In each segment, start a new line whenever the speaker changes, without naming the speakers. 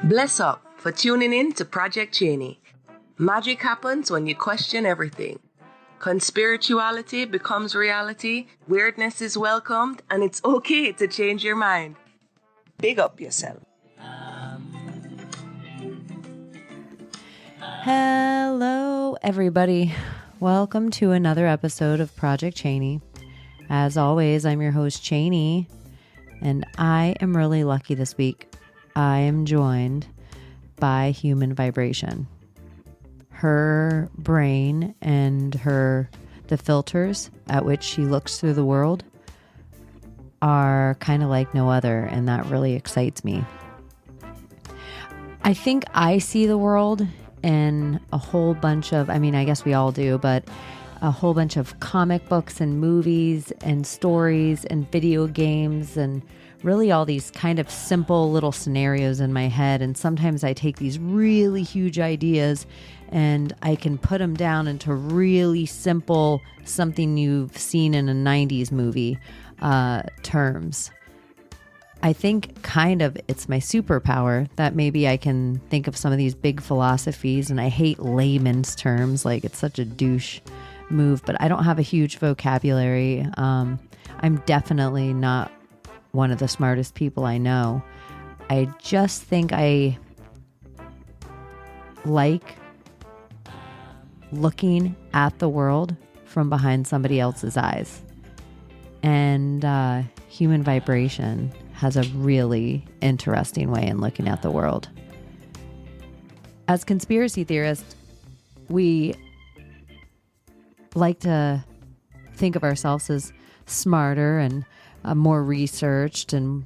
Bless up for tuning in to Project Cheney. Magic happens when you question everything. Conspirituality becomes reality, weirdness is welcomed, and it's okay to change your mind. Big up yourself.
Hello, everybody. Welcome to another episode of Project Cheney. As always, I'm your host, Cheney, and I am really lucky this week. I am joined by Human Vibration. Her brain and the filters at which she looks through the world are kind of like no other, and that really excites me. I think I see the world in a whole bunch of, I guess we all do, but a whole bunch of comic books and movies and stories and video games and really all these kind of simple little scenarios in my head. And sometimes I take these really huge ideas and I can put them down into really simple, something you've seen in a 90s movie terms. I think kind of it's my superpower that maybe I can think of some of these big philosophies, and I hate layman's terms, like it's such a douche move, but I don't have a huge vocabulary. I'm definitely not one of the smartest people I know. I just think I like looking at the world from behind somebody else's eyes. And Human Vibration has a really interesting way in looking at the world. As conspiracy theorists, we like to think of ourselves as smarter and more researched and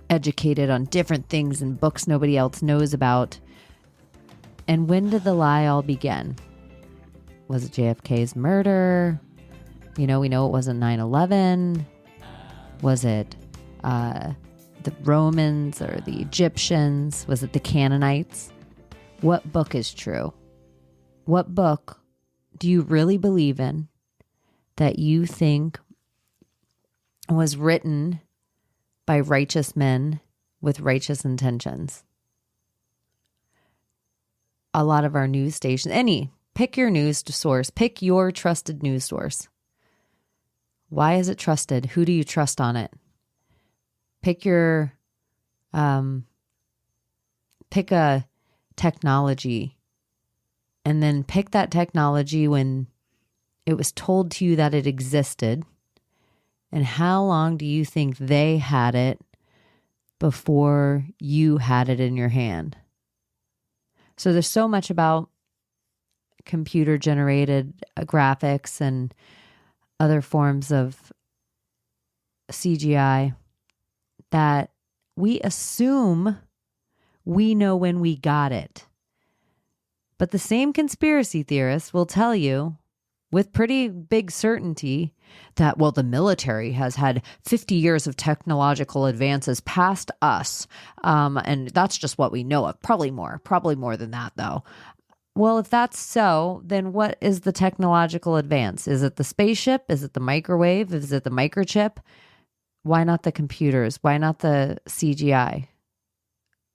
educated on different things and books nobody else knows about. And when did the lie all begin? Was it JFK's murder? We know it wasn't 9/11. Was it the Romans or the Egyptians? Was it the Canaanites? What book is true? What book do you really believe in that you think was written by righteous men with righteous intentions? A lot of our news stations, pick your news source, pick your trusted news source. Why is it trusted? Who do you trust on it? Pick a technology, and then pick that technology when it was told to you that it existed, and how long do you think they had it before you had it in your hand? So there's so much about computer generated graphics and other forms of CGI that we assume we know when we got it. But the same conspiracy theorists will tell you with pretty big certainty that, well, the military has had 50 years of technological advances past us. And that's just what we know of. Probably more than that, though. Well, if that's so, then what is the technological advance? Is it the spaceship? Is it the microwave? Is it the microchip? Why not the computers? Why not the CGI?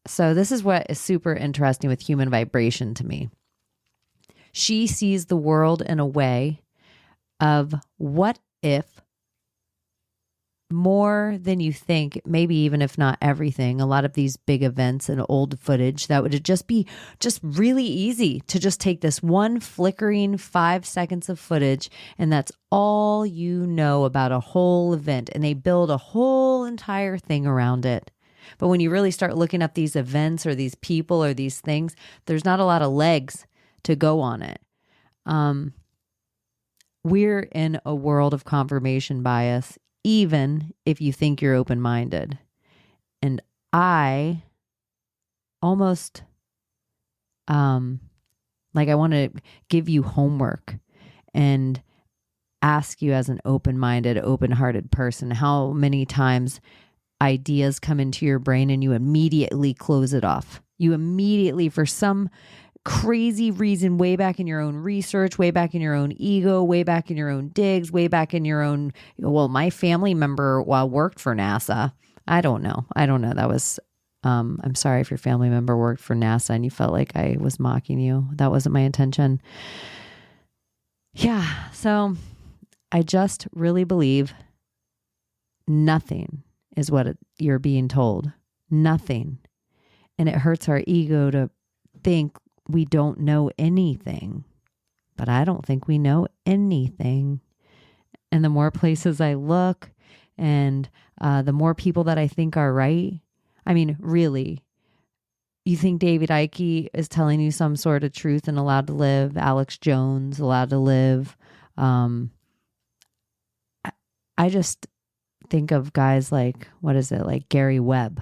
So this is what is super interesting with Human Vibration to me. She sees the world in a way of what if more than you think, maybe even if not everything, a lot of these big events and old footage that would just be just really easy to just take this one flickering 5 seconds of footage, and that's all you know about a whole event, and they build a whole entire thing around it. But when you really start looking up these events or these people or these things, there's not a lot of legs to go on it. We're in a world of confirmation bias, even if you think you're open-minded. And I almost, I want to give you homework and ask you as an open-minded, open-hearted person, how many times ideas come into your brain and you immediately close it off. You immediately, for some crazy reason, way back in your own research, way back in your own ego, way back in your own digs, way back in your own, well, my family member worked for NASA. I don't know. That was I'm sorry if your family member worked for NASA and you felt like I was mocking you. That wasn't my intention. Yeah. So I just really believe nothing is what you're being told. Nothing. And it hurts our ego to think we don't know anything. But I don't think we know anything. And the more places I look and the more people that I think are right, I mean, really, you think David Icke is telling you some sort of truth and allowed to live? Alex Jones allowed to live? I just think of guys like, what is it? Like Gary Webb.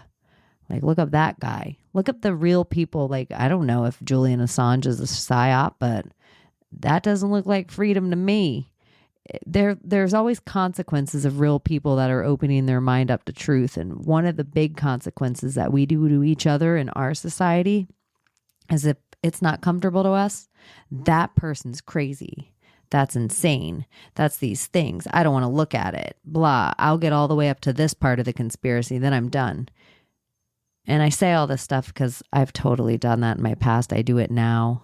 Like, look up that guy. Look up the real people. Like, I don't know if Julian Assange is a psyop, but that doesn't look like freedom to me. There's always consequences of real people that are opening their mind up to truth. And one of the big consequences that we do to each other in our society is if it's not comfortable to us, that person's crazy. That's insane. That's these things. I don't want to look at it. Blah. I'll get all the way up to this part of the conspiracy. Then I'm done. And I say all this stuff because I've totally done that in my past. I do it now.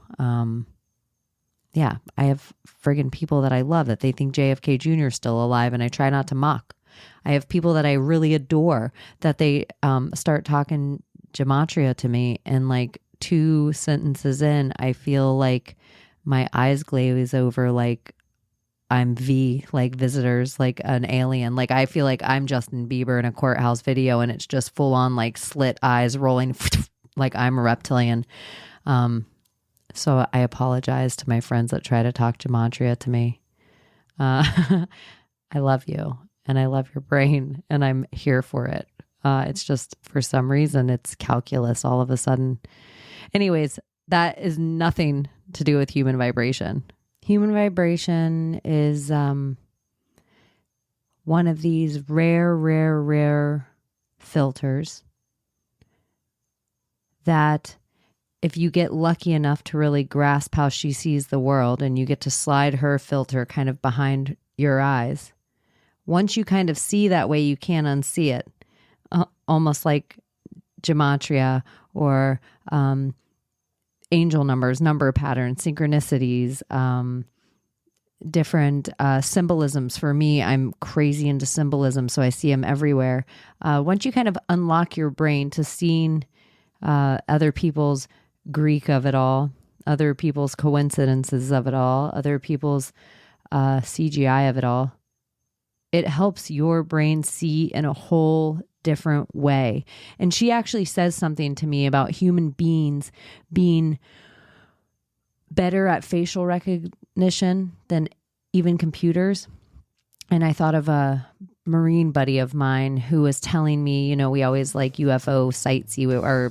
Yeah, I have friggin' people that I love that they think JFK Jr. is still alive, and I try not to mock. I have people that I really adore that they start talking gematria to me, and like 2 sentences in, I feel like my eyes glaze over like I'm V, like visitors, like an alien. Like I feel like I'm Justin Bieber in a courthouse video, and it's just full on like slit eyes rolling like I'm a reptilian. So I apologize to my friends that try to talk gematria to me. I love you and I love your brain and I'm here for it. It's just for some reason it's calculus all of a sudden. Anyways, that is nothing to do with human vibration. Human vibration is one of these rare filters that if you get lucky enough to really grasp how she sees the world and you get to slide her filter kind of behind your eyes, once you kind of see that way, you can't unsee it. Almost like gematria or angel numbers, number patterns, synchronicities, different symbolisms. For me, I'm crazy into symbolism, so I see them everywhere. Once you kind of unlock your brain to seeing other people's Greek of it all, other people's coincidences of it all, other people's CGI of it all, it helps your brain see in a whole different way. And she actually says something to me about human beings being better at facial recognition than even computers. And I thought of a Marine buddy of mine who was telling me, you know, we always like UFO sightsee or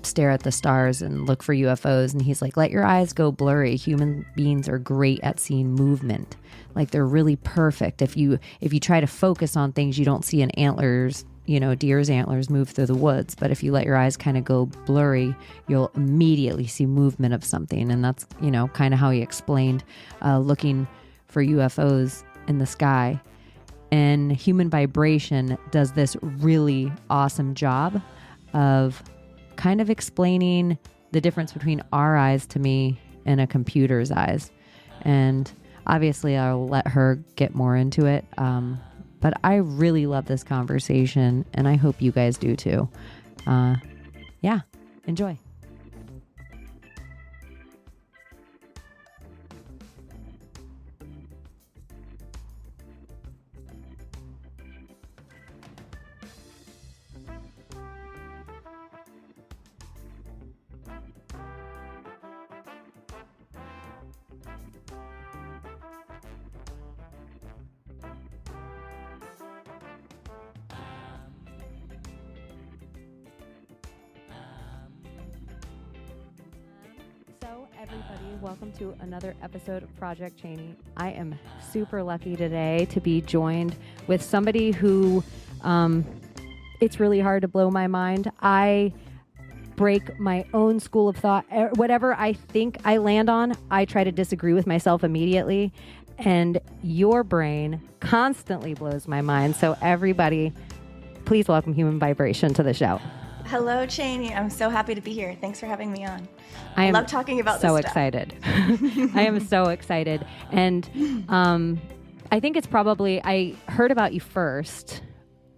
stare at the stars and look for UFOs. And he's like, let your eyes go blurry. Human beings are great at seeing movement. Like they're really perfect. If you try to focus on things, you don't see an antlers, you know, deer's antlers move through the woods. But if you let your eyes kind of go blurry, you'll immediately see movement of something. And that's, you know, kind of how he explained looking for UFOs in the sky. And human vibration does this really awesome job of kind of explaining the difference between our eyes to me and a computer's eyes. And obviously I'll let her get more into it. But I really love this conversation and I hope you guys do too. Yeah, enjoy. Everybody, welcome to another episode of Project Cheney. I am super lucky today to be joined with somebody who it's really hard to blow my mind. I break my own school of thought. Whatever I think I land on, I try to disagree with myself immediately. And your brain constantly blows my mind. So everybody, please welcome Human Vibration to the show.
Hello, Cheney. I'm so happy to be here. Thanks for having me on.
I
love talking about
so
this stuff.
Excited. I am so excited. And I think it's probably, I heard about you first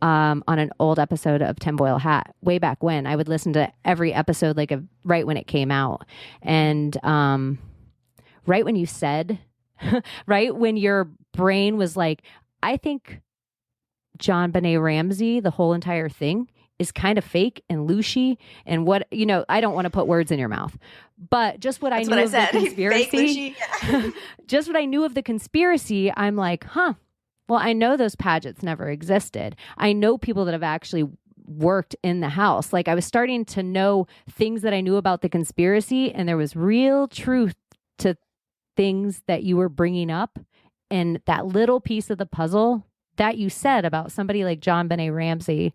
on an old episode of Tinfoil Hat way back when. I would listen to every episode right when it came out. And right when you said, right when your brain was like, I think John Benet Ramsey, the whole entire thing, is kind of fake and looshy and what, I don't want to put words in your mouth, but just what I knew of the conspiracy, just what I knew of the conspiracy, I'm like, well, I know those pageants never existed. I know people that have actually worked in the house. Like I was starting to know things that I knew about the conspiracy, and there was real truth to things that you were bringing up. And that little piece of the puzzle that you said about somebody like John Benet Ramsey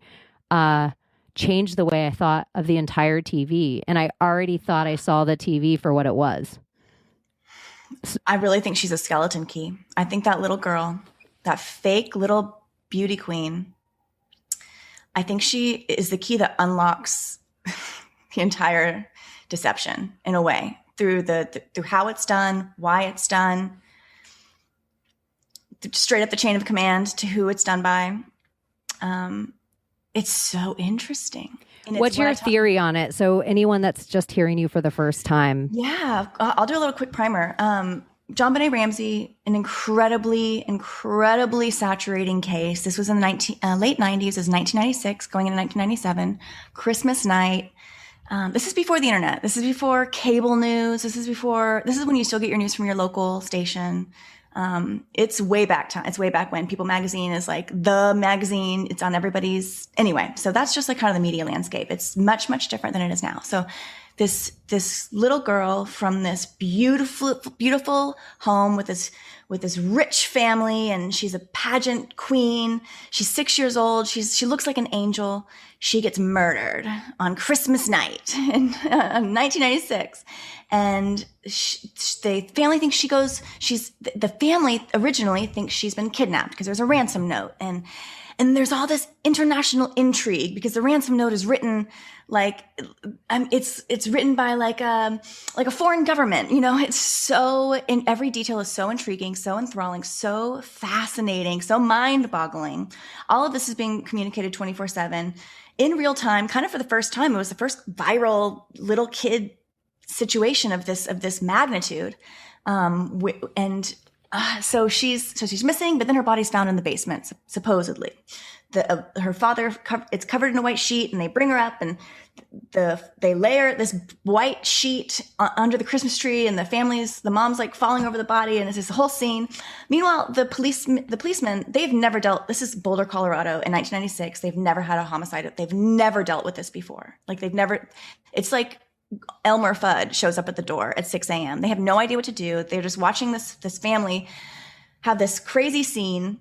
changed the way I thought of the entire TV. And I already thought I saw the TV for what it was.
I really think she's a skeleton key. I think that little girl, that fake little beauty queen, I think she is the key that unlocks the entire deception in a way through through how it's done, why it's done, straight up the chain of command to who it's done by. It's so interesting.
What's your theory on it? So anyone that's just hearing you for the first time.
Yeah, I'll do a little quick primer. John Benet Ramsey, an incredibly, incredibly saturating case. This was in the late 90s. It was 1996, going into 1997, Christmas night. This is before the internet. This is before cable news. This is when you still get your news from your local station. It's way back time. It's way back when People Magazine is like the magazine. It's on everybody's. Anyway, so that's just like kind of the media landscape. It's much, much different than it is now. So this little girl from this beautiful, beautiful home with this rich family, and she's a pageant queen. She's 6 years old. She looks like an angel. She gets murdered on Christmas night in 1996. And the family thinks the family originally thinks she's been kidnapped because there's a ransom note. And there's all this international intrigue because the ransom note is written it's written by like a foreign government. It's so, in every detail is so intriguing, so enthralling, so fascinating, so mind-boggling. All of this is being communicated 24/7 in real time, kind of for the first time. It was the first viral little kid situation of this magnitude. So she's missing, but then her body's found in the basement, supposedly. Her father, it's covered in a white sheet, and they bring her up, and they layer this white sheet under the Christmas tree, and the mom's like falling over the body, and it's this whole scene. Meanwhile, the policemen, they've never this is Boulder, Colorado in 1996. They've never had a homicide. They've never dealt with this before. It's like Elmer Fudd shows up at the door at 6 a.m. They have no idea what to do. They're just watching this family have this crazy scene.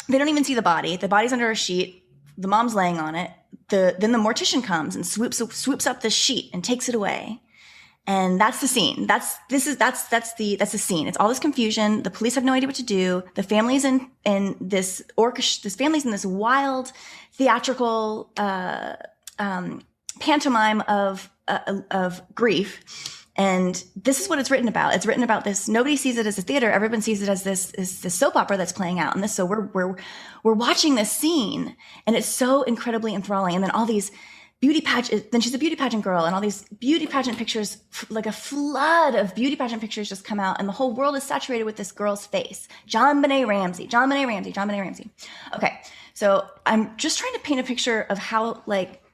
They don't even see the body. The body's under a sheet. The mom's laying on it. Then the mortician comes and swoops up this sheet and takes it away. And that's the scene. That's the scene. It's all this confusion. The police have no idea what to do. The family's in this family's in this wild theatrical pantomime of grief. And this is what it's written about. It's written about this. Nobody sees it as a theater. Everyone sees it as this soap opera that's playing out. And so we're watching this scene, and it's so incredibly enthralling. And then all these beauty pageant, then she's a beauty pageant girl, and all these beauty pageant pictures, like a flood of beauty pageant pictures just come out, and the whole world is saturated with this girl's face. John Benet Ramsey, John Benet Ramsey, John Benet Ramsey. Okay. So I'm just trying to paint a picture of how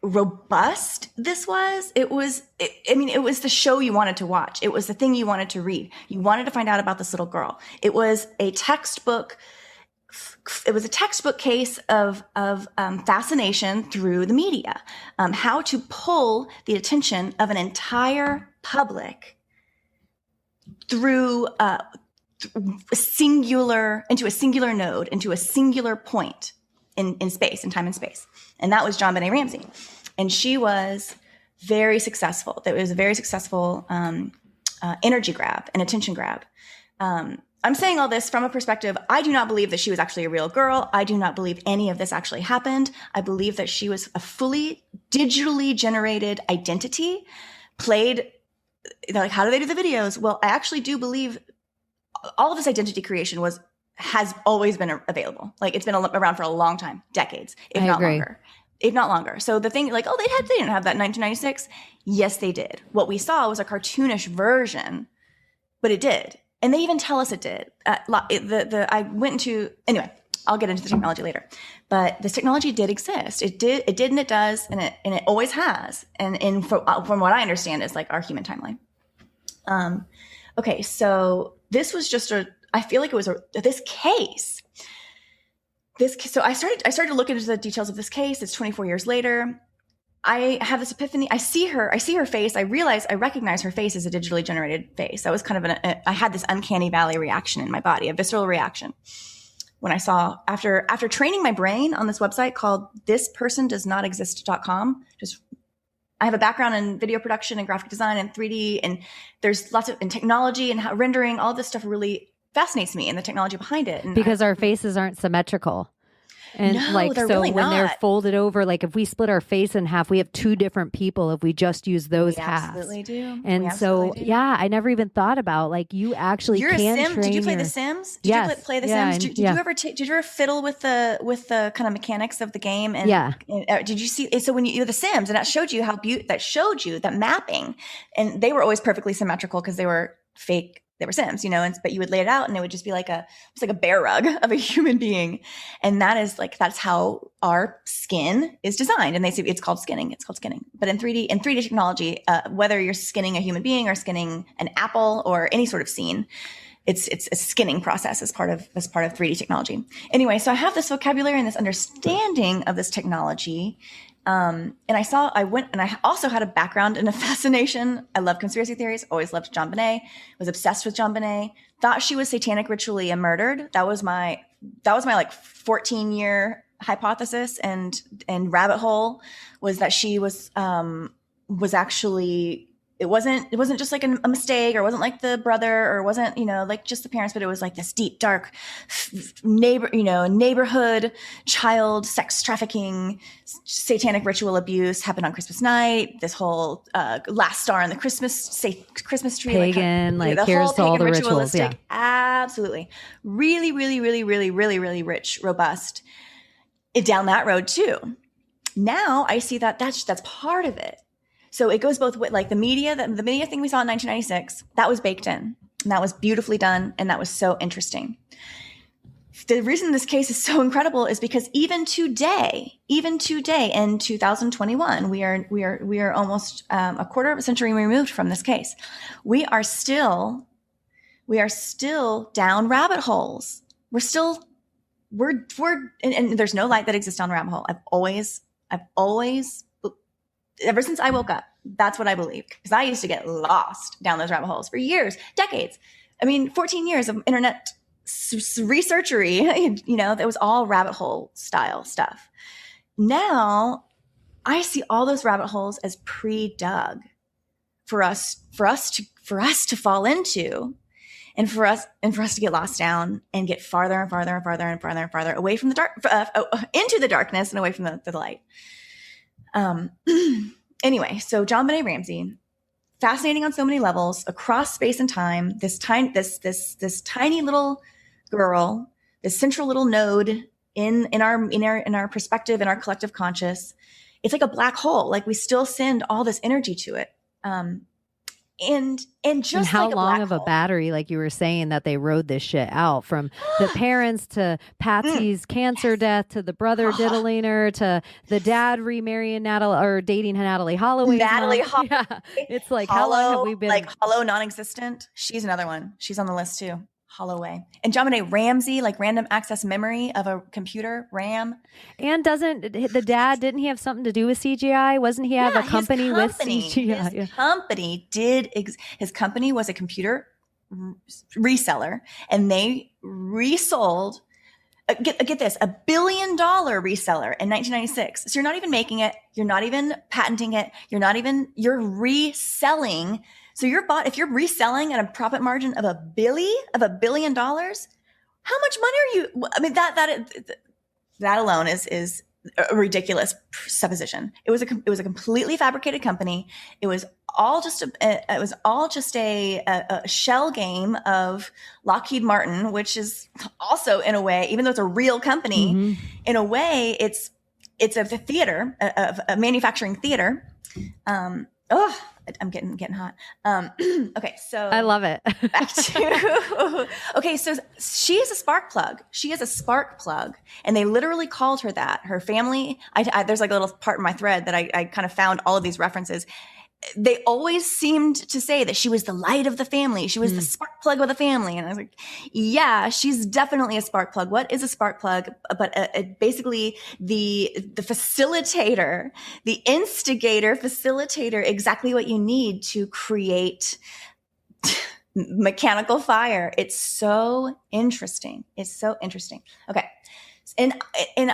robust this was. It was the show you wanted to watch. It was the thing you wanted to read. You wanted to find out about this little girl. It was a textbook. It was a textbook case of fascination through the media. How to pull the attention of an entire public through into a singular node, into a singular point in space, in time and space. And that was John Benet Ramsey. And she was very successful. That was a very successful energy grab and attention grab. I'm saying all this from a perspective, I do not believe that she was actually a real girl. I do not believe any of this actually happened. I believe that she was a fully digitally generated identity, played, like, how do they do the videos? Well, I actually do believe all of this identity creation has always been available. Like, it's been around for a long time, decades, if not longer. If not longer. So the thing, like, they didn't have that in 1996. Yes, they did. What we saw was a cartoonish version, but it did. And they even tell us it did. I went into, anyway, I'll get into the technology later. But this technology did exist. It did and it does, and it always has. And from what I understand, it's like our human timeline. Okay, so this was just I feel like it was this case. So I started to look into the details of this case. It's 24 years later. I have this epiphany. I see her face. I recognize her face as a digitally generated face. That was kind of I had this uncanny valley reaction in my body, a visceral reaction. When I saw, after training my brain on this website called thispersondoesnotexist.com, I have a background in video production and graphic design and 3D, and there's lots of in technology and how rendering, all this stuff really fascinates me and the technology behind it. And
because our faces aren't symmetrical. And
no, they're
so
really
when
not.
they're folded over, like if we split our face in half, we have two different people if we just use those halves.
Absolutely do.
And so, yeah, I never even thought about, like, you actually
You're
can
a Sim.
train
Did you play The Sims? Did you play The Sims? Did you ever fiddle with the kind of mechanics of the game? And did you see? So when you were The Sims, and that showed you that mapping, and they were always perfectly symmetrical because they were fake. They were Sims, but you would lay it out and it would just be it's like a bear rug of a human being. And that's how our skin is designed. And they say it's called skinning. But in 3D technology, whether you're skinning a human being or skinning an apple or any sort of scene, it's a skinning process as part of 3D technology. Anyway, so I have this vocabulary and this understanding of this technology. And I also had a background in a fascination. I love conspiracy theories, always loved JonBenet, was obsessed with JonBenet, thought she was satanic ritually murdered. That was my like 14-year hypothesis and rabbit hole, was that she was actually, it wasn't just like a mistake, or it wasn't like the brother, or it wasn't, like just the parents, but it was like this deep, dark neighborhood child sex trafficking, satanic ritual abuse happened on Christmas night. This whole last star on the Christmas tree,
pagan, here's all the rituals. Yeah,
absolutely, really, really, really, really, really, really rich, robust. Down that road too. Now I see that's part of it. So it goes both ways. Like the media thing we saw in 1996, that was baked in, and that was beautifully done, and that was so interesting. The reason this case is so incredible is because even today in 2021, we are almost a quarter of a century removed from this case. We are still down rabbit holes. We're and there's no light that exists down the rabbit hole. I've always, ever since I woke up, that's what I believe. Because I used to get lost down those rabbit holes for years, decades. 14 years of internet researchery, that was all rabbit hole style stuff. Now I see all those rabbit holes as pre-dug for us to fall into, and for us to get lost down and get farther and farther and farther and farther and farther away from the dark, into the darkness and away from the light. Anyway, so JonBenet Ramsey, fascinating on so many levels across space and time. This tiny little girl, this central little node in our perspective, in our collective conscious. It's like a black hole. Like we still send all this energy to it. And how
like long of a battery, like you were saying, that they rode this shit out, from the parents to Patsy's cancer death, to the brother diddling her, to the dad remarrying dating Natalie Holloway. Yeah. It's like, how long have we been
like hollow, non-existent? She's another one. She's on the list too. Holloway. And JonBenet Ramsey, like random access memory of a computer, RAM.
And didn't he have something to do with CGI? Wasn't he have a company with CGI?
His company was a computer reseller, and they resold, get this, $1 billion reseller in 1996. So you're not even making it. You're not even patenting it. You're reselling. So if you're reselling at a profit margin of $1 billion, how much money are you? I mean, that alone is a ridiculous supposition. It was a completely fabricated company. It was all just a shell game of Lockheed Martin, which is also, in a way, even though it's a real company, in a way it's a theater, a manufacturing theater. I'm getting hot. Okay, so
I love it.
back to okay. So she is a spark plug. She is a spark plug, and they literally called her that. Her family. There's like a little part in my thread that I kind of found all of these references. They always seemed to say that she was the light of the family. She was the spark plug of the family. And I was like, yeah, she's definitely a spark plug. What is a spark plug? But basically the facilitator, the instigator, facilitator, exactly what you need to create mechanical fire. It's so interesting. It's so interesting. Okay. And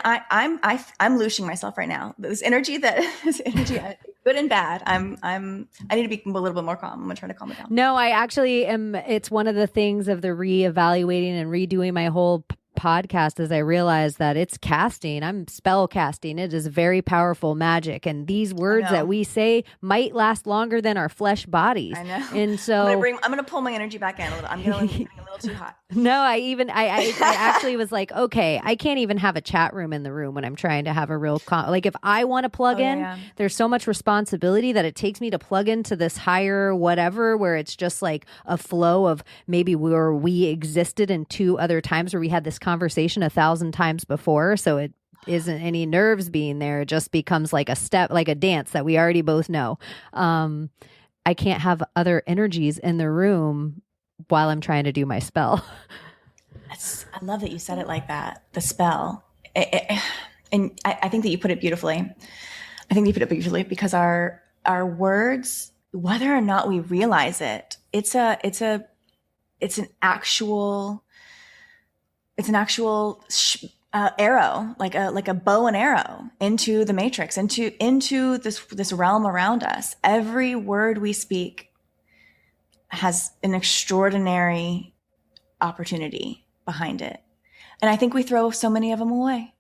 I'm looshing myself right now. This energy, good and bad. I need to be a little bit more calm. I'm gonna try to calm it down.
No, I actually am. It's one of the things of the reevaluating and redoing my whole podcast as I realized that it's casting. I'm spell casting. It is very powerful magic. And these words that we say might last longer than our flesh bodies.
I know.
And so
I'm going to pull my energy back in a little. I'm getting a little too hot.
No, I actually was like, okay, I can't even have a chat room in the room when I'm trying to have a real like if I want to plug in, there's so much responsibility that it takes me to plug into this higher whatever where it's just like a flow of maybe where we existed in 2 other times where we had this conversation 1,000 times before. So it isn't any nerves being there. It just becomes like a step, like a dance that we already both know. I can't have other energies in the room while I'm trying to do my spell.
I love that you said it like that. The spell. And I think that you put it beautifully. Because our words, whether or not we realize it, it's an actual arrow, like a bow and arrow into the matrix, into this realm around us. Every word we speak has an extraordinary opportunity behind it. And I think we throw so many of them away.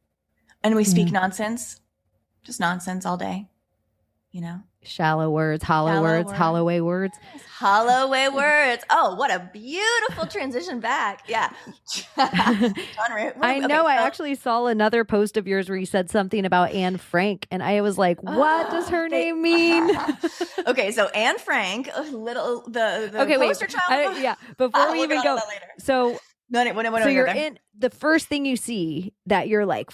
And we speak nonsense, just nonsense all day, you know?
Shallow words, hollow words, holloway words.
Holloway words. Oh, what a beautiful transition back. Yeah.
I know. I actually saw another post of yours where you said something about Anne Frank, and I was like, what does her name mean?
Okay, so Anne Frank, the poster child.
Before we even go. So you're in the first thing you see that you're like,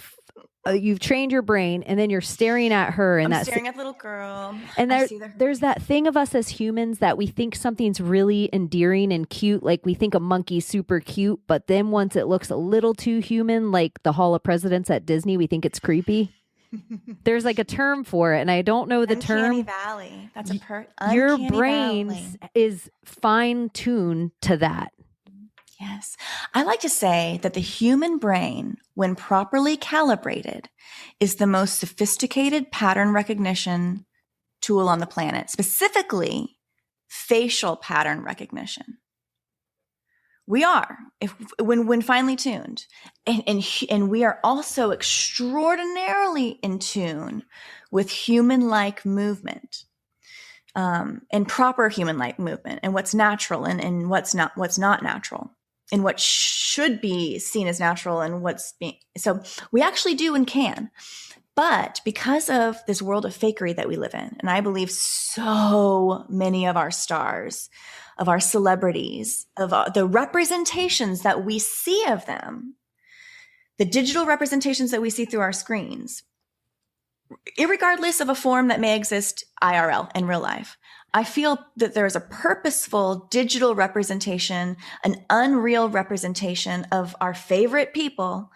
you've trained your brain, and then you're staring at her, and
I'm staring at the little girl.
And there's that thing of us as humans that we think something's really endearing and cute, like we think a monkey's super cute, but then once it looks a little too human, like the Hall of Presidents at Disney, we think it's creepy. There's like a term for it, and I don't know the term.
Uncanny Valley. That's
your brain is fine-tuned to that.
Yes. I like to say that the human brain, when properly calibrated, is the most sophisticated pattern recognition tool on the planet, specifically facial pattern recognition. We are, when finely tuned. And we are also extraordinarily in tune with human-like movement. And proper human-like movement, and what's natural and what's not natural. And what should be seen as natural and so we actually do and can. But because of this world of fakery that we live in, and I believe so many of our stars, of our celebrities, of the representations that we see of them, the digital representations that we see through our screens, irregardless of a form that may exist IRL in real life, I feel that there is a purposeful digital representation, an unreal representation of our favorite people,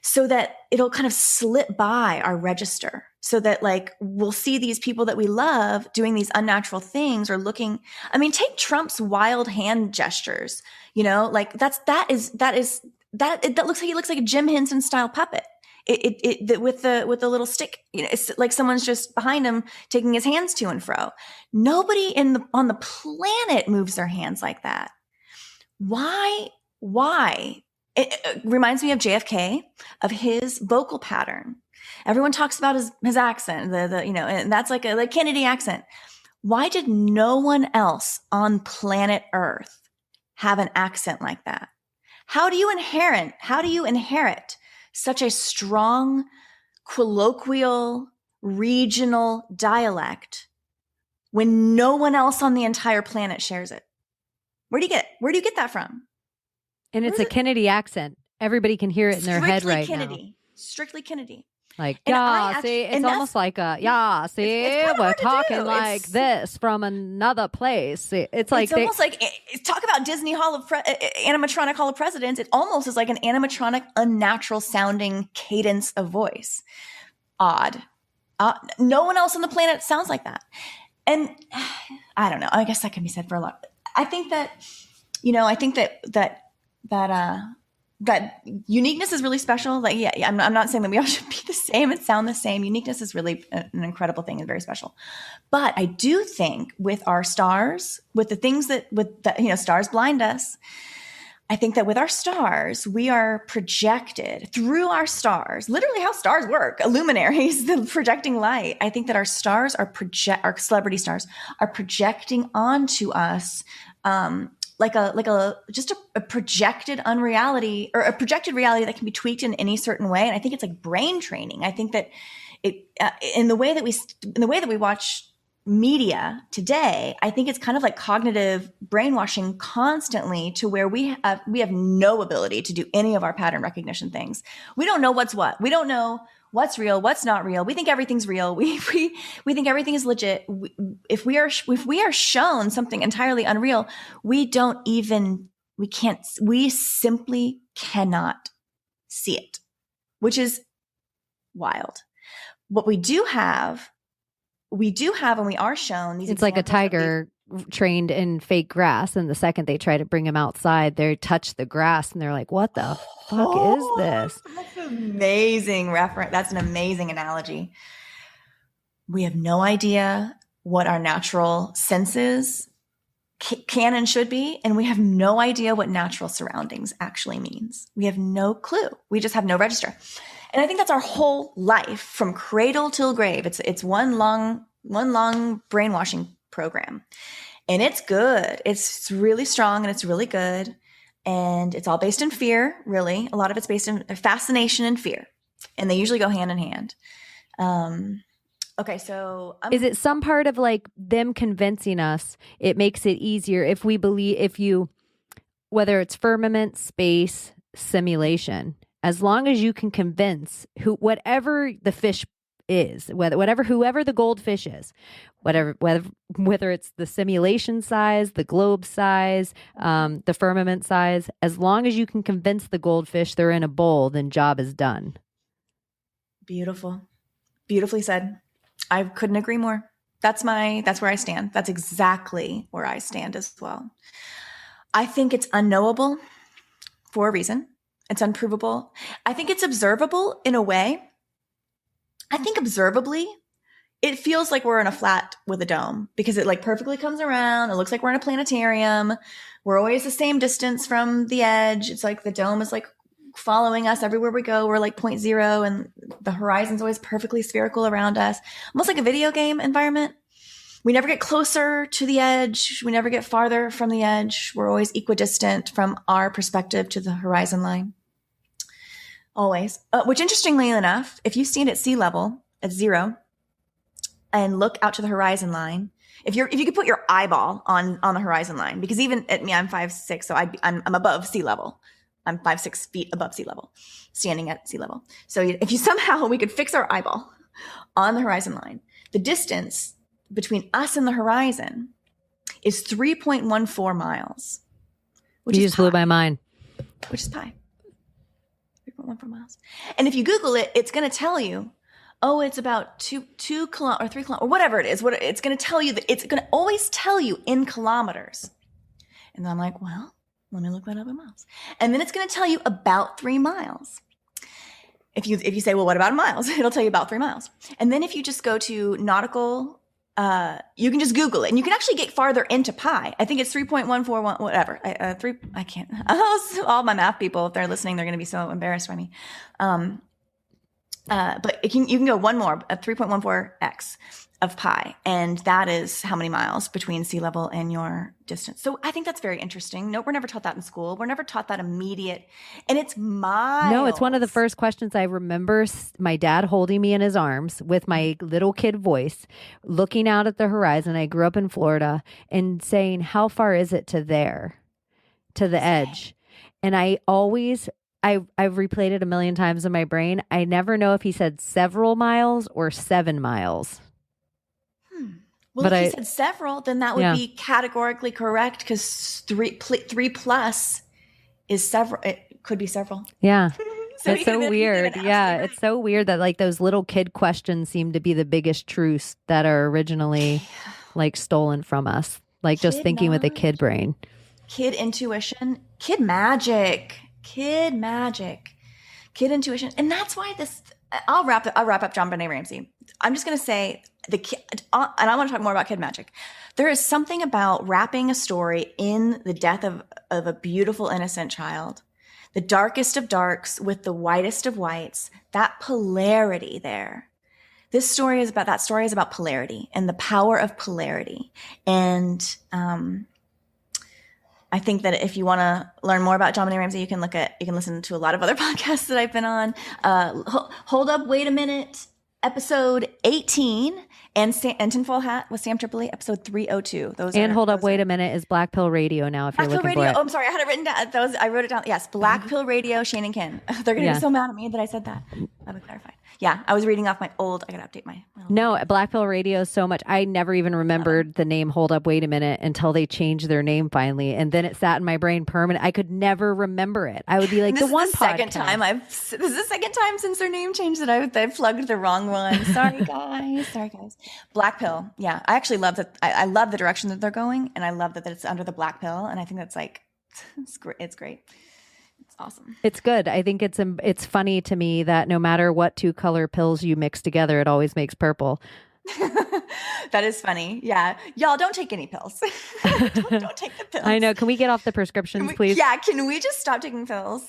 so that it'll kind of slip by our register, so that like we'll see these people that we love doing these unnatural things or looking. I mean, take Trump's wild hand gestures, like that looks like he looks like a Jim Henson style puppet. With the little stick, it's like someone's just behind him taking his hands to and fro. Nobody on the planet moves their hands like that. Why? It reminds me of JFK, of his vocal pattern. Everyone talks about his accent, and that's like a Kennedy accent. Why did no one else on planet Earth have an accent like that? How do you inherit such a strong, colloquial, regional dialect when no one else on the entire planet shares it? Where do you get that from?
And it's a Kennedy accent. Everybody can hear it in their head right now.
Strictly Kennedy.
Like, it's almost like we're talking like this from another place. It's
almost like talk about Disney animatronic Hall of Presidents. It almost is like an animatronic, unnatural sounding cadence of voice. Odd. No one else on the planet sounds like that. And I don't know. I guess that can be said for a lot. I think that that uniqueness is really special. Like, I'm not saying that we all should be the same and sound the same. Uniqueness is really an incredible thing and very special. But I do think with our stars, with the things that stars blind us, I think that with our stars, we are projected through our stars, literally how stars work, luminaries, the projecting light. I think that our stars our celebrity stars are projecting onto us, like a projected unreality, or a projected reality that can be tweaked in any certain way. And I think it's like brain training. I think that in the way that we watch media today, I think it's kind of like cognitive brainwashing constantly, to where we have no ability to do any of our pattern recognition things. We don't know what's what. We don't know what's real, what's not real. We think everything's real. We think everything is legit. If we are shown something entirely unreal, we simply cannot see it, which is wild. What we do have when we are shown these,
it's like a tiger trained in fake grass, and the second they try to bring him outside, they touch the grass and they're like, what the fuck is this?
That's an amazing reference. That's an amazing analogy. We have no idea what our natural senses can and should be, and we have no idea what natural surroundings actually means. We have no clue. We just have no register. And I think that's our whole life, from cradle till grave. It's one long brainwashing program. And it's good. It's really strong and it's really good. And it's all based in fear, really. A lot of it's based in fascination and fear. And they usually go hand in hand. Okay, so
is it some part of like them convincing us it makes it easier if we believe, whether it's firmament, space, simulation, as long as you can convince whatever the fish is, whoever the goldfish is, whether it's the simulation size, the globe size, the firmament size, as long as you can convince the goldfish they're in a bowl, then job is done. Beautiful.
Beautifully said. I couldn't agree more. That's where I stand. That's exactly where I stand as well. I think it's unknowable for a reason. It's unprovable. I think it's observable in a way. I think observably, it feels like we're in a flat with a dome, because it like perfectly comes around. It looks like we're in a planetarium. We're always the same distance from the edge. It's like the dome is like following us everywhere we go. We're like 0.0, and the horizon's always perfectly spherical around us, almost like a video game environment. We never get closer to the edge. We never get farther from the edge. We're always equidistant from our perspective to the horizon line. Always. Which, interestingly enough, if you stand at sea level at 0 and look out to the horizon line, if you could put your eyeball on the horizon line, because even at me, I'm 5'6", so I'm above sea level. I'm 5-6 feet above sea level, standing at sea level. So if somehow we could fix our eyeball on the horizon line, the distance between us and the horizon is 3.14 miles.
Which you just blew my mind.
Which is pi. 3.14 miles. And if you Google it, it's going to tell you, it's about 2 kilometers or 3 kilometers or whatever it is. It's going to tell you that it's going to always tell you in kilometers. And I'm like, well, let me look that up in miles. And then it's going to tell you about 3 miles. if you say, well, what about in miles? It'll tell you about 3 miles. And then if you just go to nautical, you can just Google it, and you can actually get farther into pi. I think it's 3.141, whatever. I can't. All my math people, if they're listening, they're going to be so embarrassed by me. But you can go one more, 3.14x of pi, and that is how many miles between sea level and your distance. So I think that's very interesting. No, we're never taught that in school. We're never taught that immediate, and it's miles.
No, it's one of the first questions I remember my dad holding me in his arms with my little kid voice, looking out at the horizon. I grew up in Florida, and saying, how far is it to there, to the edge? And I've replayed it a million times in my brain. I never know if he said several miles or 7 miles.
Well, if he said several, then that would be categorically correct, because three plus is several. It could be several.
Yeah. It's so weird. Yeah. Right. It's so weird that like those little kid questions seem to be the biggest truths that are originally like stolen from us. Like just thinking with a kid brain.
Kid intuition, kid magic, kid intuition. And that's why I'll wrap up John Benet Ramsey. I'm just going to say and I want to talk more about kid magic. There is something about wrapping a story in the death of a beautiful, innocent child, the darkest of darks with the whitest of whites, that polarity there. That story is about polarity and the power of polarity. And, I think that if you want to learn more about John Benet Ramsey, you can listen to a lot of other podcasts that I've been on. Hold Up, Wait a Minute, episode 18, and Tinfoil Hat with Sam Tripoli, episode 302.
Hold Up, Wait a Minute is Black Pill Radio now if you're looking for it.
Oh, I'm sorry. I had it written down. I wrote it down. Yes, Black Pill Radio, Shane and Ken. They're going to be so mad at me that I said that. Let me clarify. Yeah, I was reading off my old. I got to update my.
No, Black Pill Radio so much. I never even remembered the name Hold Up, Wait a Minute until they changed their name finally, and then it sat in my brain permanent. I could never remember it. I would be like, this is the second
time since their name changed that I've plugged the wrong one. Sorry guys. Black Pill. Yeah, I actually love that. I love the direction that they're going, and I love that it's under the Black Pill, and I think that's like, it's great. Awesome.
It's good. I think it's funny to me that no matter what 2 color pills you mix together, it always makes purple.
That is funny. Yeah. Y'all don't take any pills. don't take the pills.
I know. Can we get off the prescriptions, please?
Yeah. Can we just stop taking pills?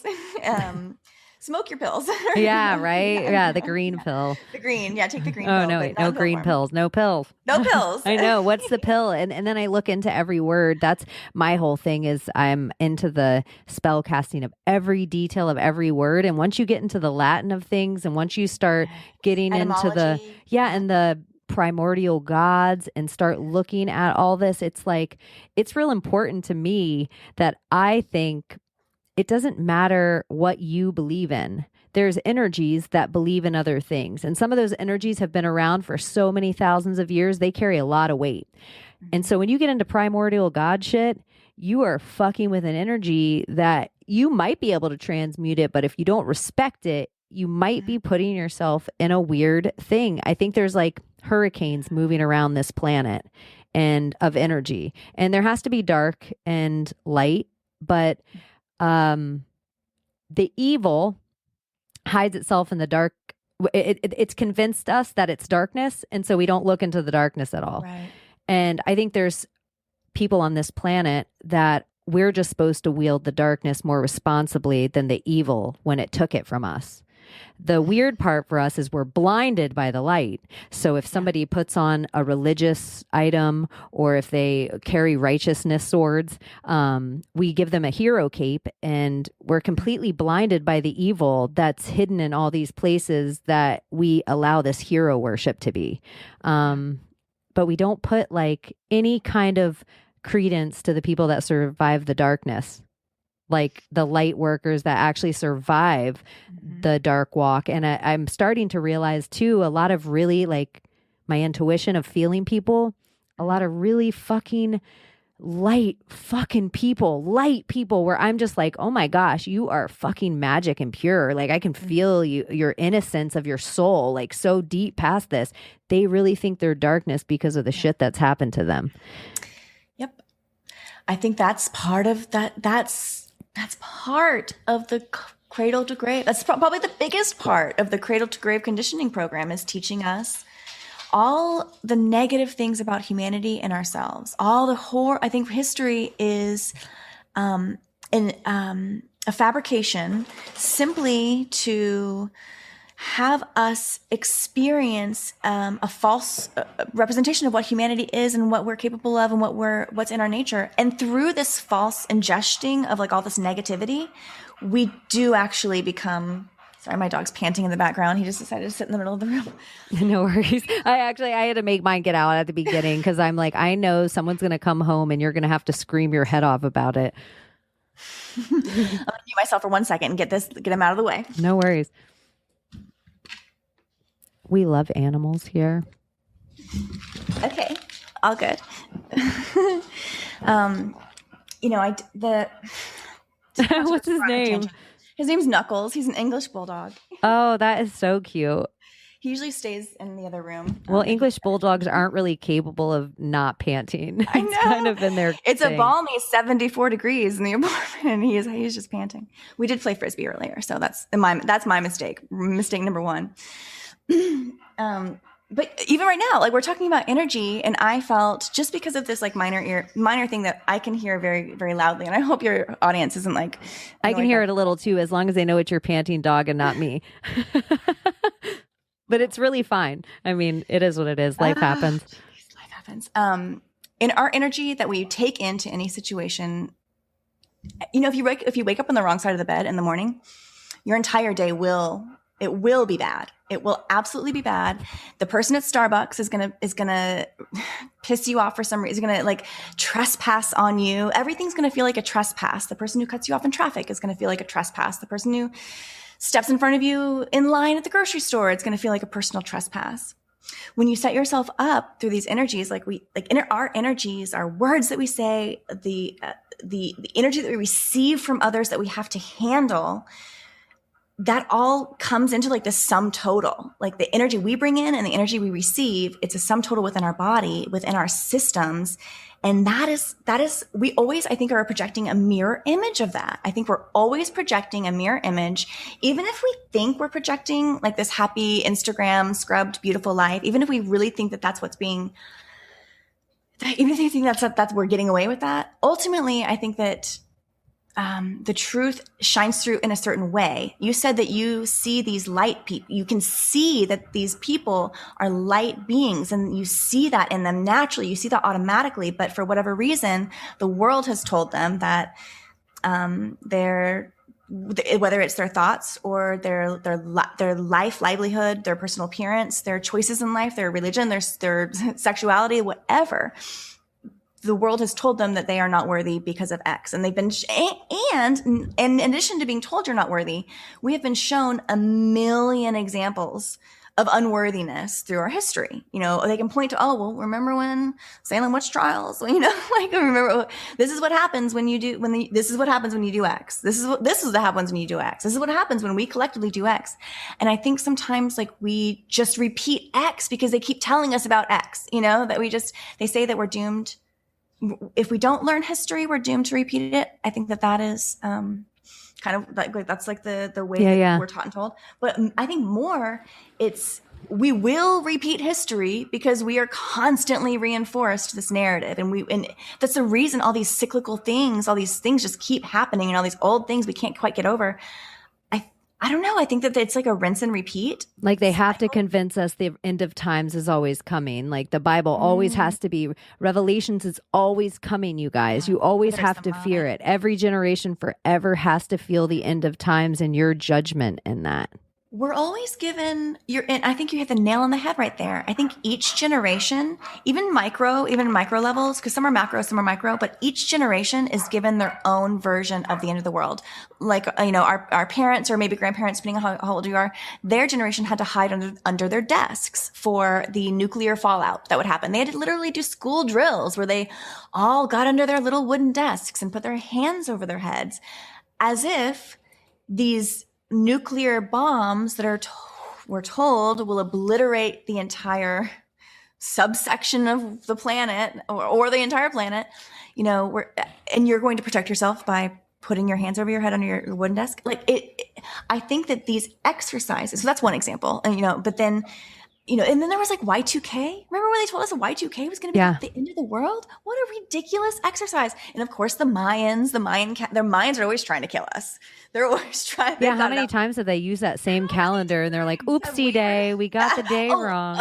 Smoke your pills.
Yeah, right? Yeah, the green pill.
The green. Yeah, take the green pill.
Oh, no green pills. No pills.
No pills.
I know. What's the pill? And then I look into every word. That's my whole thing is I'm into the spell casting of every detail of every word. And once you get into the Latin of things and once you start getting into the primordial gods and start looking at all this, it's like, it's real important to me that I think it doesn't matter what you believe in. There's energies that believe in other things. And some of those energies have been around for so many thousands of years, they carry a lot of weight. And so when you get into primordial God shit, you are fucking with an energy that you might be able to transmute it, but if you don't respect it, you might be putting yourself in a weird thing. I think there's like hurricanes moving around this planet and of energy. And there has to be dark and light, but the evil hides itself in the dark. It's convinced us that it's darkness, and so we don't look into the darkness at all.
Right.
And I think there's people on this planet that we're just supposed to wield the darkness more responsibly than the evil when it took it from us. The weird part for us is we're blinded by the light. So if somebody puts on a religious item or if they carry righteousness swords, we give them a hero cape and we're completely blinded by the evil that's hidden in all these places that we allow this hero worship to be. But we don't put like any kind of credence to the people that survive the darkness. Like the light workers that actually survive the dark walk. And I'm starting to realize too, a lot of really like my intuition of feeling people, a lot of really fucking light people where I'm just like, oh my gosh, you are fucking magic and pure. Like I can feel your innocence of your soul, like so deep past this. They really think they're darkness because of the shit that's happened to them.
Yep. I think that's part of that. That's part of the Cradle to grave. That's probably the biggest part of the cradle to grave conditioning program, is teaching us all the negative things about humanity and ourselves. All the horror. I think history is a fabrication simply to have us experience a false representation of what humanity is and what we're capable of and what's in our nature. And through this false ingesting of like all this negativity, we do actually become. Sorry, my dog's panting in the background. He just decided to sit in the middle of the room.
No worries. I had to make mine get out at the beginning because I'm like, I know someone's going to come home and you're going to have to scream your head off about it.
I'm going to mute myself for 1 second and get him out of the way.
No worries. We love animals here.
Okay, all good.
What's his name?
His name's Knuckles. He's an English bulldog.
Oh, that is so cute.
He usually stays in the other room.
Well, English bulldogs aren't really capable of not panting.
I know.
It's kind of in their
It's
thing.
a balmy 74 degrees in the apartment, and he's just panting. We did play Frisbee earlier, so that's my mistake. Mistake number one. But even right now, like we're talking about energy, and I felt just because of this like minor thing that I can hear very, very loudly, and I hope your audience isn't like.
I can hear it a little too, as long as they know it's your panting dog and not me. But it's really fine. I mean, it is what it is. Life happens.
Life happens. In our energy that we take into any situation, if you wake up on the wrong side of the bed in the morning, your entire day will be bad. It will absolutely be bad. The person at Starbucks is gonna piss you off for some reason. Is gonna like trespass on you. Everything's gonna feel like a trespass. The person who cuts you off in traffic is gonna feel like a trespass. The person who steps in front of you in line at the grocery store, it's gonna feel like a personal trespass. When you set yourself up through these energies, our energies, our words that we say, the energy that we receive from others that we have to handle, that all comes into like the sum total, like the energy we bring in and the energy we receive. It's a sum total within our body, within our systems. And that is, we always, I think, are projecting a mirror image of that. I think we're always projecting a mirror image, even if we think we're projecting like this happy Instagram scrubbed, beautiful life, even if we really think that that's what's being, even if you think that's we're getting away with that. Ultimately, I think that the truth shines through in a certain way. You said that you see these light people. You can see that these people are light beings, and you see that in them naturally. You see that automatically. But for whatever reason, the world has told them that whether it's their thoughts or their life, livelihood, their personal appearance, their choices in life, their religion, their sexuality, whatever, the world has told them that they are not worthy because of X. And they've been, and in addition to being told you're not worthy, we have been shown a million examples of unworthiness through our history. They can point to, remember when Salem witch trials? Remember, this is what happens when you do, this is what happens when you do X. This is what happens when you do X. This is what happens when we collectively do X. And I think sometimes like we just repeat X because they keep telling us about X, that they say that we're doomed. If we don't learn history, we're doomed to repeat it. I think that is kind of like that's like the way that we're taught and told. But I think more, we will repeat history because we are constantly reinforced this narrative, and that's the reason all these cyclical things, all these things just keep happening, and all these old things we can't quite get over. I don't know. I think that it's like a rinse and repeat.
Like they have to convince us the end of times is always coming. Like the Bible always has to be, Revelations is always coming, you guys. You always have to fear it. Every generation forever has to feel the end of times and your judgment in that.
We're always given and I think you hit the nail on the head right there. I think each generation, even micro levels, because some are macro, some are micro, but each generation is given their own version of the end of the world. Like, our parents or maybe grandparents, depending on how old you are, their generation had to hide under their desks for the nuclear fallout that would happen. They had to literally do school drills where they all got under their little wooden desks and put their hands over their heads as if these nuclear bombs that we're told will obliterate the entire subsection of the planet or the entire planet, and you're going to protect yourself by putting your hands over your head on your wooden desk. Like I think that these exercises, so that's one example, and but then, and then there was like Y2K. Remember when they told us Y2K was going to be like the end of the world? What a ridiculous exercise. And of course the Mayans, their minds are always trying to kill us. They're always trying.
Yeah. How many times have they used that same calendar and they're like, oopsie day, we got the day wrong.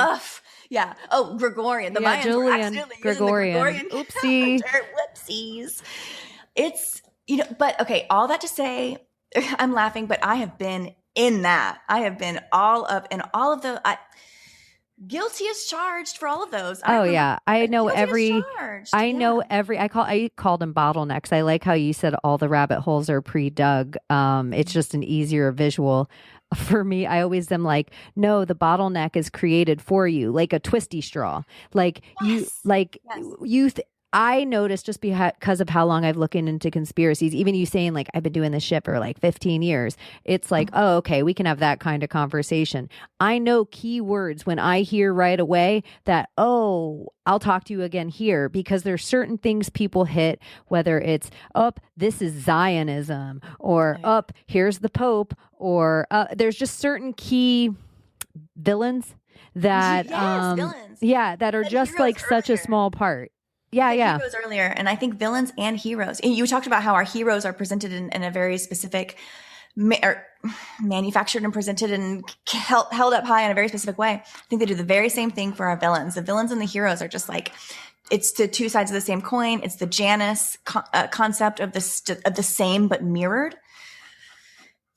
Yeah. Oh, Gregorian. The Mayans
Julian,
were accidentally
Gregorian.
using the Gregorian
Oopsie.
calendar. Whoopsies. It's, but okay, all that to say, I'm laughing, but I have been in that. I have been all of the, guilty as charged for all of those.
I know every, I call them bottlenecks. I like how you said all the rabbit holes are pre-dug. It's just an easier visual. For me, I always am like, no, the bottleneck is created for you, like a twisty straw. Like I noticed just because of how long I've looked into conspiracies, even you saying like, I've been doing this shit for like 15 years. It's like, oh, okay, we can have that kind of conversation. I know keywords when I hear right away that, oh, I'll talk to you again here, because there's certain things people hit, whether it's this is Zionism, or here's the Pope, or there's just certain key villains that,
villains.
That are just like such a small part. Yeah.
Heroes earlier, and I think villains and heroes. And you talked about how our heroes are presented in a very specific, manufactured and presented and held up high in a very specific way. I think they do the very same thing for our villains. The villains and the heroes are just like, it's the two sides of the same coin. It's the Janus concept of the same but mirrored.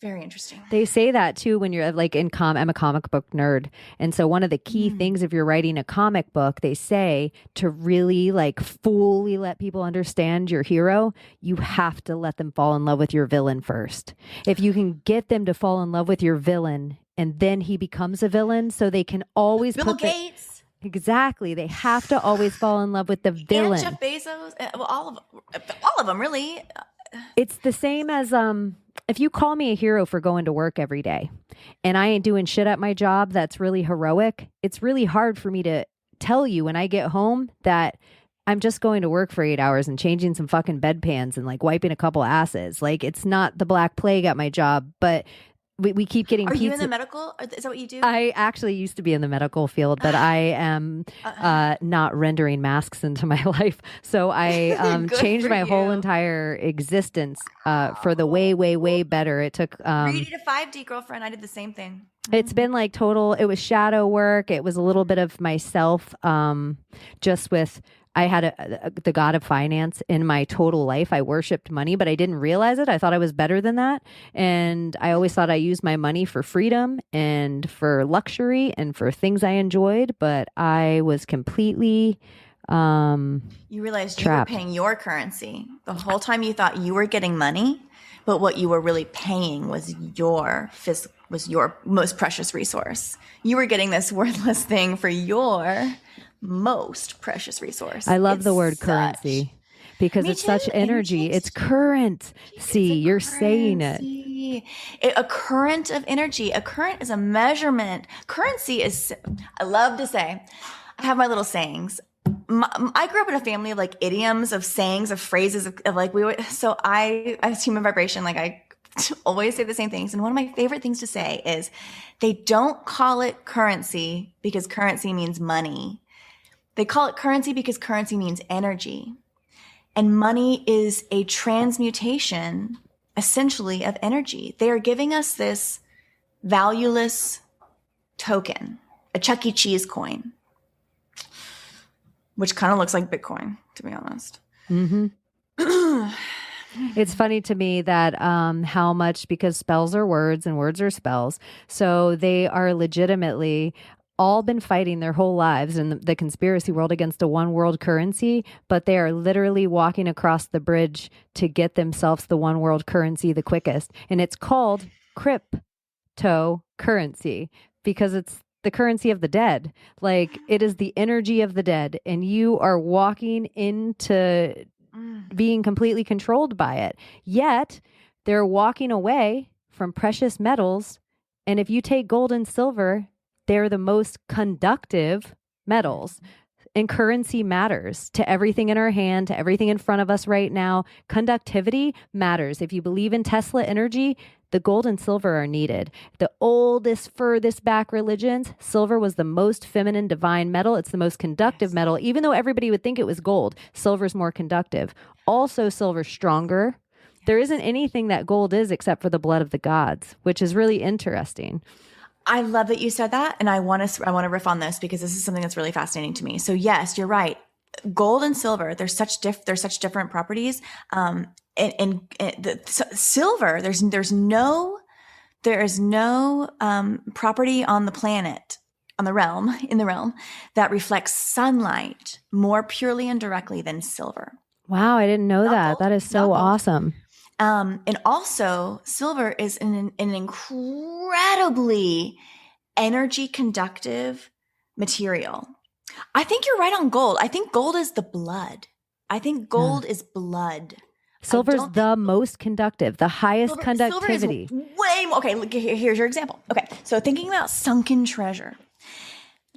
Very interesting.
They say that too when you're like I'm a comic book nerd. And so one of the key things if you're writing a comic book, they say to really like fully let people understand your hero, you have to let them fall in love with your villain first. If you can get them to fall in love with your villain and then he becomes a villain, so they can always
Bill Gates.
Exactly. They have to always fall in love with the villain.
And Jeff Bezos, all of them really.
It's the same as if you call me a hero for going to work every day and I ain't doing shit at my job that's really heroic, it's really hard for me to tell you when I get home that I'm just going to work for 8 hours and changing some fucking bedpans and like wiping a couple asses. Like, it's not the Black Plague at my job, but we keep getting pizza.
Are you in the medical? Is that what you do?
I actually used to be in the medical field, but I am not rendering masks into my life. So I changed my whole entire existence for the way, way, way better. It took
3D to 5D, girlfriend. I did the same thing.
It's been like total, it was shadow work. It was a little bit of myself, just with, I had the god of finance in my total life. I worshiped money, but I didn't realize it. I thought I was better than that. And I always thought I used my money for freedom and for luxury and for things I enjoyed, but I was completely
you realized trapped. You were paying your currency. The whole time you thought you were getting money, but what you were really paying was your most precious resource. You were getting this worthless thing for your most precious resource.
I love the word currency because it's such energy. It's currency. You're saying it.
A current of energy. A current is a measurement. Currency is, I love to say, I have my little sayings. I grew up in a family of like idioms, of sayings, of phrases, of like I as human vibration, like I always say the same things. And one of my favorite things to say is they don't call it currency because currency means money. They call it currency because currency means energy. And money is a transmutation, essentially, of energy. They are giving us this valueless token, a Chuck E. Cheese coin, which kind of looks like Bitcoin, to be honest.
Mm-hmm. It's funny to me that how much, because spells are words and words are spells. So they are legitimately all been fighting their whole lives in the conspiracy world against a one world currency, but they are literally walking across the bridge to get themselves the one world currency the quickest. And it's called cryptocurrency because it's the currency of the dead. Like, it is the energy of the dead, and you are walking into being completely controlled by it. Yet they're walking away from precious metals. And if you take gold and silver, they're the most conductive metals. And currency matters to everything in our hand, to everything in front of us right now. Conductivity matters. If you believe in Tesla energy, the gold and silver are needed. The oldest, furthest back religions, silver was the most feminine, divine metal. It's the most conductive metal, even though everybody would think it was gold. Silver's more conductive. Also, silver's stronger. There isn't anything that gold is except for the blood of the gods, which is really interesting.
I love that you said that, and I want to riff on this because this is something that's really fascinating to me. So yes, you're right. Gold and silver, they're such different properties. Silver, there is no property on the planet, in the realm that reflects sunlight more purely and directly than silver.
Wow, I didn't know that. That is so awesome.
And also, silver is an incredibly energy conductive material. I think you're right on gold. I think gold is the blood. I think gold is blood.
Silver's the most conductive, the highest conductivity.
Silver is way more. Okay, look, here's your example. Okay, so thinking about sunken treasure.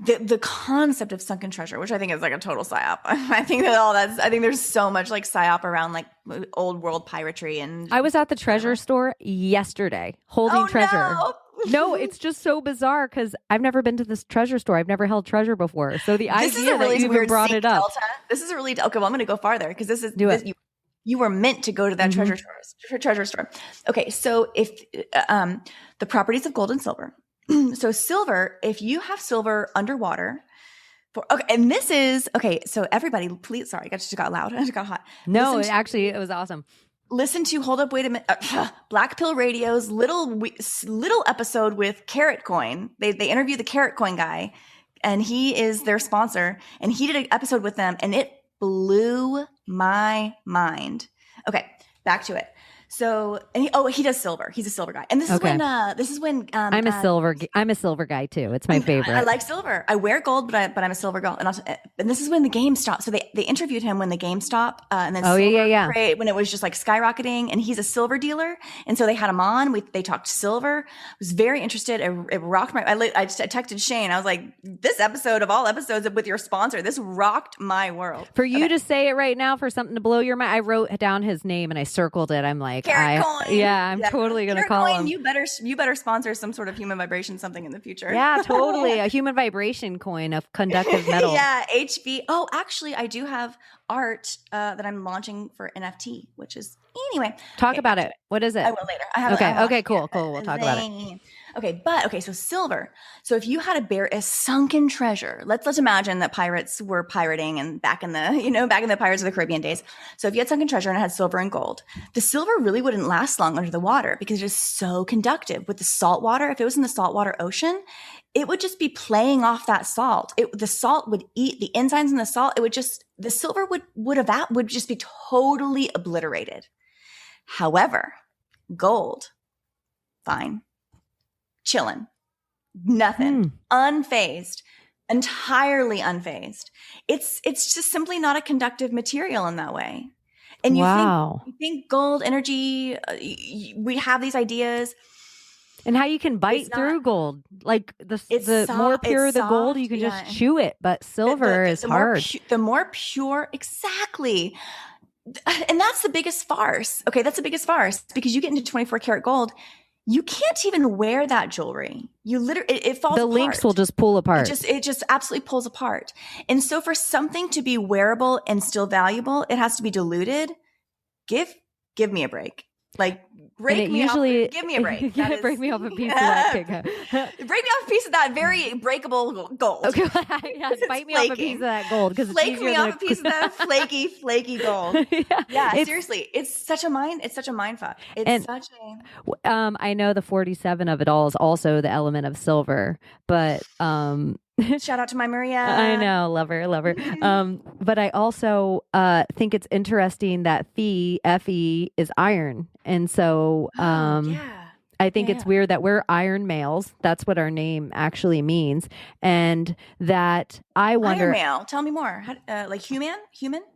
The concept of sunken treasure, which I think is like a total psyop. I think there's so much like psyop around like old world piracy. And
I was at the treasure store yesterday holding treasure. No, it's just so bizarre because I've never been to this treasure store. I've never held treasure before. So the idea that you even brought it up.
This is a really okay. Well, I'm going to go farther because you were meant to go to that treasure store. Okay, so if the properties of gold and silver. So silver, if you have silver underwater, and this is okay. So everybody, please, sorry, I just got loud. I just got hot.
No, it was awesome.
Listen to hold up, wait a minute. Black Pill Radio's little episode with Carrot Coin. They interview the Carrot Coin guy, and he is their sponsor. And he did an episode with them, and it blew my mind. Okay, back to it. So, and he does silver. He's a silver guy. And this is when
I'm a silver guy too. It's my favorite.
I like silver. I wear gold, but I'm a silver girl. And this is when the GameStop. So they interviewed him when the GameStop and then when it was just like skyrocketing. And he's a silver dealer. And so they had him on. They talked silver. I was very interested. It rocked my. I texted Shane. I was like, this episode of all episodes with your sponsor, this rocked my world.
For you to say it right now, for something to blow your mind, I wrote down his name and I circled it. I'm like.
Carrot Coin.
I'm totally going to call him.
You better sponsor some sort of human vibration something in the future.
Yeah, totally. A human vibration coin of conductive metal.
Yeah, HV. Oh, actually, I do have art that I'm launching for NFT, which is anyway.
Talk about it. What is it?
I will later.
Okay, cool. We'll talk about it.
Okay, so silver. So if you had a sunken treasure, let's imagine that pirates were pirating and back in the Pirates of the Caribbean days. So if you had sunken treasure and it had silver and gold, the silver really wouldn't last long under the water because it is so conductive. With the salt water, if it was in the saltwater ocean, it would just be playing off that salt. The salt would eat the enzymes in the salt. The silver would just be totally obliterated. However, gold, fine. Chilling, nothing, unfazed, entirely unfazed. It's just simply not a conductive material in that way. And you think gold energy, we have these ideas.
And how you can bite through gold. Like the more pure the gold, you can just chew it. But silver is hard.
The more pure, exactly. And that's the biggest farce. Okay, that's the biggest farce because you get into 24 karat gold. You can't even wear that jewelry. You literally, it falls apart.
The links will just pull apart.
It just absolutely pulls apart. And so for something to be wearable and still valuable, it has to be diluted. Give me a break. Like break me off. Give me a break.
Break me off a piece of that.
Break me off a piece of that very breakable gold.
Okay, bite me off a piece of that gold because
flake me off a piece of that flaky gold. Seriously, it's such a mind fuck.
I know the 47 of it all is also the element of silver, but
shout out to my Maria.
I know, love her. But I also think it's interesting that Fe is iron, and so I think it's weird that we're iron males. That's what our name actually means, and that I wonder.
Iron male. Tell me more. How, like human?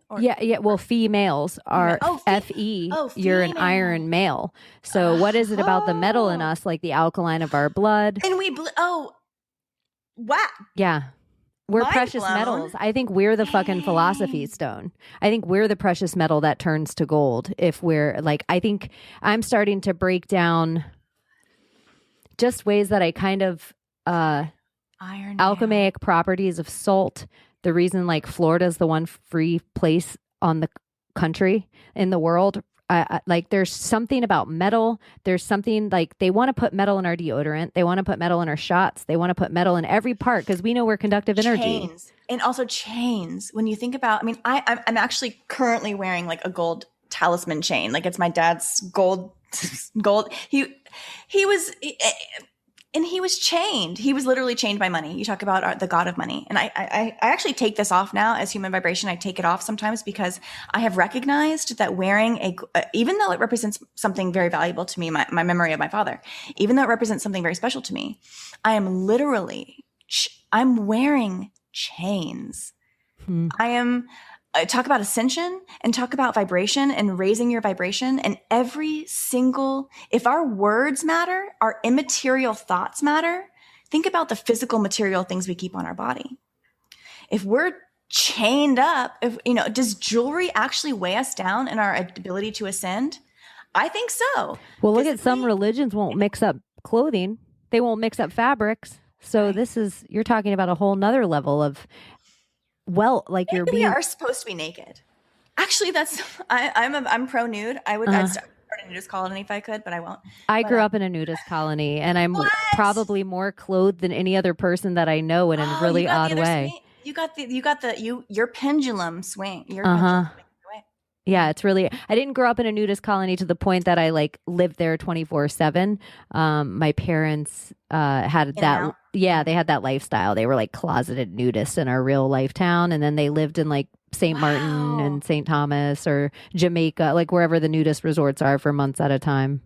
Or?
Yeah. Well, females are Fe. You're an iron male. So what is it about the metal in us, like the alkaline of our blood?
And wow.
Yeah. We're
Mind
precious
blown.
metals. I think we're the fucking philosophy stone. I think we're the precious metal that turns to gold. If we're like, I think I'm starting to break down just ways that I kind of,
Iron.
alchemic properties of salt. The reason like Florida is the one free place on the country in the world. Like there's something about metal. There's something like they want to put metal in our deodorant. They want to put metal in our shots. They want to put metal in every part because we know we're conductive energy.
Chains. And also chains. When you think about, I mean, I'm actually currently wearing like a gold talisman chain. Like it's my dad's gold. He was chained. He was literally chained by money. You talk about the god of money. And I actually take this off now as human vibration. I take it off sometimes because I have recognized that wearing even though it represents something very valuable to me, my memory of my father, even though it represents something very special to me, I am literally, I'm wearing chains. Talk about ascension and talk about vibration and raising your vibration, and if our words matter, our immaterial thoughts matter, think about the physical material things we keep on our body. If we're chained up, does jewelry actually weigh us down in our ability to ascend? I think so.
Well, look at some religions won't mix up clothing. They won't mix up fabrics. So you're talking about a whole nother level of, like
we are supposed to be naked. Actually, I'm pro nude. I'd start a nudist colony if I could, but I won't.
I grew up in a nudist colony, and I'm probably more clothed than any other person that I know in a really odd way.
Your pendulum swing. Your pendulum swing away.
Yeah, it's really. I didn't grow up in a nudist colony to the point that I like lived there 24/7. My parents had that. Yeah, they had that lifestyle. They were like closeted nudists in our real life town, and then they lived in like St. Martin and St. Thomas or Jamaica, like wherever the nudist resorts are for months at a time.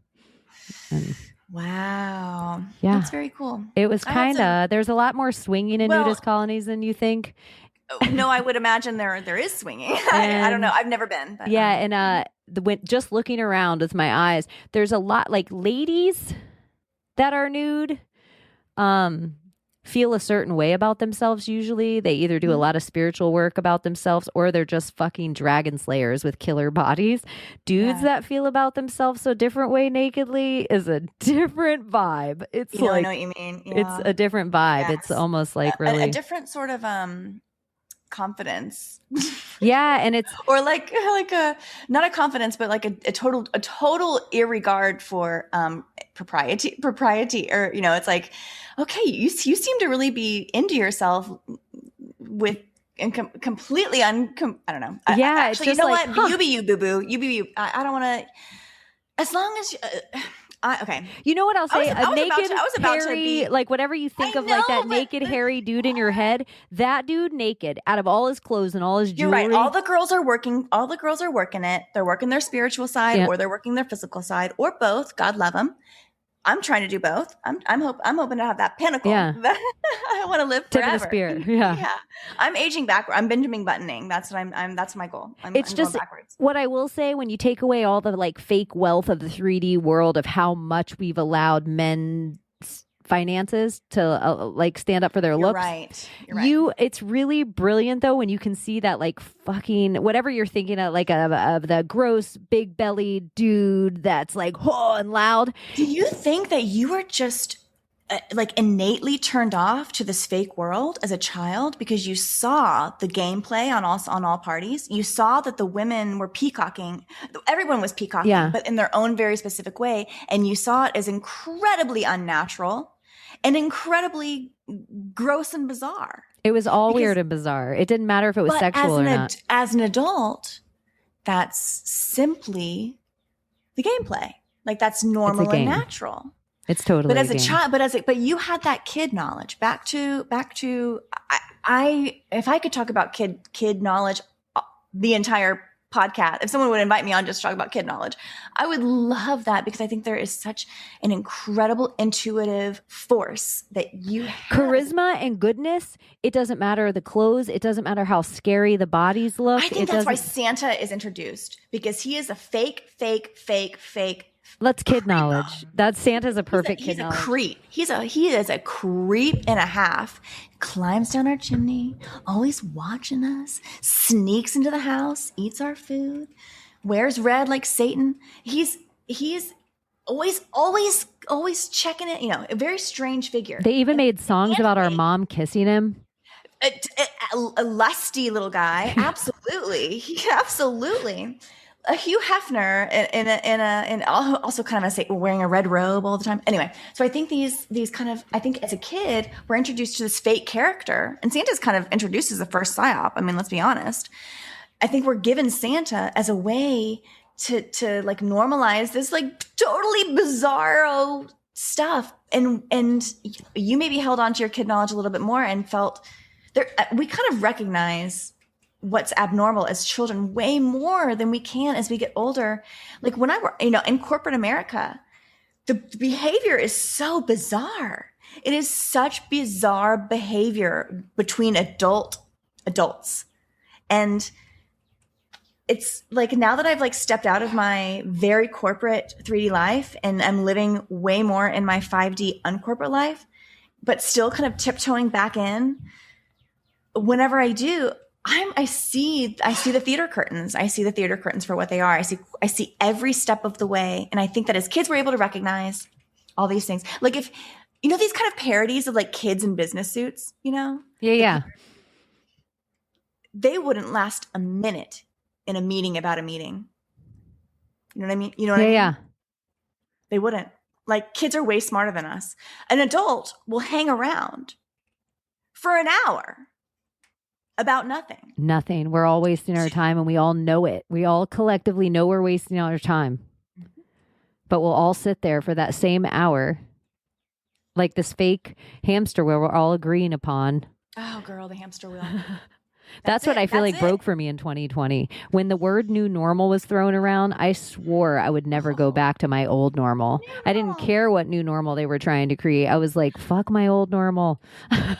Wow.
Yeah,
that's very cool.
It was there's a lot more swinging in nudist colonies than you think.
No, I would imagine there is swinging. I don't know. I've never been. But,
and just looking around with my eyes, there's a lot like ladies that are nude. Feel a certain way about themselves. Usually they either do a lot of spiritual work about themselves or they're just fucking dragon slayers with killer bodies. Dudes that feel about themselves a different way nakedly is a different vibe. It's
I know what you mean. Yeah.
It's a different vibe. Yes. It's almost like really
a different sort of confidence.
Yeah, and it's
or like a not a confidence, but like a total irregard for propriety, or it's like, okay, you seem to really be into yourself with and completely I don't know.
Yeah,
actually,
it's just
what? You be you, boo boo. You be you. I don't want to. As long as. Okay.
You know what I'll say?
I was about to be
like whatever you think of like that naked hairy dude in your head. That dude naked, out of all his clothes and all his jewelry.
You're right. All the girls are working it. They're working their spiritual side or they're working their physical side or both. God love them. I'm trying to do both. I'm hoping to have that pinnacle.
Yeah.
I want to live forever.
Tip of the spear. Yeah.
I'm aging backward. I'm Benjamin Buttoning. That's what that's my goal. I'm just going backwards.
What I will say, when you take away all the like fake wealth of the 3D world of how much we've allowed men's finances to like stand up for their looks.
You're right.
It's really brilliant though when you can see that like fucking whatever you're thinking of, like of the gross big belly dude that's like and loud.
Do you think that you were just like innately turned off to this fake world as a child because you saw the gameplay on all parties? You saw that the women were peacocking. Everyone was peacocking, but in their own very specific way. And you saw it as incredibly unnatural and incredibly gross and bizarre.
It was all weird and bizarre. It didn't matter if it was sexual or not.
As an adult, that's simply the gameplay. Like that's normal and natural.
It's totally.
But as a child, but you had that kid knowledge. Back to. If I could talk about kid knowledge, the entire podcast. If someone would invite me on just to talk about kid knowledge, I would love that because I think there is such an incredible intuitive force that you have.
Charisma and goodness. It doesn't matter the clothes. It doesn't matter how scary the bodies look.
I think that's why Santa is introduced because he is a fake
Let's kid knowledge. That's Santa's a perfect
He's
kid
a
knowledge.
creep. He is a creep and a half. Climbs down our chimney, always watching us, sneaks into the house, eats our food, wears red like Satan. He's always checking it, a very strange figure.
They even made songs about our mom kissing him.
A lusty little guy. Absolutely. Absolutely. A Hugh Hefner and also kind of wearing a red robe all the time. Anyway, so I think these kind of, I think as a kid, we're introduced to this fake character, and Santa's kind of introduced as the first psyop. I mean, let's be honest. I think we're given Santa as a way to like normalize this like totally bizarro stuff. And you maybe held on to your kid knowledge a little bit more and felt there, we kind of recognize what's abnormal as children way more than we can as we get older. Like when I were, in corporate America, the behavior is so bizarre. It is such bizarre behavior between adults. And it's like, now that I've like stepped out of my very corporate 3D life and I'm living way more in my 5D uncorporate life, but still kind of tiptoeing back in, whenever I do, I see the theater curtains. I see the theater curtains for what they are. I see every step of the way. And I think that as kids, we're able to recognize all these things. Like if, these kind of parodies of like kids in business suits,
Yeah.
They wouldn't last a minute in a meeting about a meeting. You know what I mean? You know what I mean?
Yeah.
They wouldn't. Like kids are way smarter than us. An adult will hang around for an hour about nothing.
Nothing. We're all wasting our time and we all know it. We all collectively know we're wasting our time. But we'll all sit there for that same hour, like this fake hamster wheel we're all agreeing upon.
Oh, girl, the hamster wheel.
That's what I feel like broke for me in 2020. When the word new normal was thrown around, I swore I would never go back to my old normal. I didn't care what new normal they were trying to create. I was like, fuck my old normal.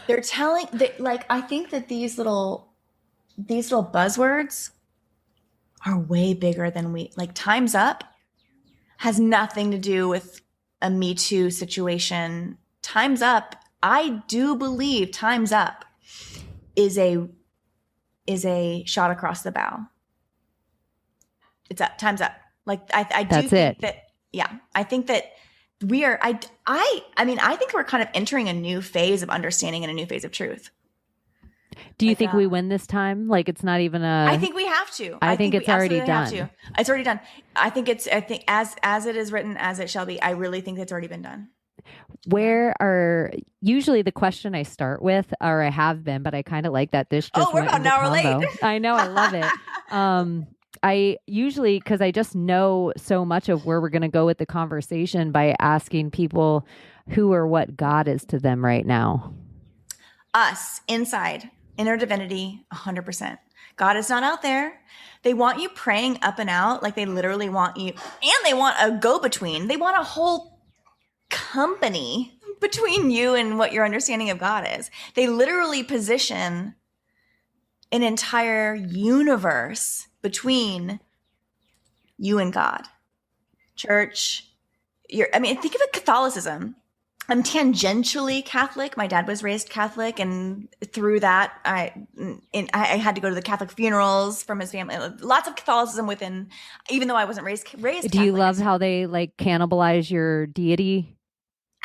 They're telling, I think that these little buzzwords are way bigger than time's up has nothing to do with a Me Too situation. Time's up. I do believe time's up is a shot across the bow. It's up. Time's up. Like I do think that, yeah, I think that we are, I think we're kind of entering a new phase of understanding and a new phase of truth.
Do you think we win this time? Like it's not even
I think we have to.
I think it's already done.
It's already done. I think as it is written, as it shall be, I really think it's already been done.
Where are usually the question I start with, or I have been, but I kind of like that this just
we're about an hour late.
I know, I love it. I usually, because I just know so much of where we're going to go with the conversation by asking people who or what God is to them right now.
Us, inside, inner divinity, 100%. God is not out there. They want you praying up and out, like they literally want you, and they want a go-between. They want a whole company between you and what your understanding of God is. They literally position an entire universe between you and God. Church, think of it, Catholicism. I'm tangentially Catholic. My dad was raised Catholic, and through that, I had to go to the Catholic funerals from his family. Lots of Catholicism within, even though I wasn't raised Catholic.
Do you love how they like cannibalize your deity?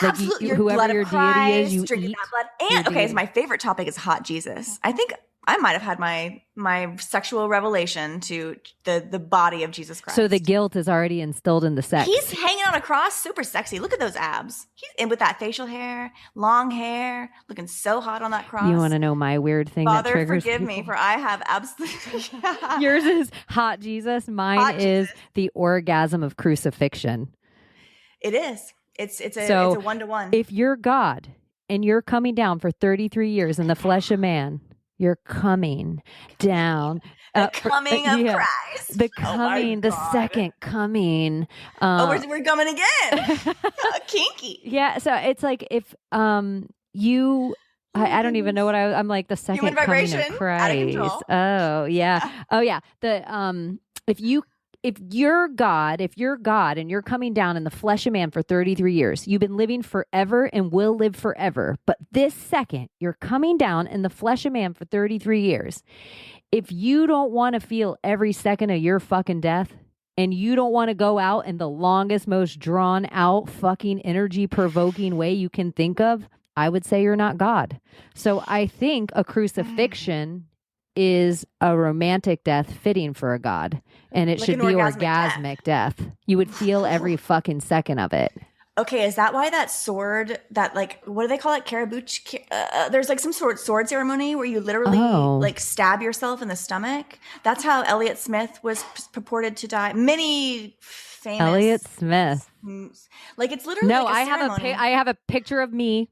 Like
Absolutely,
whoever your deity is, you eat.
Blood. And okay, so my favorite topic is hot Jesus. I think I might have had my sexual revelation to the body of Jesus Christ.
So the guilt is already instilled in the sex.
He's hanging on a cross, super sexy. Look at those abs. He's in with that facial hair, long hair, looking so hot on that cross.
You want to know my weird thing that triggers
forgive me, for I have absolutely.
Yours is hot Jesus. Mine is the orgasm of crucifixion.
It is. It's a 1-to-1.
If you're God and you're coming down for 33 years in the flesh of man, you're coming down.
The coming of Christ.
The coming, the second coming.
We're coming again. Kinky.
Yeah. So it's like if you... I don't even know what I'm like the second coming of Christ.
Out of control.
Oh yeah. Oh yeah. The if you if you're God and you're coming down in the flesh of man for 33 years, you've been living forever and will live forever. But this second, you're coming down in the flesh of man for 33 years. If you don't want to feel every second of your fucking death, and you don't want to go out in the longest, most drawn out, fucking energy provoking way you can think of, I would say you're not God. So I think a crucifixion is a romantic death fitting for a God. And it
Like
should
an
be
orgasmic
death. You would feel every fucking second of it.
Okay, is that why that sword, that like, what do they call it? There's like some sort of sword ceremony where you literally like stab yourself in the stomach. That's how Elliot Smith was purported to die. Many famous
Elliot Smith.
Like it's literally
No,
like
I have a picture of me,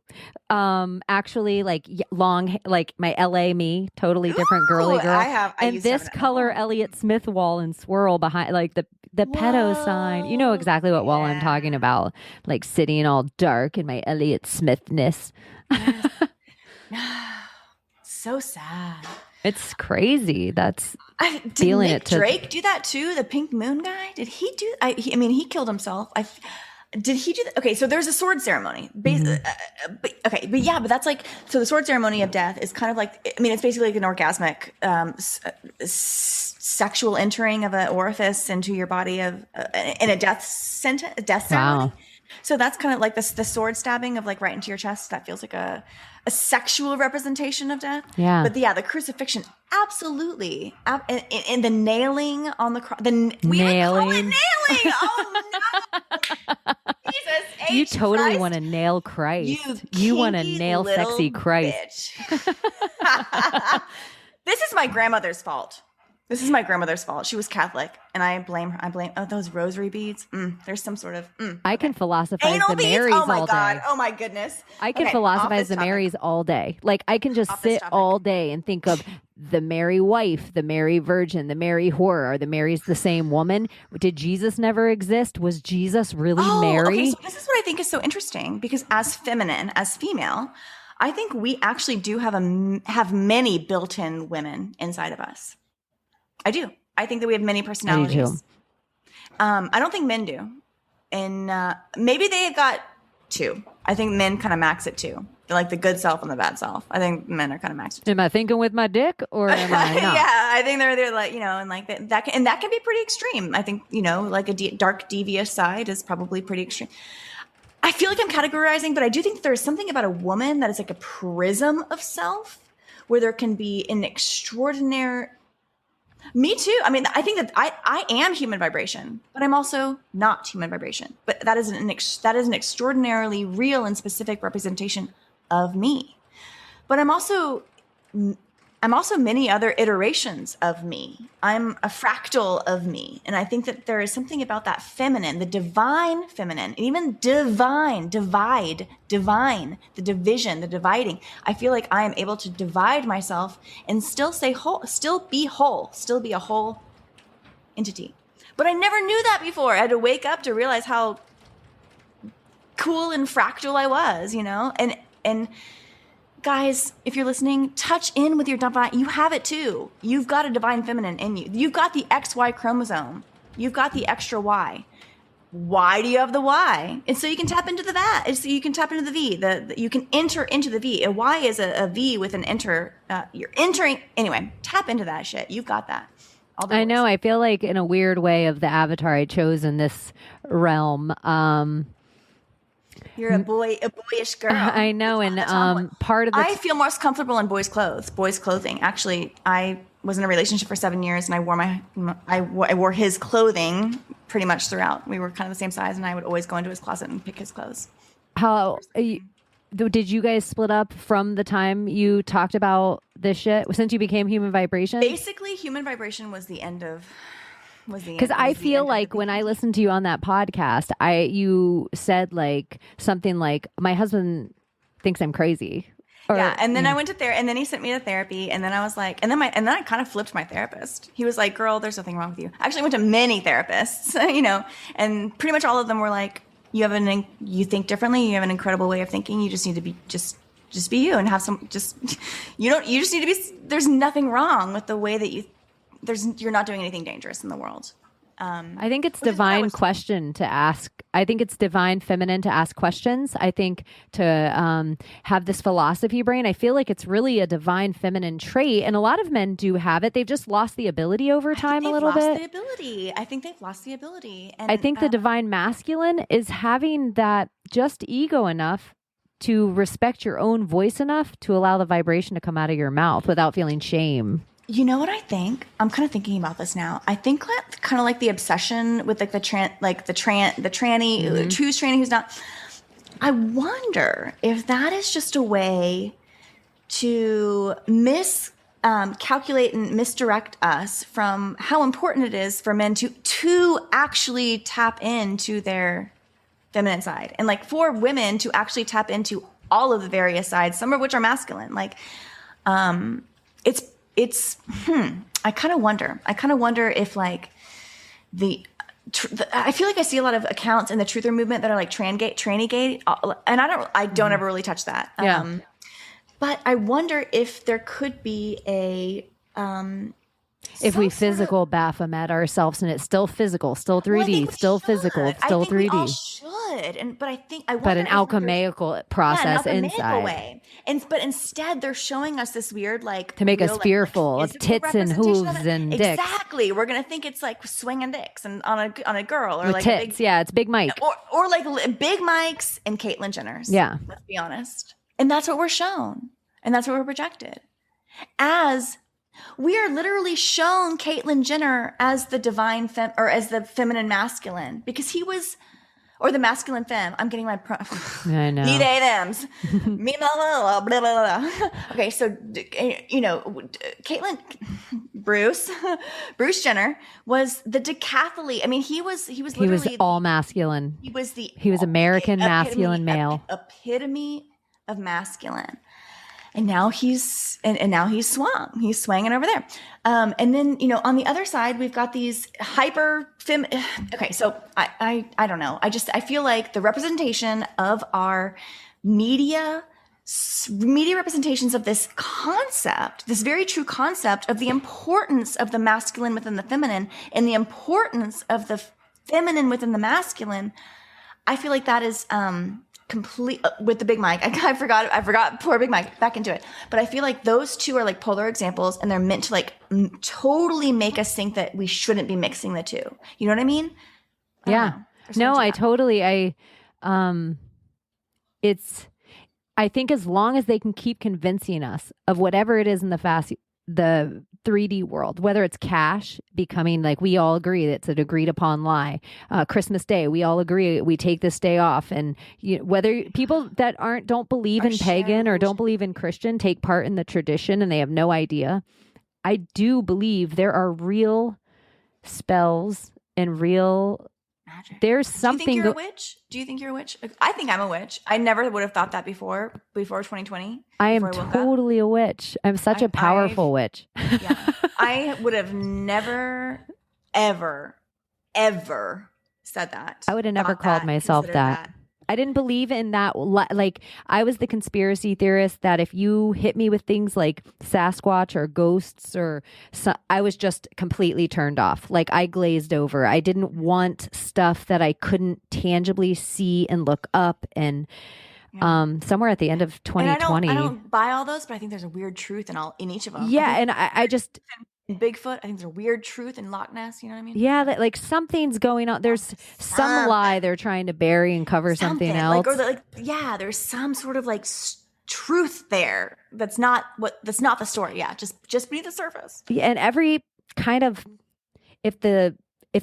actually like long, like my LA me, totally different girly girl.
I
and
used to
this
have an
color Elliot Smith wall and swirl behind, like the pedo sign. You know exactly what wall I'm talking about. Like sitting all dark in my Elliot Smithness.
So sad.
It's crazy. That's
Did
feeling
Nick
it to
Drake do that too? The Pink Moon guy? Did he do? I mean, he killed himself. Did he do that? Okay, so there's a sword ceremony. But that's like, so the sword ceremony of death is kind of like, I mean, it's basically like an orgasmic sexual entering of an orifice into your body in a death ceremony.
Wow.
So that's kind of like the sword stabbing of like right into your chest. That feels like a sexual representation of death.
Yeah.
But the crucifixion, absolutely. And the nailing on the cross. We would call it nailing. Oh no. Jesus
You
H.
totally
Christ.
want to nail Christ.
You
want to
kinky
nail
little
sexy Christ.
bitch. This is my grandmother's fault. She was Catholic, and I blame her. Those rosary beads. There's some sort of.
I can philosophize
Anal
the
beads?
Marys
Oh my
all
God.
day.
Oh my goodness.
I can
Okay,
philosophize
off
the
this topic.
Marys all day. Like I can just
Off this
sit
topic.
all day and think of the Mary wife, the Mary virgin, the Mary whore. Are the Marys the same woman? Did Jesus never exist? Was Jesus really Mary?
Okay, so this is what I think is so interesting, because as feminine, as female, I think we actually do have many built-in women inside of us. I do. I think that we have many personalities. I don't think men do. And maybe they've got two. I think men kind of max it too. They're like the good self and the bad self. I think men are kind of maxed.
Am I thinking with my dick or am I not?
Yeah, I think they're like, and like that can be pretty extreme. I think, like a dark devious side is probably pretty extreme. I feel like I'm categorizing, but I do think there's something about a woman that is like a prism of self, where there can be an extraordinary. Me too. I mean, I think that I am human vibration, but I'm also not human vibration. But that is an extraordinarily real and specific representation of me. But I'm also many other iterations of me. I'm a fractal of me. And I think that there is something about that feminine, the divine feminine, and even divine, the division, the dividing. I feel like I am able to divide myself and still stay whole, still be a whole entity. But I never knew that before. I had to wake up to realize how cool and fractal I was, and guys, if you're listening, touch in with your divine. You have it too. You've got a divine feminine in you. You've got the XY chromosome. You've got the extra Y. Why do you have the Y? And so you can tap into the that. So you can tap into the V. You can enter into the V. A Y is a V with an enter. You're entering. Anyway, tap into that shit. You've got that.
I know. I feel like in a weird way of the avatar I chose in this realm.
You're a boyish girl.
I know, and part of the
I feel most comfortable in boys' clothing. Actually, I was in a relationship for 7 years, and I wore his clothing pretty much throughout. We were kind of the same size, and I would always go into his closet and pick his clothes.
Did you guys split up from the time you talked about this shit since you became Human Vibration?
Basically, Human Vibration was the end of.
Because I feel like when I listened to you on that podcast, you said like something like, my husband thinks I'm crazy.
Yeah, and then I went to therapy, and then he sent me to therapy, and then I was like, and then I kind of flipped my therapist. He was like, "Girl, there's nothing wrong with you." I actually went to many therapists, and pretty much all of them were like, you think differently, you have an incredible way of thinking, you just need to be just be you and have some you just need to be. There's nothing wrong with the way that you're not doing anything dangerous in the world.
I think it's
Which is what I
divine
was-
question to ask. I think it's divine feminine to ask questions. I think to have this philosophy brain, I feel like it's really a divine feminine trait. And a lot of men do have it. They've just lost the ability over time a little bit.
The ability. I think they've lost the ability. And
I think the divine masculine is having that just ego enough to respect your own voice enough to allow the vibration to come out of your mouth without feeling shame.
You know what I think? I'm kind of thinking about this now. I think kind of like the obsession with like the tranny, who's tranny, who's not. I wonder if that is just a way to calculate and misdirect us from how important it is for men to actually tap into their feminine side, and like for women to actually tap into all of the various sides, some of which are masculine. Like, I kind of wonder if like I feel like I see a lot of accounts in the truther movement that are like tranny gate, and I don't ever really touch that.
Yeah.
But I wonder if there could be
if we physical Baphomet ourselves and it's still physical, still 3D, still physical, still 3D.
We all should,
but an alchemical process inside.
Way. But instead, they're showing us this weird like
to make us fearful of tits and hooves and dicks.
Exactly, we're gonna think it's like swinging dicks and on a girl or
with
like
tits. It's Big Mike
or like Big Mike's and Caitlyn Jenner's.
Yeah,
let's be honest. And that's what we're shown, and that's what we're projected as. We are literally shown Caitlyn Jenner as the divine or as the feminine masculine because he was, or the masculine femme. I'm getting my
I know.
Me, they, thems. Me, blah, blah, blah, blah, blah. Okay, so Caitlyn, Bruce Jenner was the decathlete. I mean, he was literally
all masculine.
He was
American masculine male.
Epitome of masculine. And now he's swung. He's swinging over there. And then, on the other side, we've got these okay, so I don't know. I feel like the representation of our media representations of this concept, this very true concept of the importance of the masculine within the feminine and the importance of the feminine within the masculine, I feel like that is complete with the Big Mike. I forgot poor Big Mike, back into it. But I feel like those two are like polar examples, and they're meant to like totally make us think that we shouldn't be mixing the two. You know what I mean?
I think as long as they can keep convincing us of whatever it is in the 3D world, whether it's cash becoming like, we all agree that's an agreed upon lie. Christmas Day, we all agree we take this day off. And whether people that don't believe in pagan or don't believe in Christian take part in the tradition and they have no idea. I do believe there are real spells and real magic. There's something.
Do you think you're a witch? Do you think you're a witch? I think I'm a witch. I never would have thought that before 2020.
I am totally a witch. I'm such a powerful witch.
Yeah. I would have never, ever said that.
I would have never called myself that. I didn't believe in that. Like, I was the conspiracy theorist that if you hit me with things like Sasquatch or ghosts I was just completely turned off. Like, I glazed over. I didn't want stuff that I couldn't tangibly see and look up. And somewhere at the end of 2020,
I don't buy all those, but I think there's a weird truth in each of them.
Yeah, and I just.
Bigfoot, I think there's a weird truth in Loch Ness, you know what I mean?
Yeah, like something's going on. There's some lie they're trying to bury and cover something else.
There's some sort of like truth there that's not the story. Yeah, just beneath the surface.
Yeah, and every kind of if the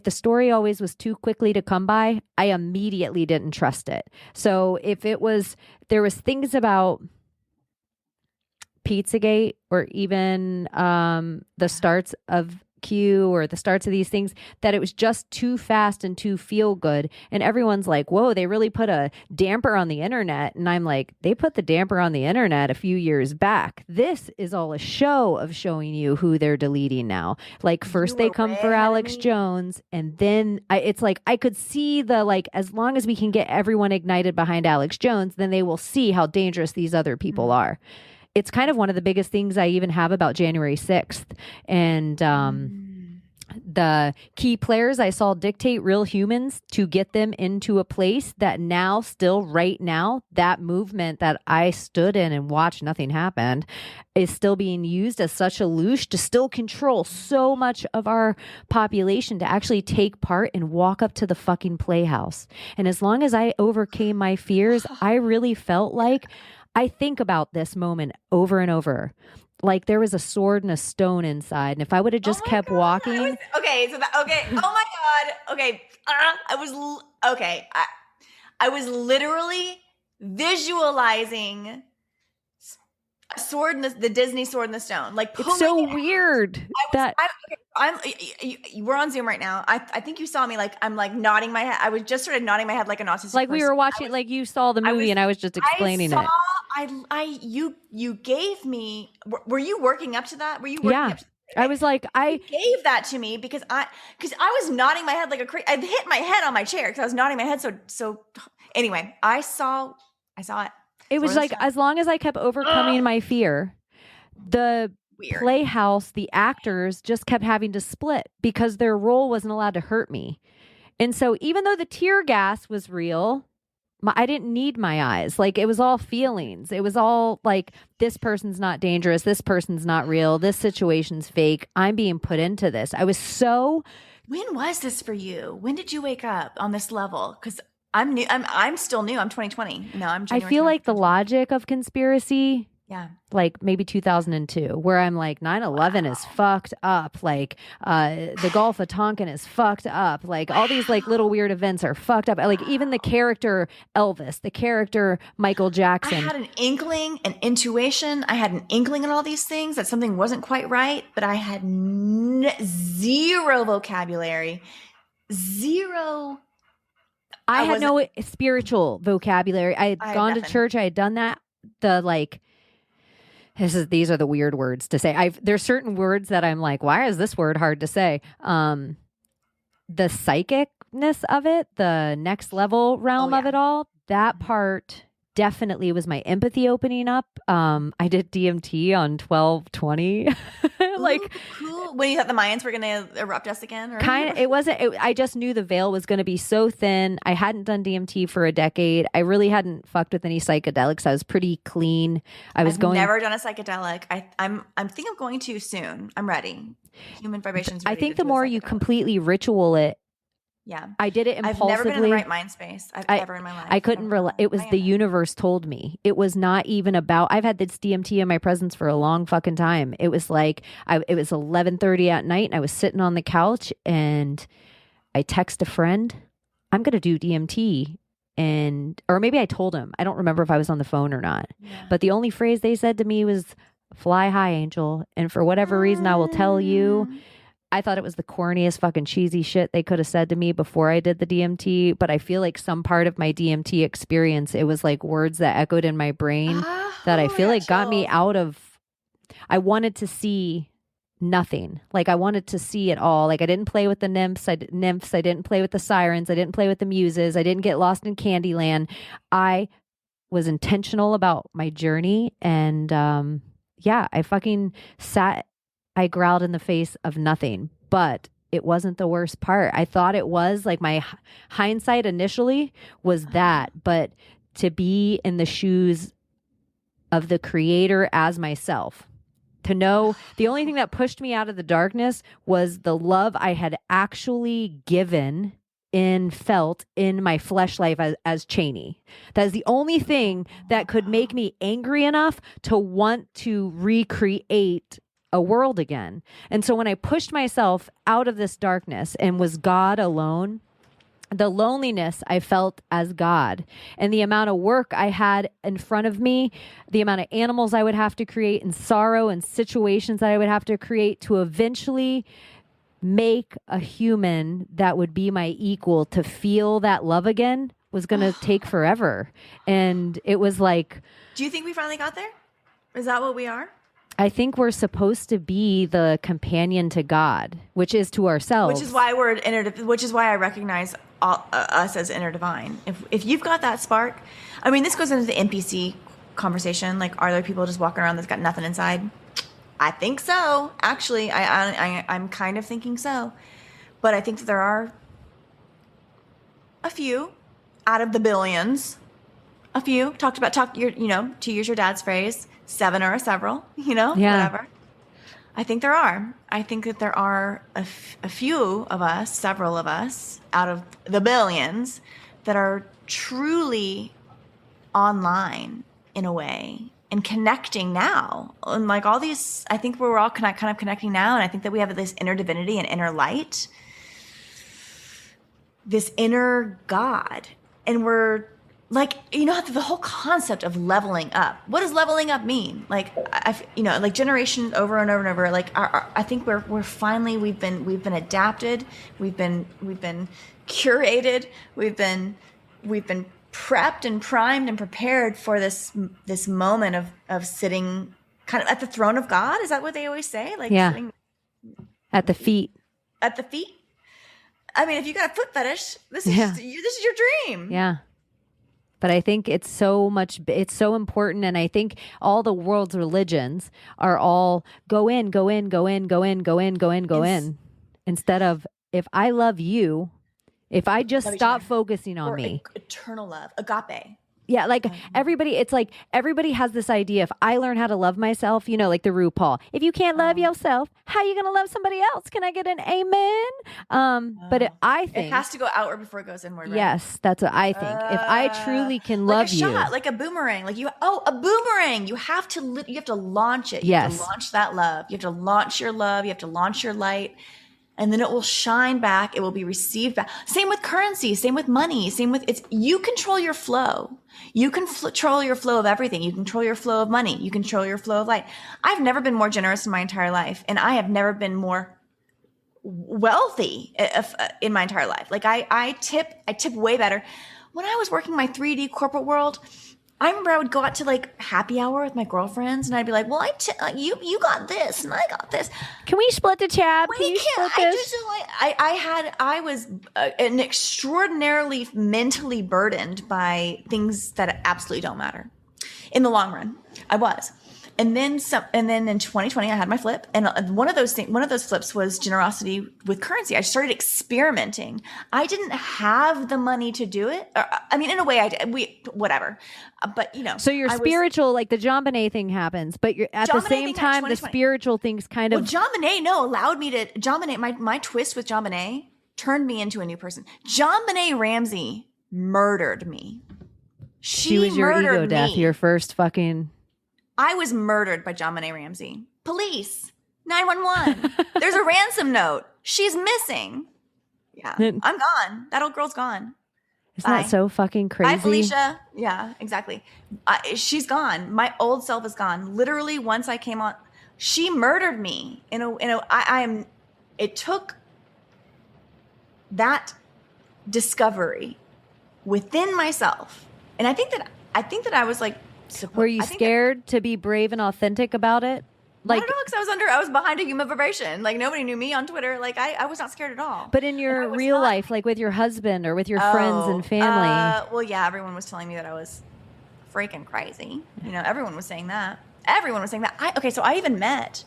story always was too quickly to come by, I immediately didn't trust it. So if there was things about Pizzagate or even the starts of Q or the starts of these things, that it was just too fast and too feel good. And everyone's like, whoa, they really put a damper on the internet. And I'm like, they put the damper on the internet a few years back. This is all a show of showing you who they're deleting now. Like, first they come for Alex Jones, and then it's like I could see as long as we can get everyone ignited behind Alex Jones, then they will see how dangerous these other people are. It's kind of one of the biggest things I even have about January 6th. And the key players I saw dictate real humans to get them into a place that now, still right now, that movement that I stood in and watched nothing happened is still being used as such a loosh to still control so much of our population to actually take part and walk up to the fucking playhouse. And as long as I overcame my fears, I really felt like I think about this moment over and over. Like there was a sword and a stone inside. And if I would have just kept walking.
Oh my God. Okay. I was literally visualizing a sword and the Disney sword and the stone. Like
it's so weird
we're on Zoom right now. I think you saw me like I'm like nodding my head. I was just sort of nodding my head like an autistic
like
person.
we were watching like you saw the movie and I was just explaining it.
You gave me. Were you working up to that? Were you working up to that?
I was like,
you gave that to me because I was nodding my head like a crazy. I hit my head on my chair because I was nodding my head. So anyway, I saw it.
It was like as long as I kept overcoming my fear, the playhouse, the actors just kept having to split because their role wasn't allowed to hurt me. And so even though the tear gas was real, I didn't need my eyes. Like it was all feelings. It was all like, this person's not dangerous. This person's not real. This situation's fake. I'm being put into this. I was so.
When was this for you? When did you wake up on this level? Because I'm new. I'm still new. I'm 2020. No, I'm January.
I feel like the logic of conspiracy.
Yeah.
Like maybe 2002, where I'm like 9/11 is fucked up. Like the Gulf of Tonkin is fucked up. Like all these like little weird events are fucked up. Like even the character Elvis, the character Michael Jackson.
I had an inkling, an intuition. I had an inkling in all these things that something wasn't quite right, but I had zero vocabulary, zero.
I had no spiritual vocabulary. I had gone to church. I had done that. These are the weird words to say. There's certain words that I'm like, why is this word hard to say? The psychicness of it, the next level realm of it all, that part definitely was my empathy opening up. I did DMT on 12/20. Like,
cool. When you thought the Mayans were going to erupt us again? Or?
Kind of. It wasn't. I just knew the veil was going to be so thin. I hadn't done DMT for a decade. I really hadn't fucked with any psychedelics. I was pretty clean. I've never
done a psychedelic. I think I'm going to soon. I'm ready. Human vibrations.
I think the more you completely ritual it.
Yeah.
I did it impulsively.
I've never been in the right mind space. Ever in my life.
I couldn't it was the universe told me. It was not even about, I've had this DMT in my presence for a long fucking time. It was like, it was 11:30 at night and I was sitting on the couch and I text a friend, I'm going to do DMT. Or maybe I told him, I don't remember if I was on the phone or not, but the only phrase they said to me was, fly high, angel. And for whatever reason, I will tell you, I thought it was the corniest fucking cheesy shit they could have said to me before I did the DMT, but I feel like some part of my DMT experience, it was like words that echoed in my brain that I feel like got me out of, I wanted to see nothing. Like I wanted to see it all. Like I didn't play with the nymphs. I didn't play with the sirens. I didn't play with the muses. I didn't get lost in Candyland. I was intentional about my journey. And I fucking I growled in the face of nothing, but it wasn't the worst part. I thought it was like my hindsight initially was that, but to be in the shoes of the creator as myself, to know the only thing that pushed me out of the darkness was the love I had actually given and felt in my flesh life as Cheney. That is the only thing that could make me angry enough to want to recreate a world again. And so when I pushed myself out of this darkness and was God alone, the loneliness I felt as God and the amount of work I had in front of me, the amount of animals I would have to create and sorrow and situations that I would have to create to eventually make a human that would be my equal to feel that love again was going to take forever. And it was like...
Do you think we finally got there? Is that what we are?
I think we're supposed to be the companion to God, which is to ourselves.
Which is why which is why I recognize us as inner divine. If you've got that spark, I mean, this goes into the NPC conversation. Like, are there people just walking around that's got nothing inside? I think so. Actually, I'm kind of thinking so. But I think that there are a few out of the billions. A few to use your dad's phrase, 7 or a several, whatever. I think there are. I think that there are a few of us, several of us out of the billions that are truly online in a way and connecting now. And like all these, I think we're all kind of connecting now. And I think that we have this inner divinity and inner light, this inner God. And we're like, the whole concept of leveling up. What does leveling up mean? Like, like generations over and over and over. Like, I think we're finally we've been adapted. We've been curated. We've been prepped and primed and prepared for this moment of sitting kind of at the throne of God. Is that what they always say? Like, sitting
at the feet.
At the feet. I mean, if you got a foot fetish, this is your dream.
Yeah. But I think it's so important. And I think all the world's religions are all go in. Instead of, if I love you, if I just stop focusing on me.
Eternal love, agape.
Yeah, like everybody has this idea. If I learn how to love myself, like the RuPaul. If you can't love yourself, how are you going to love somebody else? Can I get an amen? But I think
it has to go outward before it goes inward. Right?
Yes, that's what I think. If I truly can love you,
like a boomerang, a boomerang. You have to launch it. You have to launch that love. You have to launch your love. You have to launch your light. And then it will shine back. It will be received back. Same with currency. Same with money. You control your flow. You can control your flow of everything. You control your flow of money. You control your flow of light. I've never been more generous in my entire life. And I have never been more wealthy in my entire life. Like I tip way better. When I was working my 3D corporate world, I remember I would go out to like happy hour with my girlfriends, and I'd be like, "Well, you got this, and I got this.
Can we split the tab?
Can you split this?" I was an extraordinarily mentally burdened by things that absolutely don't matter in the long run. I was. And then in 2020, I had my flip, and one of those flips was generosity with currency. I started experimenting. I didn't have the money to do it. I mean, in a way, I did. Whatever. But
so you're spiritual, like the John Benet thing happens, but you're at the same time the spiritual things kind of.
Well, John Benet allowed me to. John Benet, my twist with John Benet turned me into a new person. John Benet Ramsey murdered me.
She was your ego death. Your first fucking.
I was murdered by John Benet Ramsey. Police, 911. There's a ransom note. She's missing. Yeah, I'm gone. That old girl's gone.
Isn't that so fucking crazy?
Bye, Felicia. Yeah, exactly. She's gone. My old self is gone. Literally, once I came on, she murdered me. It took that discovery within myself, and I think that I was like.
Were you scared to be brave and authentic about it?
Like, I don't know, because I was behind a human vibration. Like, nobody knew me on Twitter. Like, I was not scared at all.
But in your real life, like with your husband or with your friends and family.
Well, yeah, everyone was telling me that I was freaking crazy. Everyone was saying that. So I even met,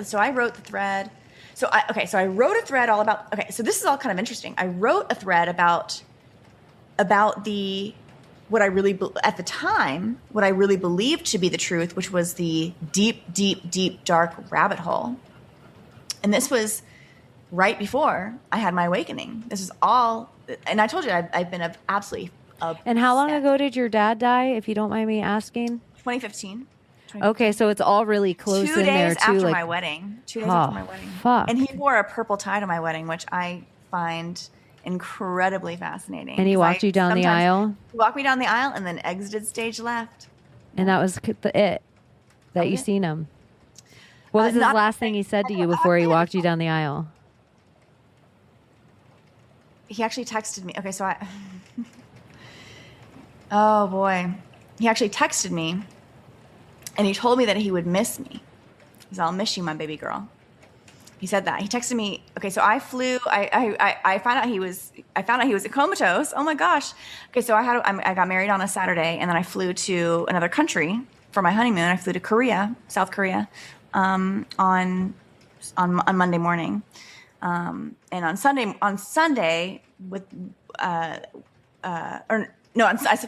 so I wrote the thread. So I wrote a thread all about, so this is all kind of interesting. I wrote a thread about what I really believed to be the truth, which was the deep, deep, deep, dark rabbit hole. And this was right before I had my awakening. This is all, and I told you I've been absolutely obsessed.
And how long ago did your dad die, if you don't mind me asking?
2015.
Okay, so it's all really close in there too.
2 days after my wedding. 2 days after my wedding.
Fuck.
And he wore a purple tie to my wedding, which I find incredibly fascinating.
And he walked you down the aisle?
He walked me down the aisle and then exited stage left.
And that was it that you seen him. What was his last thing he said to you before he walked you down the aisle?
He actually texted me. Okay, so oh boy. He actually texted me and he told me that he would miss me. He said, "I'll miss you, my baby girl." He said that. He texted me. Okay, so I flew. I found out he was comatose. Oh my gosh. Okay, so I got married on a Saturday, and then I flew to another country for my honeymoon. I flew to Korea, South Korea, on Monday morning. And on Sunday I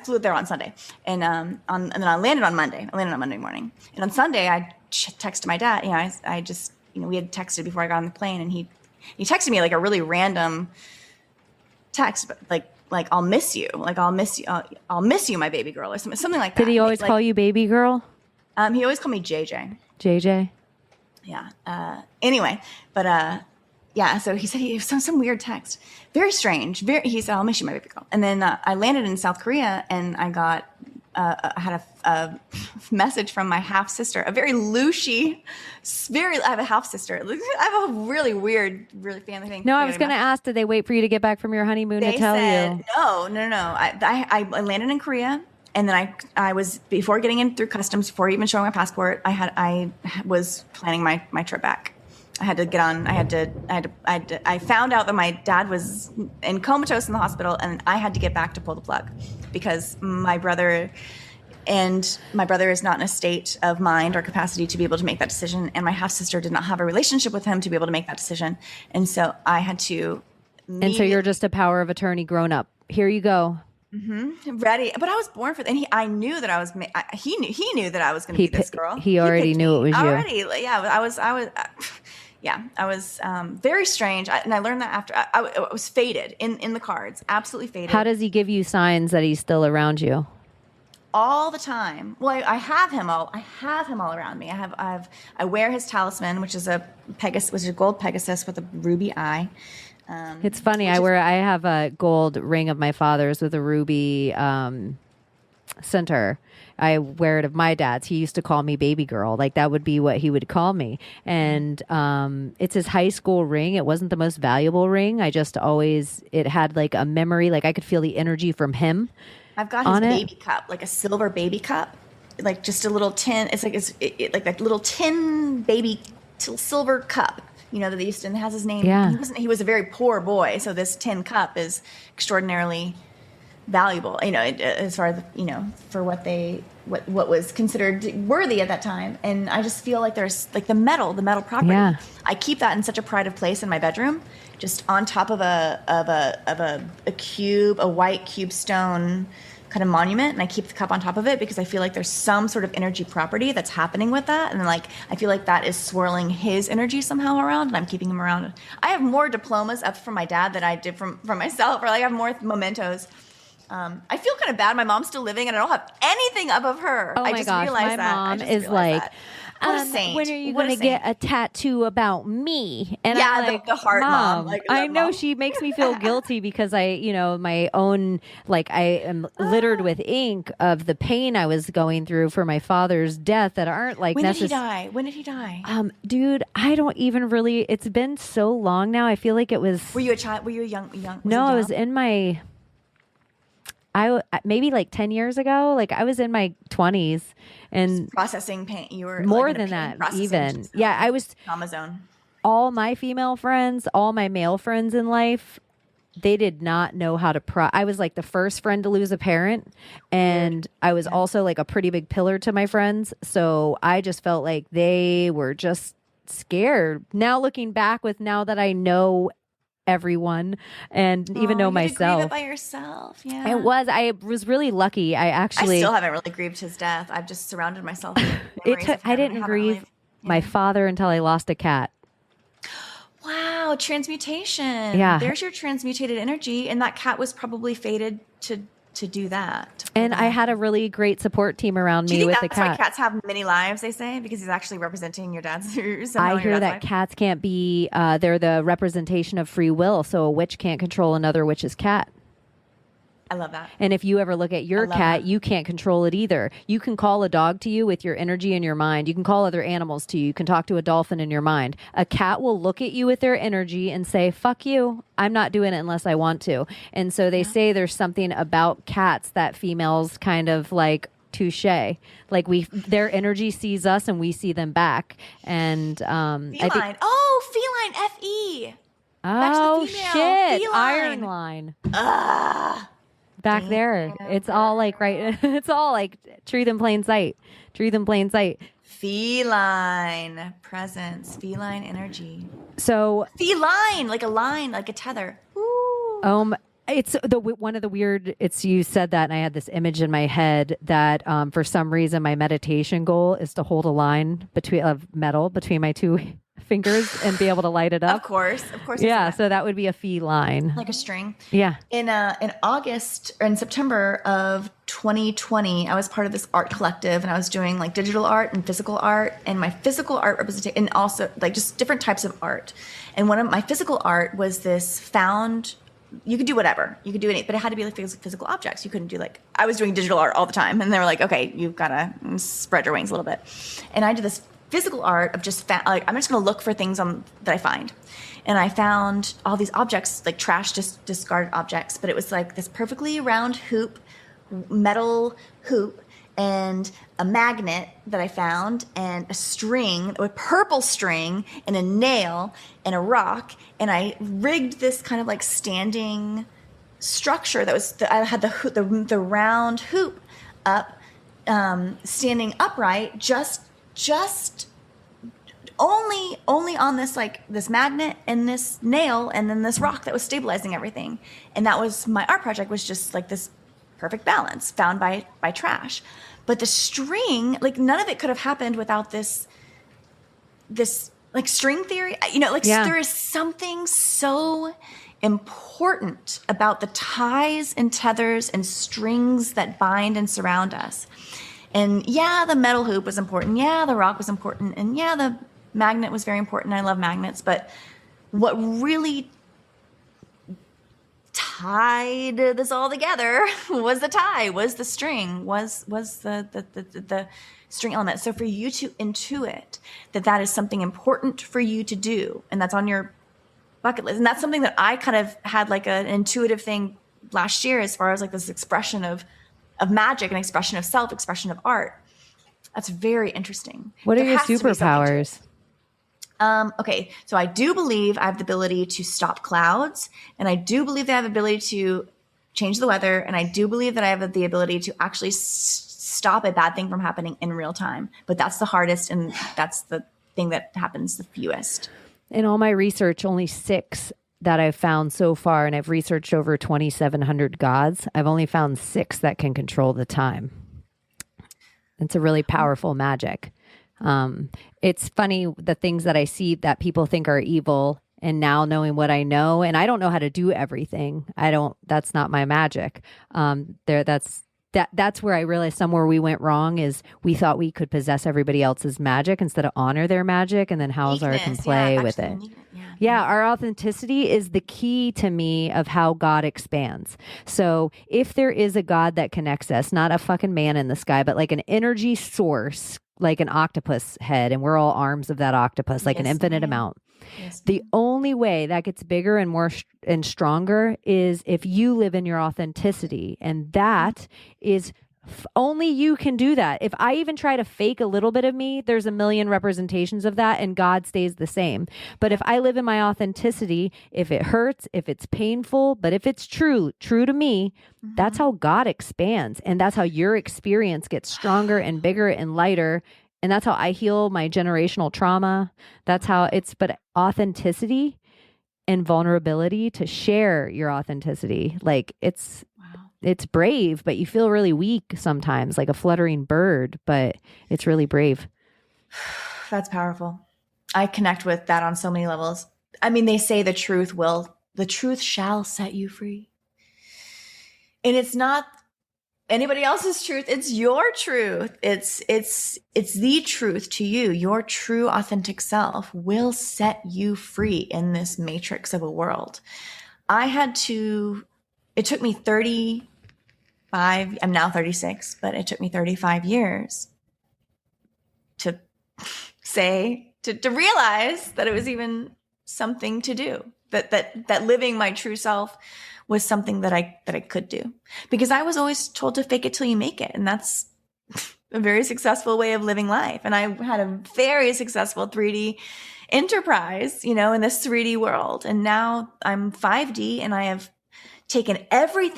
flew there on Sunday, and then I landed on Monday. I landed on Monday morning, and on Sunday I texted my dad. I just we had texted before I got on the plane, and he texted me like a really random text, but like I'll miss you, I'll miss you, my baby girl, or something like that.
Did he always call you baby girl?
He always called me JJ.
JJ.
Yeah. Anyway, but yeah. So he said he some weird text, very strange. He said, "I'll miss you, my baby girl." And then I landed in South Korea, and I had a message from my half sister, a very looshy, I have a half sister. I have a really weird, really family thing.
No, I was going to ask, did they wait for you to get back from your honeymoon to tell you?
No. I landed in Korea. And then I was, before getting in through customs, before even showing my passport, I was planning my trip back. I found out that my dad was in comatose in the hospital, and I had to get back to pull the plug because my brother is not in a state of mind or capacity to be able to make that decision. And my half sister did not have a relationship with him to be able to make that decision. And so I had to.
And so you're just a power of attorney grown up. Here you go.
Mm-hmm. Ready, but I was born for that, and I knew that I was. He knew that I was going to be this girl.
He already knew it was you.
Already, yeah. I was very strange, and I learned that after I was fated in the cards, absolutely fated.
How does he give you signs that he's still around you?
All the time. Well, I have him all around me. I wear his talisman, which is a gold Pegasus with a ruby eye.
It's funny. I have a gold ring of my father's with a ruby center. I wear it of my dad's. He used to call me baby girl. Like that would be what he would call me. And it's his high school ring. It wasn't the most valuable ring. It had like a memory. Like I could feel the energy from him.
I've got his baby cup, like a silver baby cup, like just a little tin. It's like that little tin baby silver cup. That they used to, and it has his name.
Yeah.
He was a very poor boy, so this tin cup is extraordinarily valuable, as far as, for what was considered worthy at that time. And I just feel like there's like the metal property.
Yeah.
I keep that in such a pride of place in my bedroom, just on top of a cube, a white cube stone kind of monument, and I keep the cup on top of it because I feel like there's some sort of energy property that's happening with that, and like I feel like that is swirling his energy somehow around, and I'm keeping him around. I have more diplomas up from my dad than I did from myself, or like I have more mementos. I feel kind of bad. My mom's still living, and I don't have anything up of her.
Oh my gosh, my mom is like,
what a saint.
When are you going to get a tattoo about me? And
yeah,
I'm like,
the heart mom. Like,
I know
mom.
She makes me feel guilty because my own, like I am littered with ink of the pain I was going through for my father's death that aren't like necessary.
When did he die?
Dude, I don't even really. It's been so long now. I feel like it was.
Were you a child? Were you young?
No, I was in my. Maybe like 10 years ago, like I was in my 20s and
just processing pain. You were
more than that, even. Yeah, I was
trauma zone.
All my female friends, all my male friends in life, they did not know how to I was like the first friend to lose a parent, and I was also like a pretty big pillar to my friends. So I just felt like they were just scared. Now looking back now that I know everyone and even know myself.
Grieve it by yourself. Yeah.
I was really lucky. I
still haven't really grieved his death. I've just surrounded myself with
I didn't grieve my father until I lost a cat.
Wow, transmutation.
Yeah.
There's your transmutated energy, and that cat was probably fated to do that.
And I had a really great support team around me with the cat.
That's why cats have many lives, they say, because he's actually representing your dad's.
I hear that cats can't be, they're the representation of free will. So a witch can't control another witch's cat.
I love that.
And if you ever look at your cat, you can't control it either. You can call a dog to you with your energy and your mind. You can call other animals to you. You can talk to a dolphin in your mind. A cat will look at you with their energy and say, fuck you. I'm not doing it unless I want to. And so they say there's something about cats that females kind of like touche. Like their energy sees us and we see them back. And
feline. Feline, F-E.
Oh, shit.
Feline.
Iron line. back there. It's all like, right. It's all like truth in plain sight. Truth in plain sight.
Feline presence, feline energy.
So
feline, like a line, like a tether. Ooh.
It's one of the weird. It's you said that, and I had this image in my head that for some reason my meditation goal is to hold a line of metal between my two fingers and be able to light it up.
Of course.
Yeah, so that would be a feline,
like a string.
Yeah.
In August or in September of 2020, I was part of this art collective, and I was doing like digital art and physical art, and my physical art representation, and also like just different types of art. And one of my physical art was this found. You could do whatever. You could do anything, but it had to be like physical objects. You couldn't do like, I was doing digital art all the time, and they were like, okay, you've got to spread your wings a little bit. And I did this physical art of just, like, I'm just going to look for things that I find. And I found all these objects, like trash, just discarded objects, but it was like this perfectly round hoop, metal hoop, and a magnet that I found, and a string, a purple string, and a nail, and a rock, and I rigged this kind of like standing structure that was. I had the round hoop up, standing upright, just only on this like this magnet and this nail, and then this rock that was stabilizing everything, and that was my art project. Was just like this perfect balance found by trash. But the string, like none of it could have happened without this like string theory. There is something so important about the ties and tethers and strings that bind and surround us. And yeah, the metal hoop was important. Yeah, the rock was important. And yeah, the magnet was very important. I love magnets. But what really tied this all together was the string, was the string element. So for you to intuit that is something important for you to do, and that's on your bucket list, and that's something that I kind of had like an intuitive thing last year, as far as like this expression of magic, and expression of self, expression of art. That's very interesting.
What are your superpowers?
Okay, so I do believe I have the ability to stop clouds, and I do believe that I have the ability to change the weather, and I do believe that I have the ability to actually stop a bad thing from happening in real time. But that's the hardest, and that's the thing that happens the fewest.
In all my research, only 6 that I've found so far, and I've researched over 2,700 gods, I've only found 6 that can control the time. It's a really powerful magic. It's funny, the things that I see that people think are evil, and now knowing what I know, and I don't know how to do everything. That's not my magic. That's where I realized somewhere we went wrong is we thought we could possess everybody else's magic instead of honor their magic, and then how's our can play with it. Yeah, our authenticity is the key to me of how God expands. So if there is a God that connects us, not a fucking man in the sky, but like an energy source, like an octopus head, and we're all arms of that octopus, like an infinite amount. Yes, the only way that gets bigger and more and stronger is if you live in your authenticity, and that is only you can do that. If I even try to fake a little bit of me, there's a million representations of that, and God stays the same. But if I live in my authenticity, if it hurts, if it's painful, but if it's true to me, that's how God expands. And that's how your experience gets stronger and bigger and lighter. And that's how I heal my generational trauma. That's how but authenticity and vulnerability, to share your authenticity. Like it's brave, but you feel really weak sometimes, like a fluttering bird, but it's really brave.
That's powerful. I connect with that on so many levels. I mean, they say the truth shall set you free. And it's not anybody else's truth. It's your truth. It's the truth to you. Your true authentic self will set you free in this matrix of a world. It took me 35, I'm now 36, but it took me 35 years to realize that it was even something to do, that living my true self was something that I could do, because I was always told to fake it till you make it. And that's a very successful way of living life. And I had a very successful 3D enterprise, in this 3D world. And now I'm 5D, and I have taken every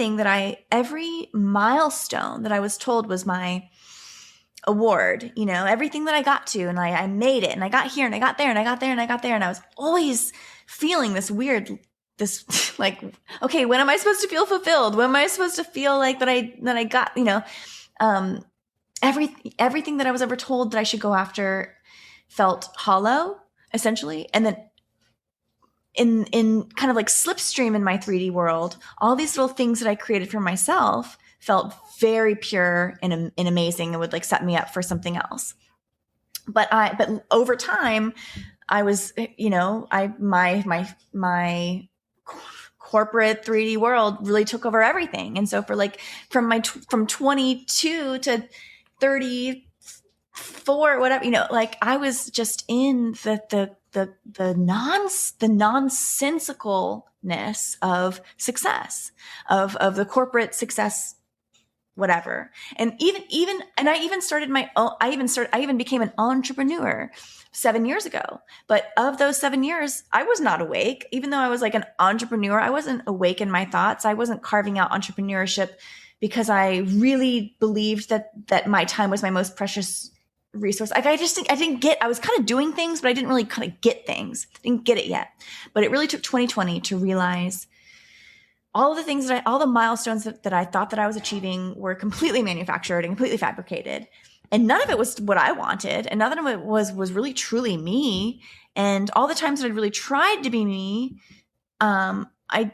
milestone that I was told was my award, everything that I got to, and I made it, and I got here, and I got there, and I got there, and I got there, and I was always feeling this like, okay, when am I supposed to feel fulfilled? When am I supposed to feel like that I got, everything that I was ever told that I should go after felt hollow, essentially. And then in kind of like slipstream in my 3D world, all these little things that I created for myself felt very pure and amazing and would like set me up for something else. But over time, I was, my corporate 3D world really took over everything. And so from 22 to 34, whatever, like I was just in the nonsensicalness of success, of the corporate success, whatever. And I even became an entrepreneur 7 years ago. But of those 7 years, I was not awake. Even though I was like an entrepreneur, I wasn't awake in my thoughts. I wasn't carving out entrepreneurship because I really believed that my time was my most precious resource. Like I was kind of doing things, but I didn't really kind of get things. I didn't get it yet. But it really took 2020 to realize all of the things all the milestones that I thought that I was achieving were completely manufactured and completely fabricated. And none of it was what I wanted. And none of it was really truly me. And all the times that I really tried to be me, I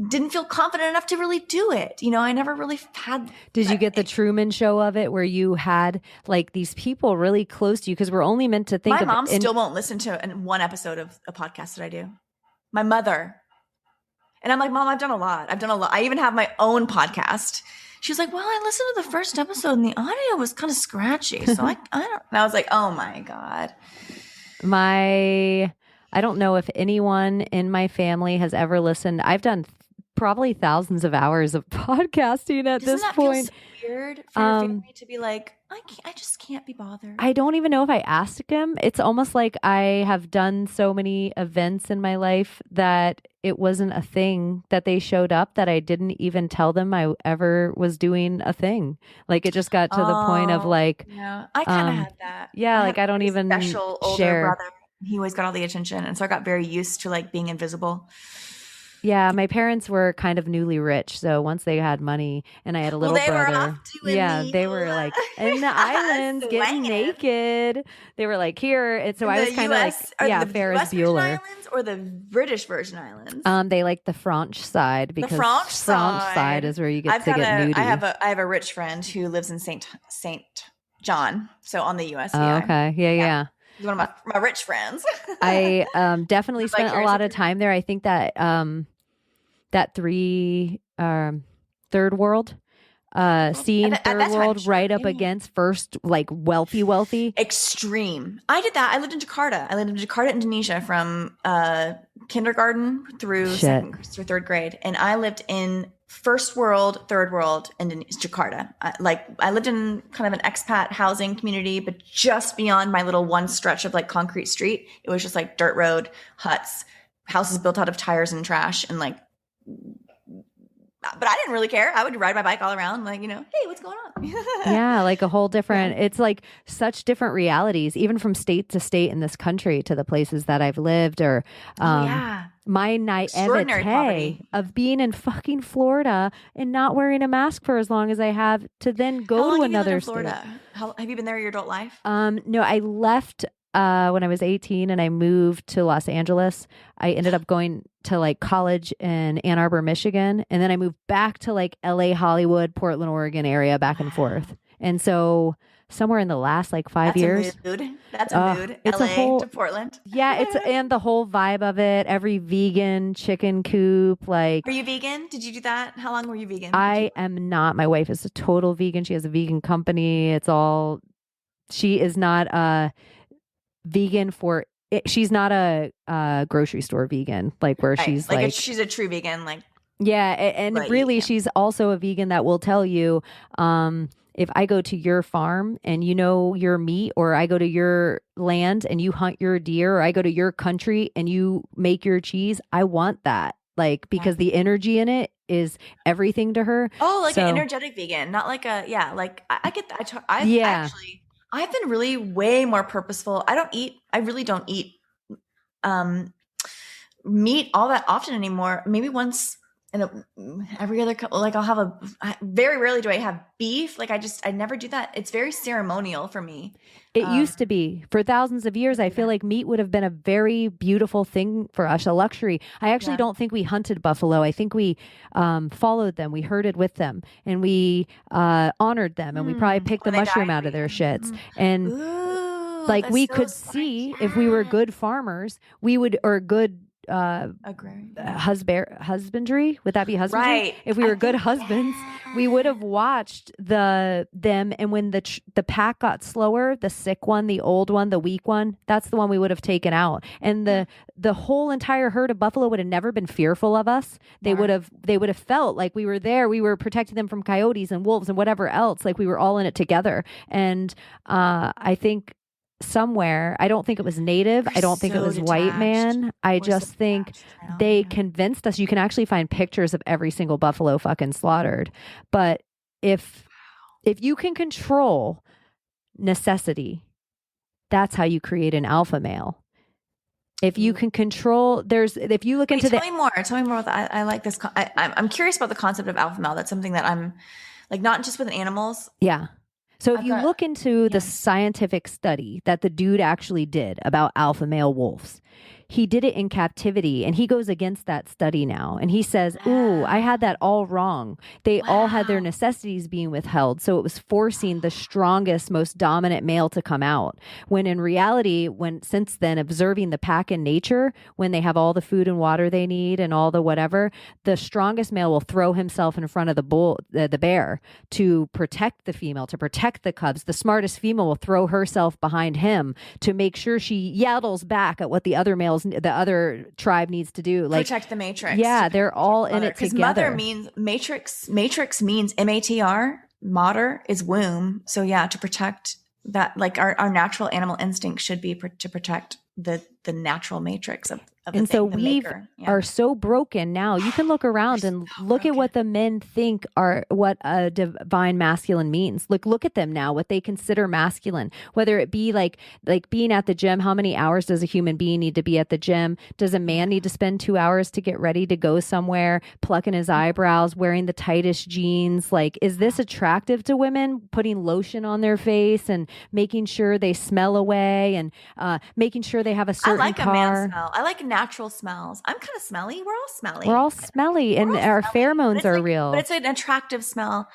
didn't feel confident enough to really do it. I never really had.
Did you get the Truman Show of it where you had like these people really close to you? Because we're only meant to think
My mom still won't listen to one episode of a podcast that I do. My mother. And I'm like, Mom, I've done a lot. I even have my own podcast. She was like, well, I listened to the first episode and the audio was kind of scratchy. So I don't. And I was like, oh my God.
I don't know if anyone in my family has ever listened. I've done probably thousands of hours of podcasting at this point.
Feel so weird for your family to be like, I just can't be bothered.
I don't even know if I asked him. It's almost like I have done so many events in my life that it wasn't a thing that they showed up that I didn't even tell them I ever was doing a thing. Like it just got to the point of like,
yeah, I kind of had that.
Yeah, like I don't even
special older
share.
Brother. He always got all the attention, and so I got very used to like being invisible.
Yeah, my parents were kind of newly rich, so once they had money, and I had a little brother.
Were off doing
they were like in the islands getting naked. They were like here, and so I was kind of like,
the
Ferris
US
Bueller.
Virgin Islands or the British Virgin Islands.
They like the French side because
the French
side is where you get to get nudie.
I have a rich friend who lives in Saint John, so on the U.S.
Oh, okay, yeah.
He's one of my rich friends.
I definitely spent a lot of time there. I think that that third world, seeing third world right up against first, like wealthy.
Extreme. I did that. I lived in Jakarta. Indonesia from kindergarten through third grade. And I lived in first world, third world, and in Jakarta. I lived in kind of an expat housing community, but just beyond my little one stretch of like concrete street, it was just like dirt road, huts, houses built out of tires and trash, and like. But I didn't really care. I would ride my bike all around, like, hey, what's going on?
Yeah, like a whole different, it's like such different realities, even from state to state in this country to the places that I've lived or my naivete of being in fucking Florida and not wearing a mask for as long as I have to then go to another state.
How have you been there your adult life?
No, I left when I was 18 and I moved to Los Angeles. I ended up going to like college in Ann Arbor, Michigan. And then I moved back to like LA, Hollywood, Portland, Oregon area back and forth. And so somewhere in the last like 5 years.
That's a mood.
It's
LA to Portland.
Yeah, and the whole vibe of it, every vegan chicken coop. Like,
are you vegan? Did you do that? How long were you vegan?
I am not. My wife is a total vegan. She has a vegan company. She is not vegan for it. She's not a grocery store vegan, like where she's like
she's a true vegan, like
and really she's also a vegan that will tell you if I go to your farm and your meat, or I go to your land and you hunt your deer, or I go to your country and you make your cheese, I want that, like, because the energy in it is everything to her.
Oh, like
So,
an energetic vegan, not like like I get that.
Yeah.
I've been really way more purposeful. I really don't eat meat all that often anymore. Maybe once in every other couple, like very rarely do I have beef. Like I never do that. It's very ceremonial for me.
It used to be for thousands of years. I feel like meat would have been a very beautiful thing for us, a luxury. I actually don't think we hunted buffalo. I think we followed them. We herded with them and we honored them, and we probably picked the mushroom out of their shits. And
Ooh,
like we
so
could
smart.
see if we were good farmers, we would, or good husbandry, would that be husbandry?
Right.
If we were good husbands, we would have watched them, and when the pack got slower, the sick one, the old one, the weak one, that's the one we would have taken out. And the whole entire herd of buffalo would have never been fearful of us. They would have felt like we were there. We were protecting them from coyotes and wolves and whatever else. Like we were all in it together. And I think somewhere, I don't think it was native. I don't think it was white man. I just think they convinced us. You can actually find pictures of every single buffalo fucking slaughtered. But if you can control necessity, that's how you create an alpha male. If you can control, if you look into
tell me more about that. I like this. I'm curious about the concept of alpha male. That's something that I'm like, not just with animals.
Yeah. So if you look into the scientific study that the dude actually did about alpha male wolves, he did it in captivity, and he goes against that study now. And he says, ooh, I had that all wrong. They all had their necessities being withheld. So it was forcing the strongest, most dominant male to come out. When in reality, since then, observing the pack in nature, when they have all the food and water they need and all the whatever, the strongest male will throw himself in front of the bear to protect the female, to protect the cubs. The smartest female will throw herself behind him to make sure she yaddles back at what the other tribe needs to do, like
protect the matrix.
Yeah, they're all in it together.
Mother means matrix. Matrix means MATR. Mater is womb. So yeah, to protect that, like our natural animal instinct should be to protect the natural matrix of the
and
thing,
so
the
we
maker.
are so broken now. You can look around and look at what the men think are what a divine masculine means. Look at them now, what they consider masculine, whether it be like being at the gym. How many hours does a human being need to be at the gym? Does a man need to spend 2 hours to get ready to go somewhere, plucking his eyebrows, wearing the tightest jeans? Like, is this attractive to women? Putting lotion on their face and making sure they smell away, and making sure they have a certain
I like
car.
a man smell. I like natural smells. I'm kind of smelly. We're all smelly.
And our pheromones are real.
But it's an attractive smell.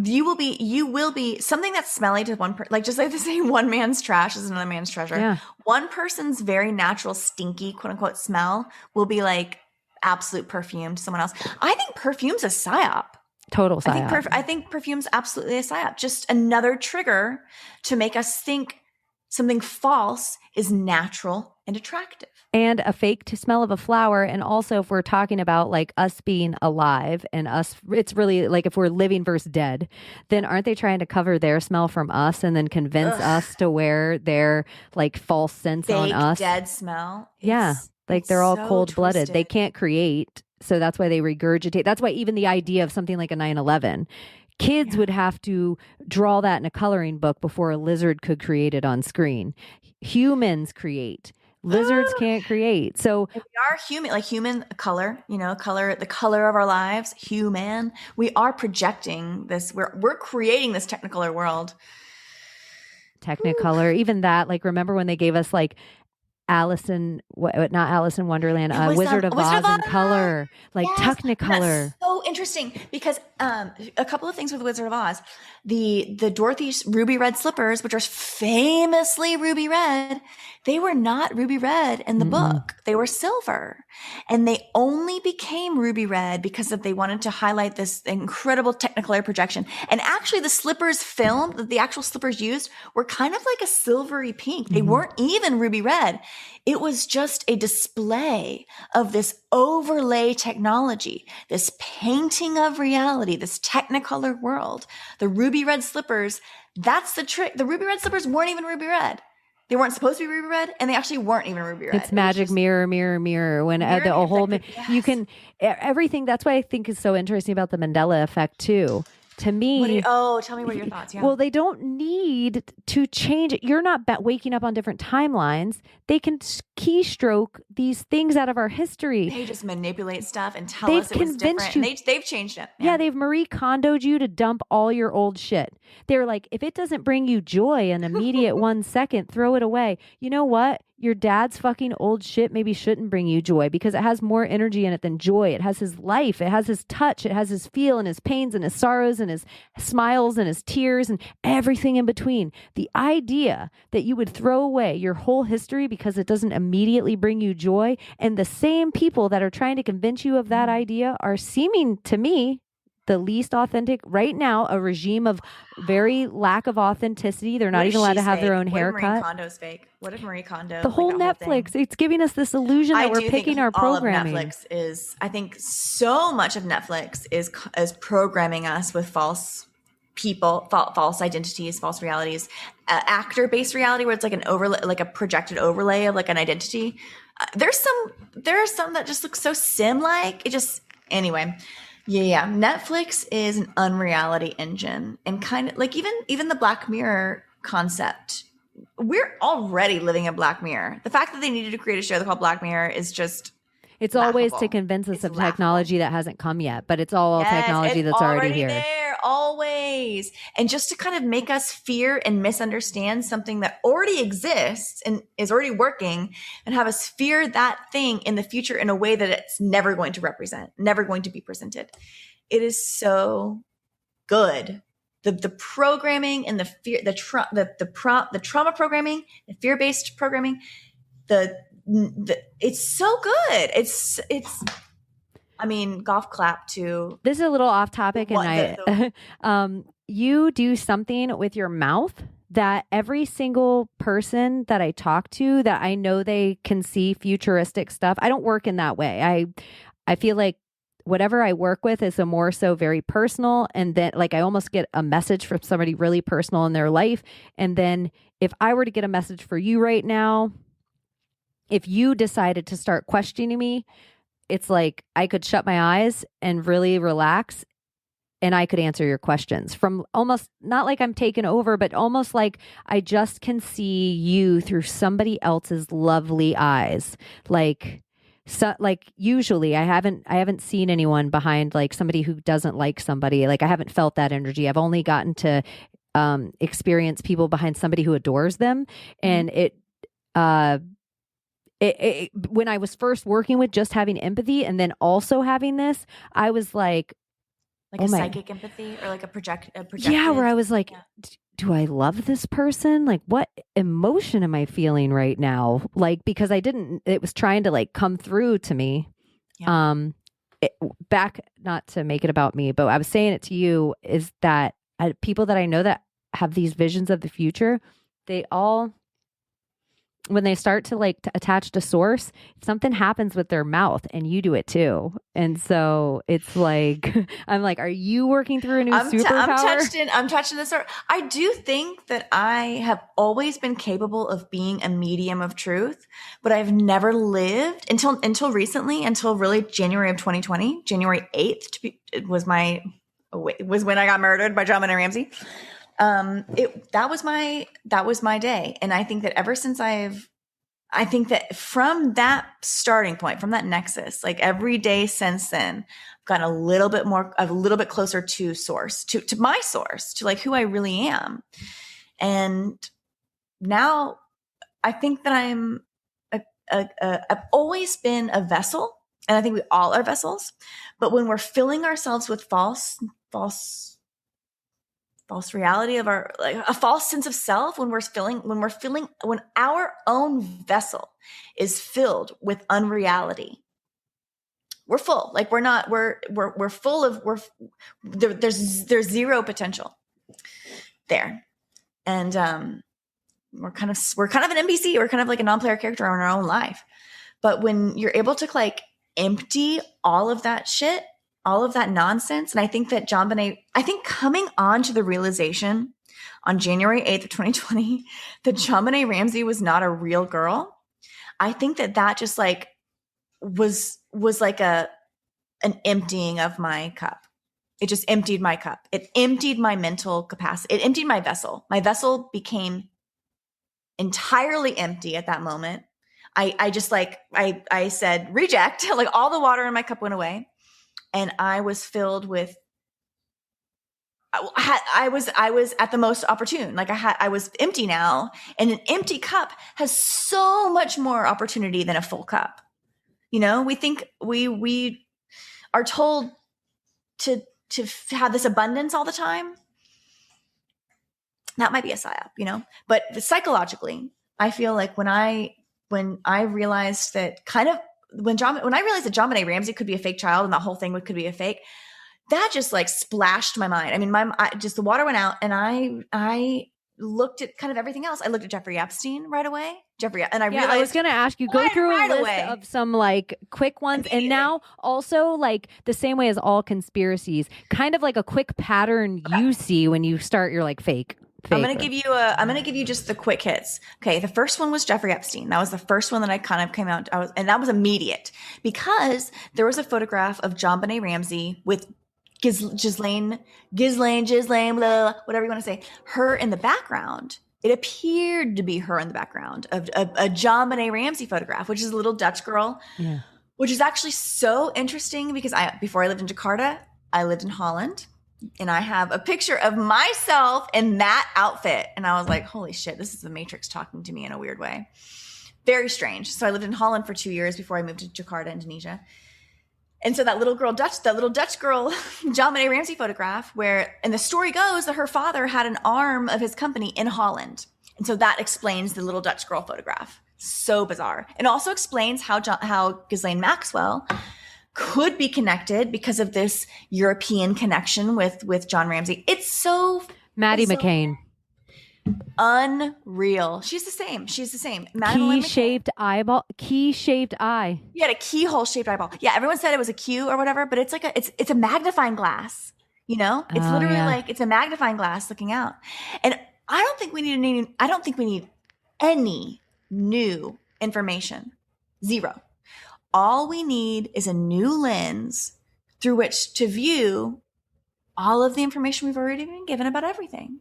You will be something that's smelly to one person. Like, just like the saying, one man's trash is another man's treasure.
Yeah.
One person's very natural, stinky, quote unquote, smell will be like absolute perfume to someone else. I think perfume's a psyop.
Total psyop.
I think perfume's absolutely a psyop. Just another trigger to make us think something false is natural and attractive.
And a fake to smell of a flower. And also, if we're talking about like us being alive and us, it's really like if we're living versus dead, then aren't they trying to cover their smell from us and then convince us to wear their like false scents on us?
Dead smell.
Like they're all
so
cold-blooded.
twisted.
They can't create. So that's why they regurgitate. That's why even the idea of something like a 9/11, kids would have to draw that in a coloring book before a lizard could create it on screen. Humans create. Lizards can't create. So
if we are human, like human color, the color of our lives, human, we are projecting this. We're creating this technicolor world.
Technicolor, even that, like, remember when they gave us like not Alice in Wonderland, Wizard of Oz in color, like Technicolor.
That's so interesting because a couple of things with Wizard of Oz, the Dorothy's ruby red slippers, which are famously ruby red, they were not ruby red in the book. They were silver, and they only became ruby red because they wanted to highlight this incredible Technicolor projection. And actually, the slippers filmed, the actual slippers used, were kind of like a silvery pink. They weren't even ruby red. It was just a display of this overlay technology, this painting of reality, this Technicolor world. The ruby red slippers, that's the trick. The ruby red slippers weren't even ruby red. They weren't supposed to be ruby red, and they actually weren't even ruby red.
It's magic mirror, mirror, mirror. When
Mirror,
the whole,
yes.
you can, everything. That's why I think is so interesting about the Mandela effect too. To me,
tell me what your thoughts. Yeah.
Well, they don't need to change it. You're not waking up on different timelines. They can keystroke these things out of our history.
They just manipulate stuff and tell us it was different. They've changed it.
Yeah, they've Marie Kondoed you to dump all your old shit. They're like, if it doesn't bring you joy in immediate 1 second, throw it away. You know what? Your dad's fucking old shit maybe shouldn't bring you joy because it has more energy in it than joy. It has his life. It has his touch. It has his feel and his pains and his sorrows and his smiles and his tears and everything in between. The idea that you would throw away your whole history because it doesn't immediately bring you joy, and the same people that are trying to convince you of that idea are seeming to me the least authentic right now, a regime of very lack of authenticity. They're not even allowed to have their own haircut.
What if Marie Kondo's fake? What if Marie Kondo?
The whole Netflix, it's giving us this illusion that we're picking our programming.
All of Netflix is, I think so much of Netflix is programming us with false people, false identities, false realities, actor-based reality where it's like an overlay, like a projected overlay of like an identity. There are some that just look so sim-like. It just, anyway. Yeah. Netflix is an unreality engine, and kind of like even the Black Mirror concept. We're already living in Black Mirror. The fact that they needed to create a show called Black Mirror is just
it's always to convince us of technology that hasn't come yet, but it's all technology that's already here.
There, always. And just to kind of make us fear and misunderstand something that already exists and is already working, and have us fear that thing in the future in a way that it's never going to be presented. It is so good. The programming and the fear, the trauma programming, the fear-based programming, it's so good. It's I mean, golf clap to.
This is a little off topic, and you do something with your mouth that every single person that I talk to, that I know they can see futuristic stuff. I don't work in that way. I feel like whatever I work with is a more so very personal, and then like I almost get a message from somebody really personal in their life. And then if I were to get a message for you right now, if you decided to start questioning me, it's like I could shut my eyes and really relax, and I could answer your questions from almost not like I'm taken over, but almost like I just can see you through somebody else's lovely eyes. Like usually I haven't seen anyone behind like somebody who doesn't like somebody. Like I haven't felt that energy. I've only gotten to experience people behind somebody who adores them, and when I was first working with just having empathy and then also having this, I was like
a psychic empathy or like a projected.
Yeah, where I was like, do I love this person? Like, what emotion am I feeling right now? Like, because it was trying to like come through to me. Yeah. Back, not to make it about me, but I was saying it to you, is that people that I know that have these visions of the future, they all, when they start to like to attach to source, something happens with their mouth, and you do it too. And so it's like, I'm like, are you working through a new superpower?
I'm touched in this. I do think that I have always been capable of being a medium of truth, but I've never lived until recently, until really January of 2020, January 8th was when I got murdered by John Benet Ramsey. That was my day. And I think that ever since I think that from that starting point, from that nexus, like every day since then, I've gotten a little bit closer to source, to my source, to like who I really am. And now I think that I've always been a vessel, and I think we all are vessels, but when we're filling ourselves with false reality of our, like a false sense of self, when our own vessel is filled with unreality, we're full. Like we're full of, there's zero potential there. And, we're kind of an NPC. We're kind of like a non-player character in our own life. But when you're able to like empty all of that shit, all of that nonsense. And I think that John Benet, coming on to the realization on January 8th of 2020 that JonBenet Ramsey was not a real girl, I think that just like was like an emptying of my cup. It just emptied my cup. It emptied my mental capacity. It emptied my vessel. My vessel became entirely empty at that moment. I just like, I said, reject, like all the water in my cup went away. And I was filled with, I was at the most opportune. Like I was empty now, and an empty cup has so much more opportunity than a full cup. You know, we think we are told to have this abundance all the time. That might be a psyop, you know, but psychologically, I feel like when I realized that kind of when I realized that JonBenet Ramsey could be a fake child and the whole thing could be a fake, that just like splashed my mind. I mean, just the water went out, and I looked at kind of everything else. I looked at Jeffrey Epstein right away. And I realized
I was going to ask you, go through a list of some like quick ones. And now also like the same way as all conspiracies, kind of like a quick pattern you see when you start your like fake. I'm going
to give you just the quick hits. Okay. The first one was Jeffrey Epstein. That was the first one that I kind of came out. And that was immediate because there was a photograph of JonBenet Ramsey with Ghislaine, blah, whatever you want to say, her in the background. It appeared to be her in the background of a JonBenet Ramsey photograph, which is a little Dutch girl, which is actually so interesting because before I lived in Jakarta, I lived in Holland, and I have a picture of myself in that outfit. And I was like, holy shit, this is the Matrix talking to me in a weird way. Very strange. So I lived in Holland for 2 years before I moved to Jakarta, Indonesia. And so that little Dutch girl, JonBenet Ramsey photograph, and the story goes that her father had an arm of his company in Holland. And so that explains the little Dutch girl photograph. So bizarre. It also explains how Ghislaine Maxwell could be connected because of this European connection with John Ramsey. It's so
Maddie McCain.
Unreal. She's the same. Key-shaped
eyeball. Key-shaped eye.
You had a keyhole-shaped eyeball. Yeah, everyone said it was a Q or whatever, but it's like it's a magnifying glass. You know, it's literally like it's a magnifying glass looking out. And I don't think we need any new information. Zero. All we need is a new lens through which to view all of the information we've already been given about everything.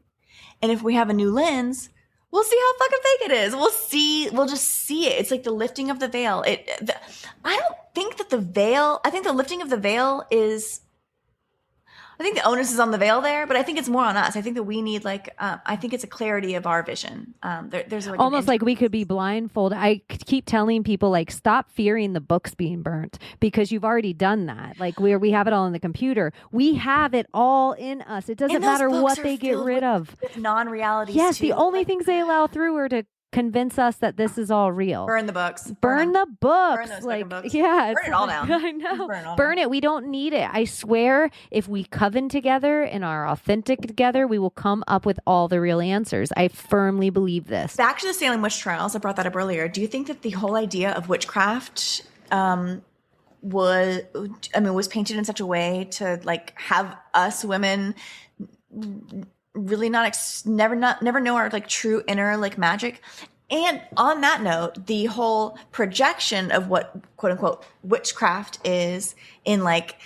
And if we have a new lens, we'll see how fucking fake it is. We'll just see it. It's like the lifting of the veil. I don't think that I think the lifting of the veil I think the onus is on the veil there, but I think it's more on us. I think that we need I think it's a clarity of our vision. There's like
almost like we could be blindfolded. I keep telling people like, stop fearing the books being burnt because you've already done that. Like we have it all in the computer. We have it all in us. It doesn't matter what they get rid of.
With non-realities.
Yes,
too.
the only things they allow through are to convince us that this is all real.
Burn the books.
Burn the books.
Burn those
like,
books.
Yeah.
Burn it all down.
I know. Burn it. We don't need it. I swear, if we coven together and are authentic together, we will come up with all the real answers. I firmly believe this.
Back to the Salem witch trials. I brought that up earlier. Do you think that the whole idea of witchcraft was painted in such a way to like have us women really never know our like true inner like magic? And on that note, the whole projection of what quote unquote witchcraft is in like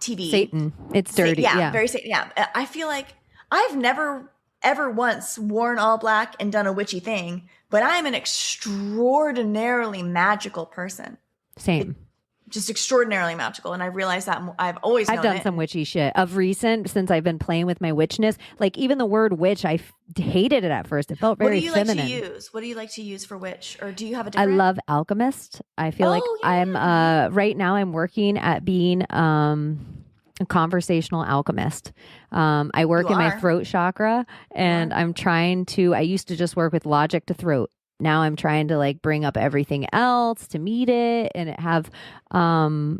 TV.
Satan. It's dirty. Yeah.
Very Satan. Yeah. I feel like I've never ever once worn all black and done a witchy thing, but I'm an extraordinarily magical person.
Same.
Just extraordinarily magical. And I realized that I've always known
I've done some witchy shit of recent since I've been playing with my witchness. Like even the word witch, I hated it at first. It felt very feminine.
Like to use? What do you like to use for witch? Or do you have a different?
I love alchemist. I feel I'm right now I'm working at being a conversational alchemist. I work in my throat chakra and I'm trying to, I used to just work with logic to throat. Now I'm trying to like bring up everything else to meet it and have a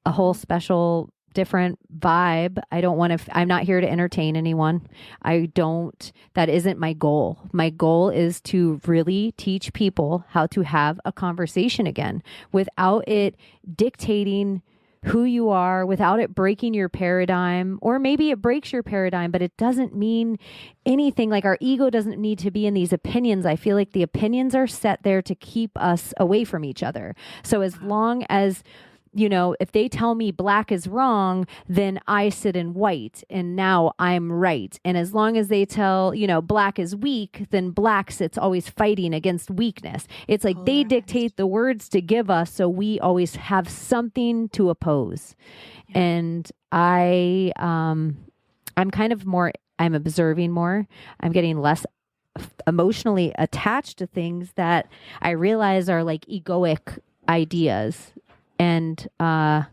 whole special different vibe. I'm not here to entertain anyone. That isn't my goal. My goal is to really teach people how to have a conversation again without it dictating who you are without it breaking your paradigm, or maybe it breaks your paradigm, but it doesn't mean anything. Like our ego doesn't need to be in these opinions. I feel like the opinions are set there to keep us away from each other. So as long as, if they tell me black is wrong, then I sit in white and now I'm right. And as long as they tell, black is weak, then black sits always fighting against weakness. It's like they dictate the words to give us, so we always have something to oppose. Yeah. And I'm kind of more, I'm observing more. I'm getting less emotionally attached to things that I realize are like egoic ideas. And I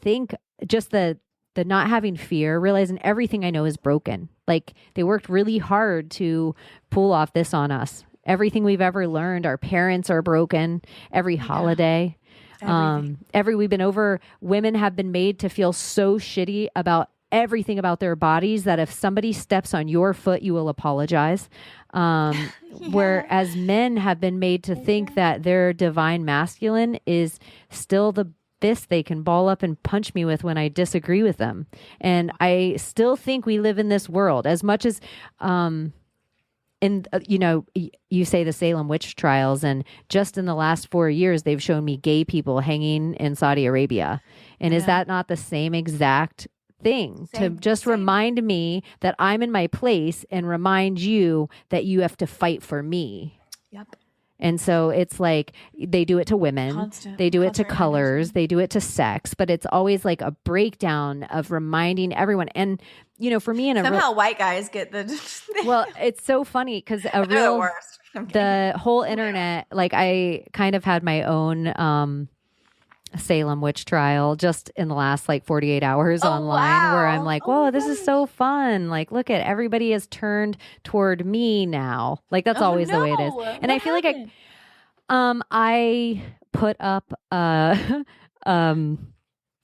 think just the not having fear, realizing everything I know is broken. Like they worked really hard to pull off this on us. Everything we've ever learned, our parents are broken. Every holiday, we've been over. Women have been made to feel so shitty about everything about their bodies that if somebody steps on your foot, you will apologize. Whereas men have been made to think that their divine masculine is still the fist they can ball up and punch me with when I disagree with them. And I still think we live in this world as much as, you say the Salem witch trials, and just in the last 4 years, they've shown me gay people hanging in Saudi Arabia. And is that not the same exact thing to just remind me that I'm in my place and remind you that you have to fight for me?
Yep.
And so it's like they do it to women, they do it to colors, they do it to sex, but it's always like a breakdown of reminding everyone. And, for me,
somehow white guys get the.
Well, it's so funny because the whole internet, like I kind of had my own, Salem witch trial just in the last 48 hours online where I'm like, whoa, this is so fun. Like, look at everybody has turned toward me now. Like that's always the way it is. And I feel like I put up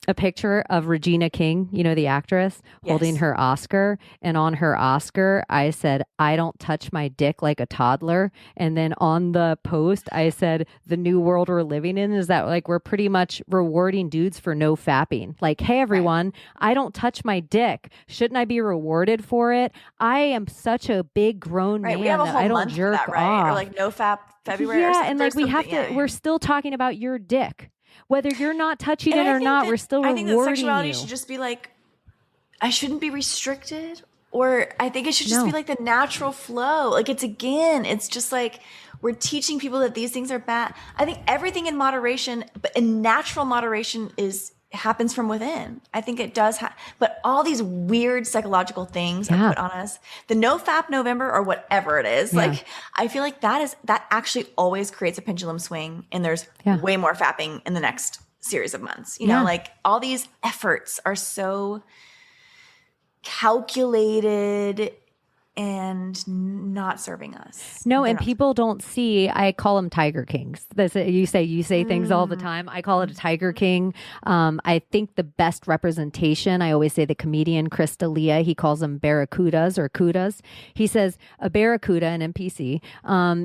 a picture of Regina King, the actress, holding her Oscar. And on her Oscar, I said, I don't touch my dick like a toddler. And then on the post, I said, the new world we're living in is that we're pretty much rewarding dudes for no fapping. Like, hey, everyone, I don't touch my dick. Shouldn't I be rewarded for it? I am such a big grown man
we have a
that
whole
I don't
month
jerk
for that, right?
off.
Or no fap February.
Yeah, and we have to, we're still talking about your dick. Whether you're not touching it or not, we're still rewarding you. I think that sexuality
should just be I shouldn't be restricted, or I think it should just be the natural flow. It's just we're teaching people that these things are bad. I think everything in moderation, but in natural moderation happens from within. I think it does. But all these weird psychological things are put on us. The no fap November or whatever it is, I feel like that actually always creates a pendulum swing, and there's way more fapping in the next series of months. All these efforts are so calculated and not serving us.
No, and people don't see, I call them tiger kings. You say things all the time. I call it a tiger king. I think the best representation, I always say the comedian Chris D'Elia, he calls them barracudas or cudas. He says a barracuda, an NPC,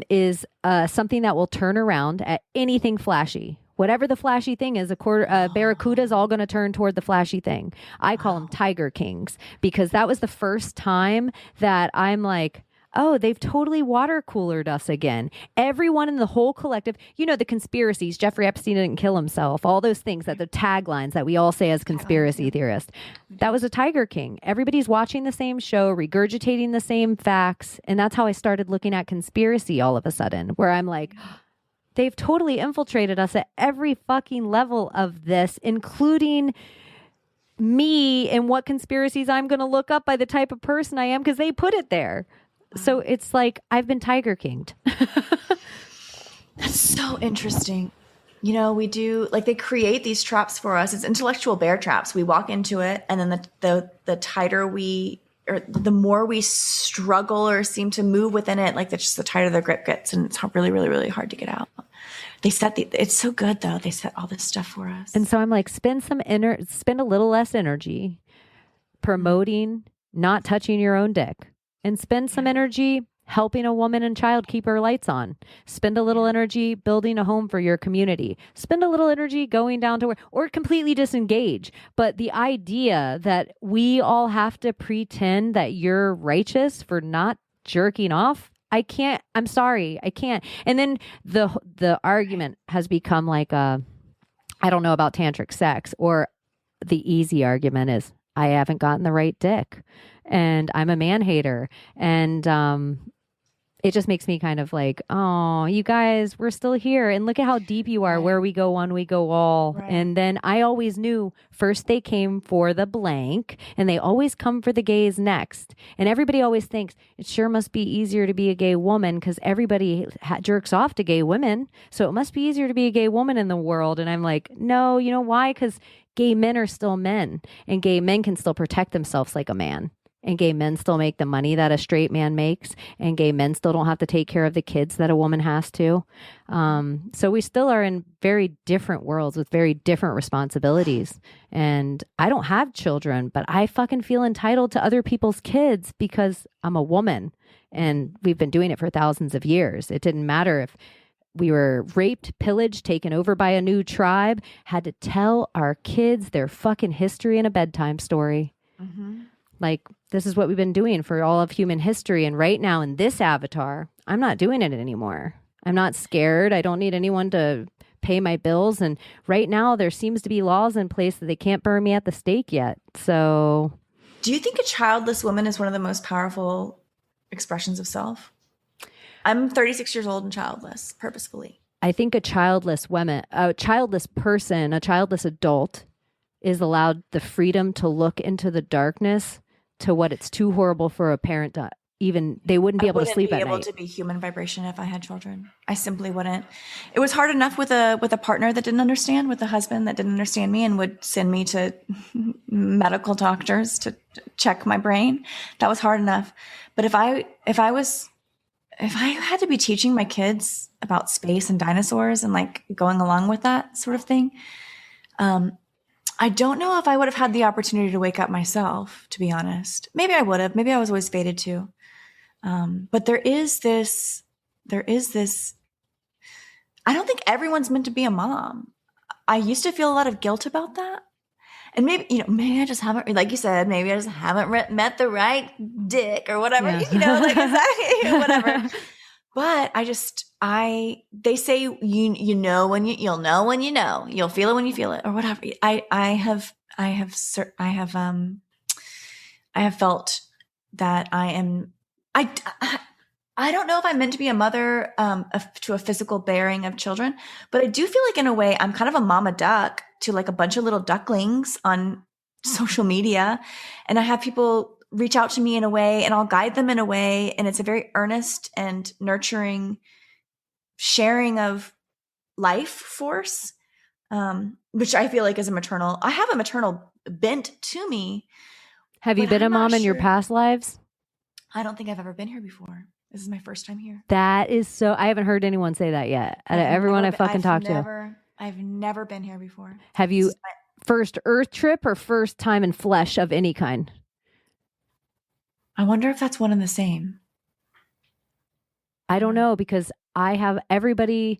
is something that will turn around at anything flashy. Whatever the flashy thing is, barracuda is all going to turn toward the flashy thing. I call them tiger kings because that was the first time that I'm like, oh, they've totally water coolered us again. Everyone in the whole collective, the conspiracies, Jeffrey Epstein didn't kill himself, all those things, that the taglines that we all say as conspiracy theorists. That was a tiger king. Everybody's watching the same show, regurgitating the same facts. And that's how I started looking at conspiracy all of a sudden, where I'm like, they've totally infiltrated us at every fucking level of this, including me and what conspiracies I'm going to look up by the type of person I am because they put it there. So it's I've been tiger kinged.
That's so interesting. We do, they create these traps for us. It's intellectual bear traps. We walk into it, and then the tighter the more we struggle or seem to move within it, the tighter the grip gets, and it's really, really, really hard to get out. It's so good though. They set all this stuff for us.
And so I'm spend a little less energy promoting not touching your own dick, and spend some energy helping a woman and child keep her lights on. Spend a little energy building a home for your community. Spend a little energy going down to work or completely disengage. But the idea that we all have to pretend that you're righteous for not jerking off, I can't. I'm sorry. I can't. And then the argument has become like I don't know about tantric sex, or the easy argument is I haven't gotten the right dick and I'm a man hater. And it just makes me kind of like, oh, you guys, we're still here. And look at how deep you are. Right. Where we go one, we go all. Right. And then I always knew first they came for the blank and they always come for the gays next. And everybody always thinks it sure must be easier to be a gay woman because everybody jerks off to gay women. So it must be easier to be a gay woman in the world. And I'm like, no, you know why? Because gay men are still men and gay men can still protect themselves like a man. And gay men still make the money that a straight man makes. And gay men still don't have to take care of the kids that a woman has to. So we still are in very different worlds with very different responsibilities. And I don't have children, but I fucking feel entitled to other people's kids because I'm a woman. And we've been doing it for thousands of years. It didn't matter if we were raped, pillaged, taken over by a new tribe, had to tell our kids their fucking history in a bedtime story. Mm-hmm. Like, this is what we've been doing for all of human history. And right now in this avatar, I'm not doing it anymore. I'm not scared. I don't need anyone to pay my bills. And right now there seems to be laws in place that they can't burn me at the stake yet. So
do you think a childless woman is one of the most powerful expressions of self? I'm 36 years old and childless, purposefully.
I think a childless woman, a childless person, a childless adult is allowed the freedom to look into the darkness to what it's too horrible for a parent to even, they wouldn't be able to sleep at night. I wouldn't be able
to be human vibration if I had children. I simply wouldn't. It was hard enough with a partner that didn't understand, with a husband that didn't understand me and would send me to medical doctors to check my brain. That was hard enough. But if I had to be teaching my kids about space and dinosaurs and like going along with that sort of thing, I don't know if I would have had the opportunity to wake up myself, to be honest. Maybe I would have. Maybe I was always fated to. But there is this, I don't think everyone's meant to be a mom. I used to feel a lot of guilt about that. And maybe, maybe I just haven't, like you said, maybe I just haven't met the right dick or whatever, like exactly, whatever. But they say, you know, when you'll know when you know, you'll feel it when you feel it or whatever. I have felt that I don't know if I'm meant to be a mother, to a physical bearing of children, but I do feel like in a way I'm kind of a mama duck to like a bunch of little ducklings on social media. And I have people reach out to me in a way and I'll guide them in a way. And it's a very earnest and nurturing sharing of life force, which I feel like is I have a maternal bent to me.
Have you been a mom in your past lives?
I don't think I've ever been here before. This is my first time here.
That is so, I haven't heard anyone say that yet. Everyone I fucking talked to.
I've never been here before.
Have you first earth trip or first time in flesh of any kind?
I wonder if that's one and the same.
I don't know because everybody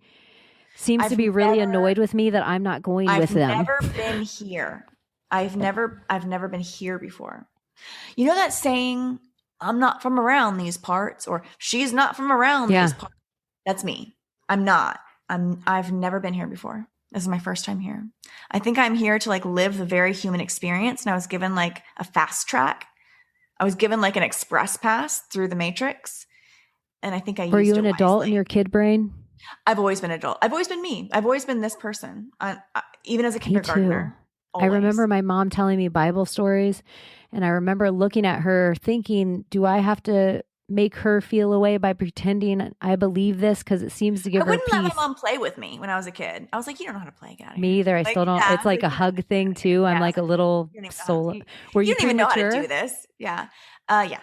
seems to be really annoyed with me that I'm not going with them.
I've never been here. I've never been here before. You know that saying, I'm not from around these parts, or she's not from around these parts. That's me. I'm not. I've never been here before. This is my first time here. I think I'm here to like live the very human experience. And I was given like a fast track. I was given like an express pass through the matrix. And I think I used it wisely.
Were you an adult in your kid brain?
I've always been an adult. I've always been me. I've always been this person. Even as a kindergartner.
I remember my mom telling me Bible stories. And I remember looking at her thinking, do I have to make her feel away by pretending I believe this? Because it seems to give her peace. I wouldn't let
my mom play with me when I was a kid. I was like, you don't know how to play, Gaddy.
Me either. I still don't. It's like a hug thing too. I'm like a little solo.
Were you don't even know how to do this. Yeah. Yeah.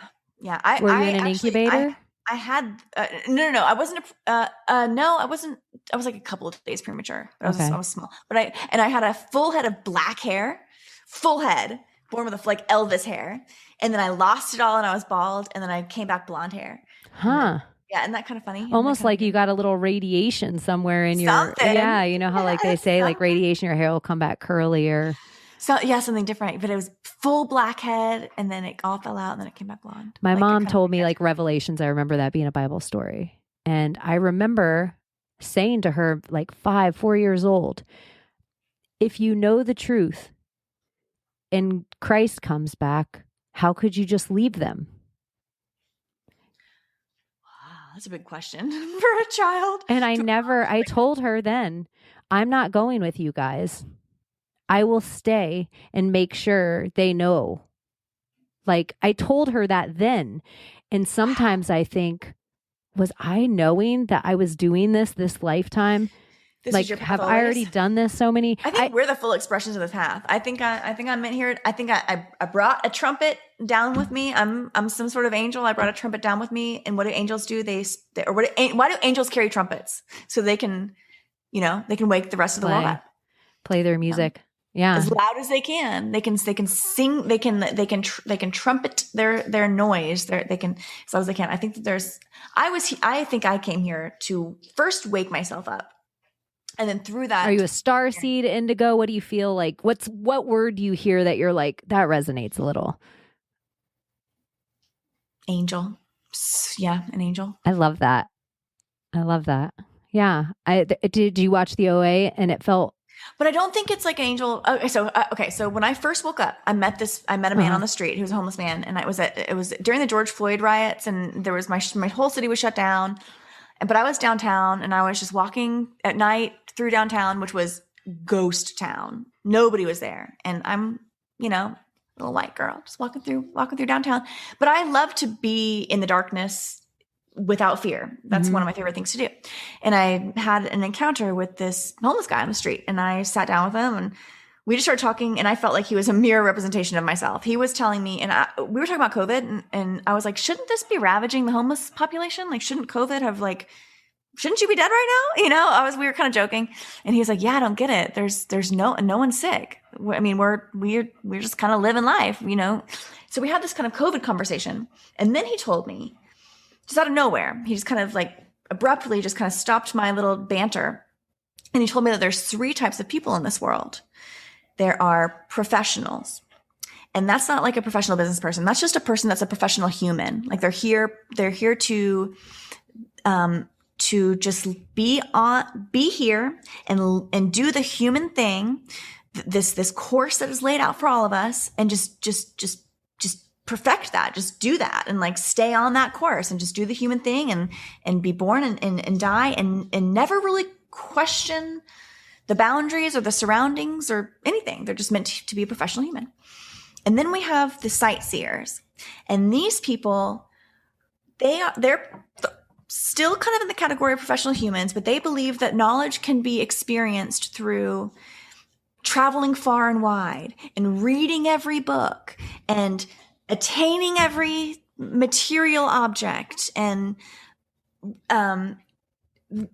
Were you in an incubator?
I had no. I wasn't. No, I wasn't. I was like a couple of days premature. But I was small. But I had a full head of black hair, full head, born with like Elvis hair, and then I lost it all and I was bald, and then I came back blonde hair.
Huh.
Yeah, isn't that kind of funny?
Almost like you got a little radiation somewhere in your,
Something.
yeah, you know how like they say like radiation, your hair will come back curlier.
So yeah, something different, but it was full black head and then it all fell out and then it came back blonde.
My
Like,
mom told me like Revelations. I remember that being a Bible story. And I remember saying to her like 4 years old, if you know the truth and Christ comes back, how could you just leave them?
Wow, that's a big question for a child.
And I told her then, I'm not going with you guys. I will stay and make sure they know. Like I told her that then. And sometimes I think, was I knowing that I was doing this lifetime? Like, have I already done this so many?
I think we're the full expressions of this path. I think I'm in here. I think I brought a trumpet down with me. I'm some sort of angel. I brought a trumpet down with me. And what do angels do? Why do angels carry trumpets? So they can, they can wake the rest of the world up.
Play their music. Yeah.
As loud as they can. They can sing, they can trumpet their noise. They can as loud as they can. I think that I think I came here to first wake myself up. And then through that,
are you a star seed, indigo? What do you feel like? What word do you hear that you're like, that resonates a little?
Angel. Yeah, an angel.
I love that. Yeah. Did you watch the OA and it felt?
But I don't think it's like an angel. Okay. So when I first woke up, I met a man on the street who was a homeless man. And it was during the George Floyd riots. And there was my whole city was shut down. But I was downtown and I was just walking at night through downtown, which was ghost town. Nobody was there. And I'm, a little white girl just walking through downtown. But I love to be in the darkness without fear. That's one of my favorite things to do. And I had an encounter with this homeless guy on the street and I sat down with him and we just started talking and I felt like he was a mirror representation of myself. He was telling me, and we were talking about COVID and I was like, shouldn't this be ravaging the homeless population? Like, shouldn't COVID have shouldn't you be dead right now? We were kind of joking and he was like, yeah, I don't get it. There's no one's sick. I mean, we're just kind of living life, So we had this kind of COVID conversation. And then he told me, just out of nowhere, he just kind of like abruptly just kind of stopped my little banter. And he told me that there's 3 types of people in this world. There are professionals. And that's not like a professional business person. That's just a person that's a professional human. Like they're here to just be here and do the human thing, this course that is laid out for all of us, and just perfect that, just do that, and like stay on that course and just do the human thing and be born and die and never really question the boundaries or the surroundings or anything. They're just meant to be a professional human. And then we have the sightseers, and these people, they're still kind of in the category of professional humans, but they believe that knowledge can be experienced through traveling far and wide and reading every book and attaining every material object and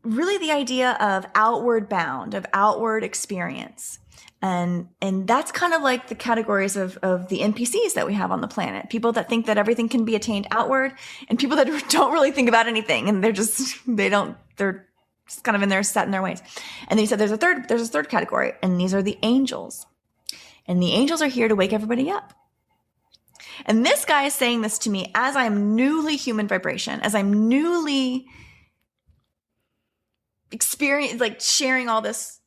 really the idea of outward bound, of outward experience. And that's kind of like the categories of the NPCs that we have on the planet. People that think that everything can be attained outward, and people that don't really think about anything, and they're just kind of in there set in their ways. And then he said there's a third category, and these are the angels. And the angels are here to wake everybody up. And this guy is saying this to me as I'm newly human vibration, as I'm newly experienced, like sharing all this,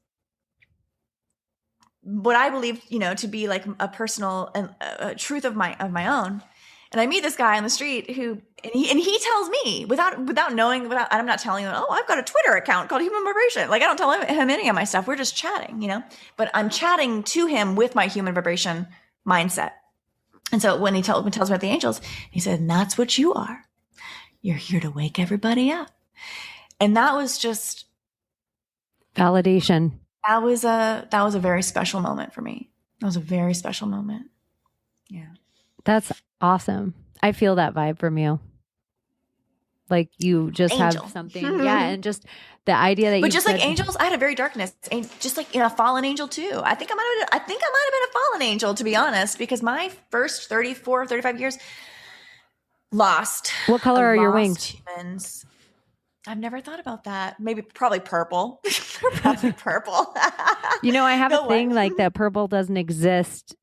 what I believe, to be like a personal a truth of my own. And I meet this guy on the street and he tells me without knowing, I'm not telling him, oh, I've got a Twitter account called Human Vibration. Like I don't tell him any of my stuff. We're just chatting, but I'm chatting to him with my human vibration mindset. And so when he tells me about the angels, he said, and that's what you are. You're here to wake everybody up. And that was just
validation.
That was a very special moment for me. That was a very special moment. Yeah.
That's awesome. I feel that vibe from you. Like you just
Angel.
have something. Yeah. And just the idea that
but just like angels, I had a very darkness, just like a fallen angel too. I think I might have been a fallen angel, to be honest, because my first 34, 35 years, Lost.
What color are your
Lost
wings?
Humans. I've never thought about that. Probably purple. They're probably purple.
You know, I have
No
a thing
way.
like that. Purple doesn't exist.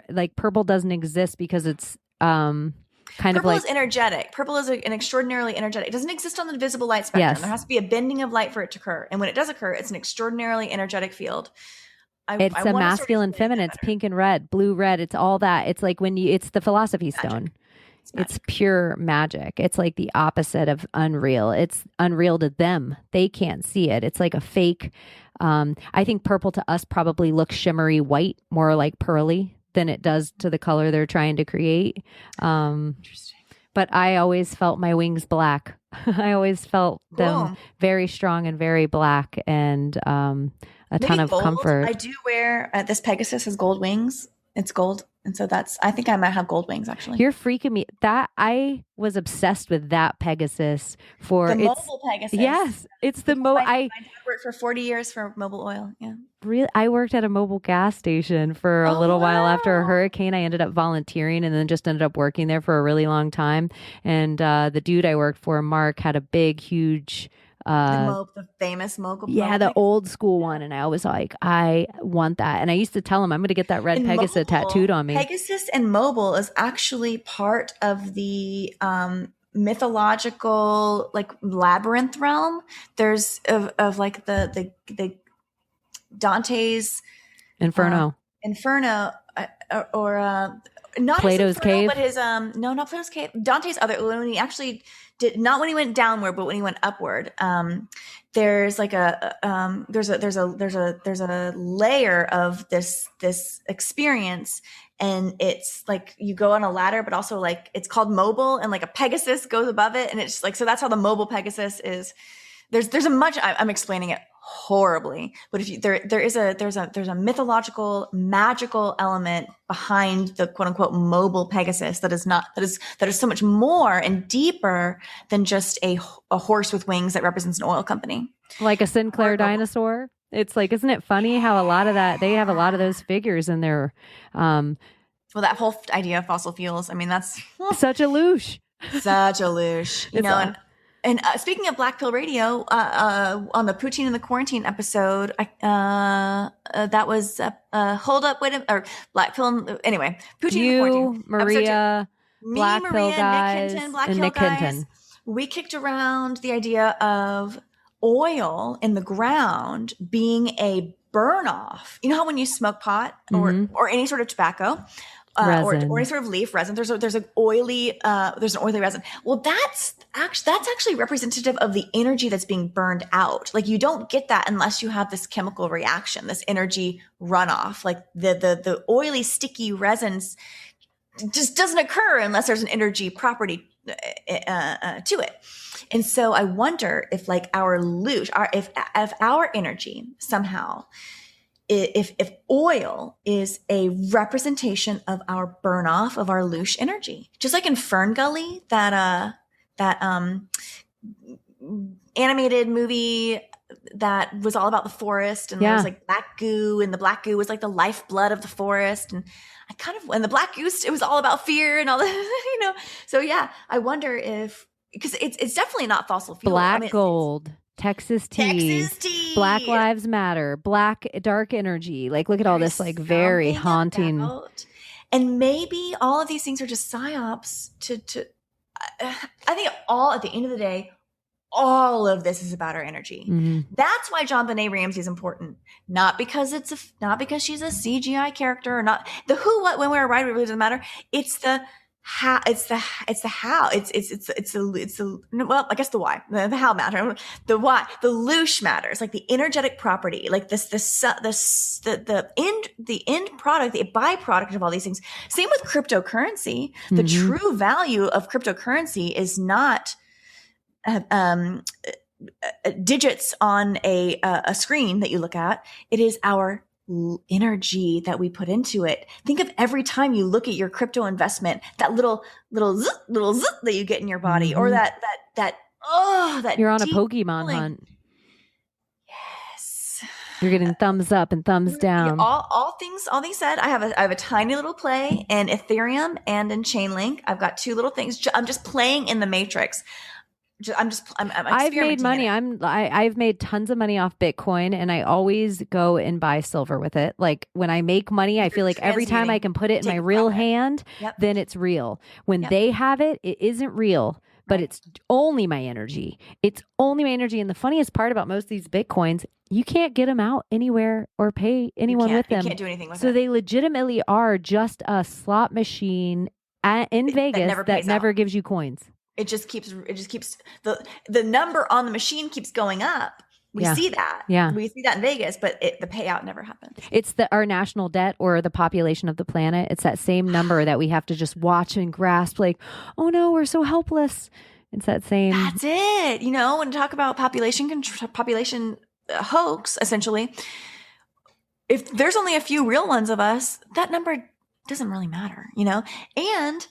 Like purple doesn't exist because it's kind of
Purple
like
is energetic. Purple is an extraordinarily energetic. It doesn't exist on the visible light spectrum.
Yes.
There has to be a bending of light for it to occur. And when it does occur, it's an extraordinarily energetic field.
it's a masculine, feminine. It's pink and red, blue, red. It's all that. It's like it's the philosophy stone. It's pure magic. It's like the opposite of unreal. It's unreal to them. They can't see it. It's like a fake. I think purple to us probably looks shimmery white, more like pearly than it does to the color they're trying to create.
Interesting.
But I always felt my wings black. I always felt them very strong and very black and a ton of
gold.
comfort.
I do wear this Pegasus has gold wings. It's gold. And so I think I might have gold wings actually.
You're freaking me. I was obsessed with that Pegasus for
the mobile Pegasus.
Yes, it's the
my dad worked for 40 years for Mobil Oil. Yeah.
Really, I worked at a mobile gas station for a little while after a hurricane. I ended up volunteering and then just ended up working there for a really long time. And the dude I worked for, Mark, had a big, huge
the famous Mobil.
Yeah, the old school one. And I was like, I want that. And I used to tell him I'm going to get that red Pegasus tattooed on me.
Pegasus and Mobil is actually part of the mythological like labyrinth realm. There's of like the Dante's
Inferno.
Or not
Plato's
Inferno,
cave,
but his no, not Plato's cave. Dante's other when he actually did not when he went downward, but when he went upward. There's like there's a layer of this experience, and it's like you go on a ladder, but also like it's called mobile, and like a Pegasus goes above it, and it's like so that's how the mobile Pegasus is. There's a much I'm explaining it horribly, but if you there's a mythological magical element behind the quote unquote mobile Pegasus that is so much more and deeper than just a horse with wings that represents an oil company,
like a Sinclair dinosaur. It's like, isn't it funny how a lot of that they have a lot of those figures in their
well, that whole idea of fossil fuels, I mean, that's
such a loosh.
You know. And speaking of Black Pill Radio, on the Poutine in the Quarantine episode, that was Hold Up, Wait a or Black Pill. Anyway, Poutine in the Quarantine.
Maria, Black Pill guys,
Nick Hinton, Black Pill guys. We kicked around the idea of oil in the ground being a burn off. You know how when you smoke pot or any sort of tobacco, or any sort of leaf resin, there's an oily resin. Well, that's actually representative of the energy that's being burned out. Like you don't get that unless you have this chemical reaction, this energy runoff. Like the oily, sticky resins just doesn't occur unless there's an energy property to it. And so I wonder if like if our energy somehow, if oil is a representation of our burn off of our louche energy, just like in Fern Gully, that animated movie that was all about the forest, and there was like black goo, and the black goo was like the lifeblood of the forest, and the black goose, it was all about fear and all that, you know. So yeah, I wonder if, because it's definitely not fossil fuel.
Black gold. Texas tea, Black Lives Matter, black dark energy. Like, look at all this, like, very haunting.
And maybe all of these things are just psyops to. I think at the end of the day, all of this is about our energy. Mm-hmm. That's why John Benet Ramsey is important, not because she's a CGI character, or not the who, what, when, where, why. It really doesn't matter. It's the how. It's the how. Well, I guess the why, the how matter, the why, the louche matters, like the energetic property, like the end product, the byproduct of all these things. Same with cryptocurrency. The true value of cryptocurrency is not digits on a screen that you look at. It is our energy that we put into it. Think of every time you look at your crypto investment, that little zzz that you get in your body, or that
you're on a Pokemon hunt.
Yes.
You're getting thumbs up and thumbs down.
All things said, I have a tiny little play in Ethereum and in Chainlink. I've got 2 little things. I'm just playing in the matrix.
I've made money. I've made tons of money off Bitcoin, and I always go and buy silver with it. Like when I make money, I feel like every time I can put it in my real hand, then it's real. When they have it, it isn't real, but it's only my energy. It's only my energy. And the funniest part about most of these Bitcoins, you can't get them out anywhere or pay anyone with them.
You can't do anything with
so they legitimately are just a slot machine in Vegas that never gives you coins.
It just keeps the number on the machine keeps going up. We see that.
Yeah.
We see that in Vegas, but the payout never happens.
It's our national debt or the population of the planet. It's that same number that we have to just watch and grasp like, oh no, we're so helpless. It's that same.
That's it. You know, when you talk about population hoax, essentially, if there's only a few real ones of us, that number doesn't really matter, you know? And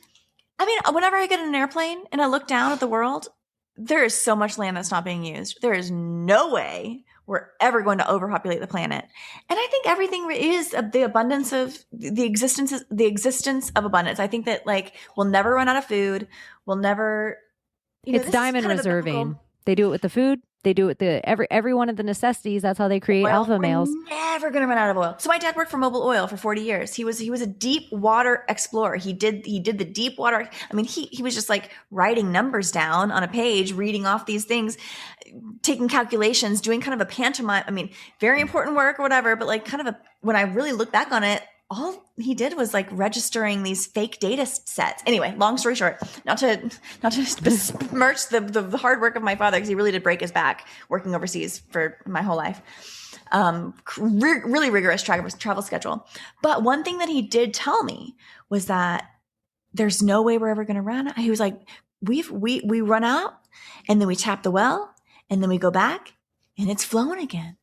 I mean, whenever I get in an airplane and I look down at the world, there is so much land that's not being used. There is no way we're ever going to overpopulate the planet. And I think everything is the abundance of the existence of abundance. I think that like we'll never run out of food. We'll never.
It's diamond reserving. They do it with the food. They do it with every one of the necessities. That's how they create alpha males.
We're never going to run out of oil. So my dad worked for Mobil Oil for 40 years. He was a deep water explorer. He did the deep water. I mean, he was just like writing numbers down on a page, reading off these things, taking calculations, doing kind of a pantomime. I mean, very important work or whatever, but like kind of when I really look back on it, all he did was like registering these fake data sets. Anyway, long story short, not to besmirch the hard work of my father, because he really did break his back working overseas for my whole life. Really rigorous travel schedule. But one thing that he did tell me was that there's no way we're ever going to run out. He was like, we run out and then we tap the well and then we go back and it's flowing again.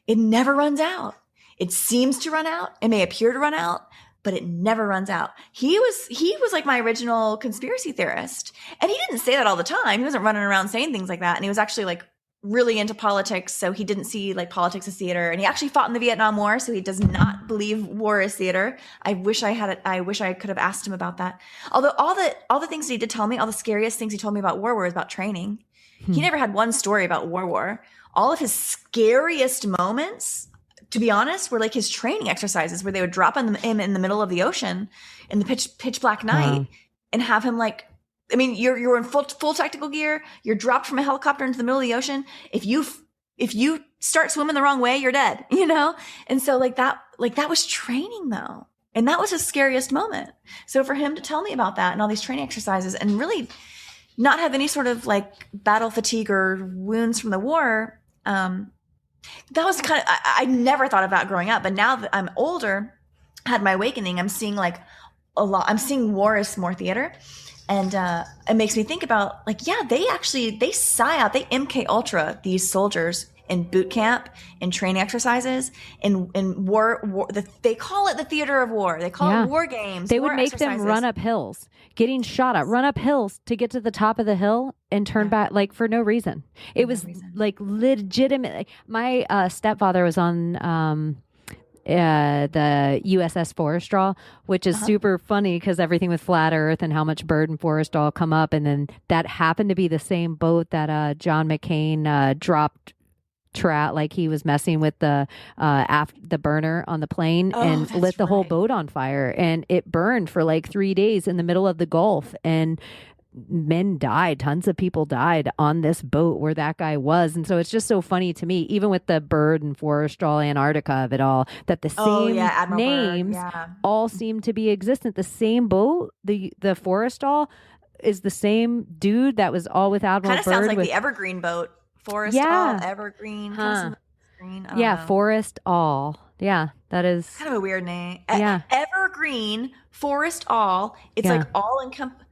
It never runs out. It seems to run out. It may appear to run out, but it never runs out. He was like my original conspiracy theorist. And he didn't say that all the time. He wasn't running around saying things like that. And he was actually like really into politics. So he didn't see like politics as theater. And he actually fought in the Vietnam War. So he does not believe war is theater. I wish I could have asked him about that. Although all the things that he did tell me, all the scariest things he told me about war was about training. He never had one story about war. All of his scariest moments, to be honest, were like his training exercises where they would drop him in the middle of the ocean in the pitch black night and have him like, I mean, you're in full tactical gear. You're dropped from a helicopter into the middle of the ocean. If you start swimming the wrong way, you're dead, you know? And so that was training though. And that was his scariest moment. So for him to tell me about that and all these training exercises and really not have any sort of like battle fatigue or wounds from the war, that was kind of, I never thought about growing up, but now that I'm older, had my awakening, I'm seeing like a lot, I'm seeing war as more theater. And it makes me think about like, yeah, they PSYOP, they MK Ultra these soldiers in boot camp, in training exercises, in war. They call it the theater of war. They call it war games.
They would make them run up hills, getting shot at, run up hills to get to the top of the hill and turn back, like for no reason. It was like legitimate. My stepfather was on the USS Forrestal, which is super funny because everything with flat Earth and how much Bird and Forrestal come up, and then that happened to be the same boat that John McCain dropped. Like he was messing with the burner on the plane and lit the whole boat on fire, and it burned for like 3 days in the middle of the Gulf, and men died. Tons of people died on this boat where that guy was. And so it's just so funny to me, even with the Bird and Forrestal Antarctica of it all, that the same names all seem to be existent. The same boat, the Forrestal is the same dude that was all with Admiral Byrd.
Kind of sounds like the Evergreen boat. Forrestal, Evergreen.
Forrestal. Yeah, that is
kind of a weird name.
Yeah.
Evergreen, Forrestal. It's like all encompassing.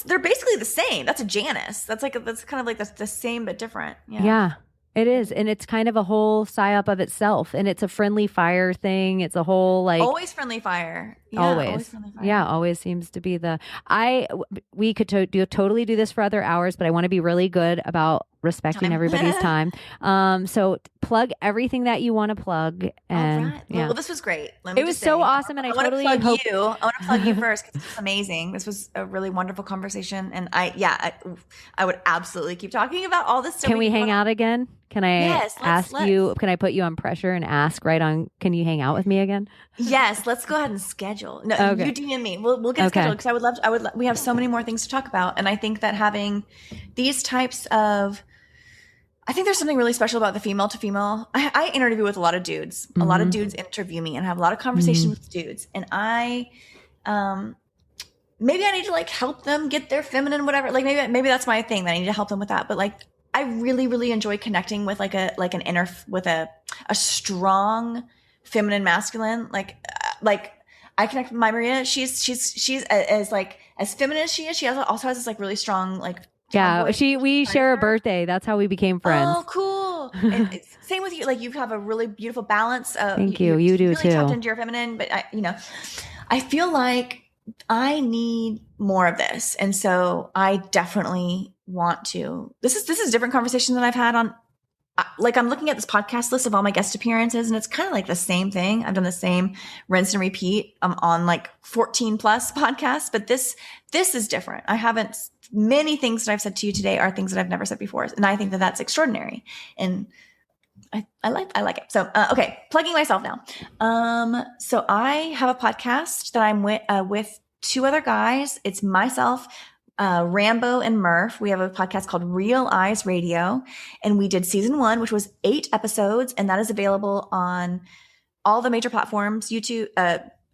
They're basically the same. That's a Janus. That's kind of like the same but different.
Yeah, it is, and it's kind of a whole PSYOP of itself, and it's a friendly fire thing. It's a whole like
always friendly fire.
Always.
Friendly fire.
Yeah, always seems to be we could totally do this for other hours, but I want to be really good about respecting everybody's time. So plug everything that you want to plug. And
all right. Well, this was great.
It was so awesome. And I want to plug
you. I want to plug you first because it's amazing. This was a really wonderful conversation. And I would absolutely keep talking about all this stuff.
Can we hang out again? Can I ask you, can I put you on pressure and ask can you hang out with me again?
Yes, let's go ahead and schedule. No, okay. You DM me. We'll get scheduled because we have so many more things to talk about. And I think that having these types of, I think there's something really special about the female to female. I interview with a lot of dudes. A lot of dudes interview me and have a lot of conversations with dudes. And maybe I need to like help them get their feminine, whatever. Like maybe that's my thing, that I need to help them with that. But like, I really, really enjoy connecting with with a strong feminine masculine. Like I connect with my Maria. She's as feminine as she is. She also has this like really strong like.
Yeah, we share a birthday. That's how we became friends.
Oh, cool. And same with you. Like you have a really beautiful balance.
Thank you. You do
really
too.
Tapped into your feminine, but I feel like I need more of this, and so I definitely want to. This is a different conversation than I've had on. Like I'm looking at this podcast list of all my guest appearances, and it's kind of like the same thing. I've done the same rinse and repeat. I'm on like 14 plus podcasts, but this is different. I haven't. Many things that I've said to you today are things that I've never said before, and I think that that's extraordinary, and I like it. So okay, plugging myself now. So I have a podcast that I'm with two other guys. It's myself, Rambo and Murph. We have a podcast called Real Eyes Radio, and we did season 1, which was 8 episodes, and that is available on all the major platforms: YouTube,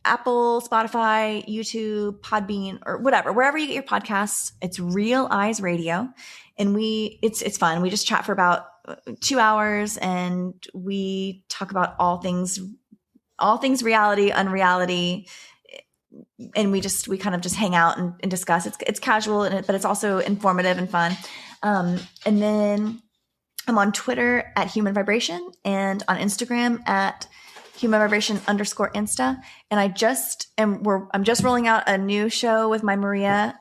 Apple, Spotify, YouTube, Podbean, or whatever, wherever you get your podcasts. It's Real Eyes Radio, and it's fun. We just chat for about 2 hours, and we talk about all things reality, unreality. And we kind of just hang out and discuss. It's casual, but it's also informative and fun. And then I'm on Twitter at Human Vibration and on Instagram at Human Vibration _Insta. And I'm just rolling out a new show with my Maria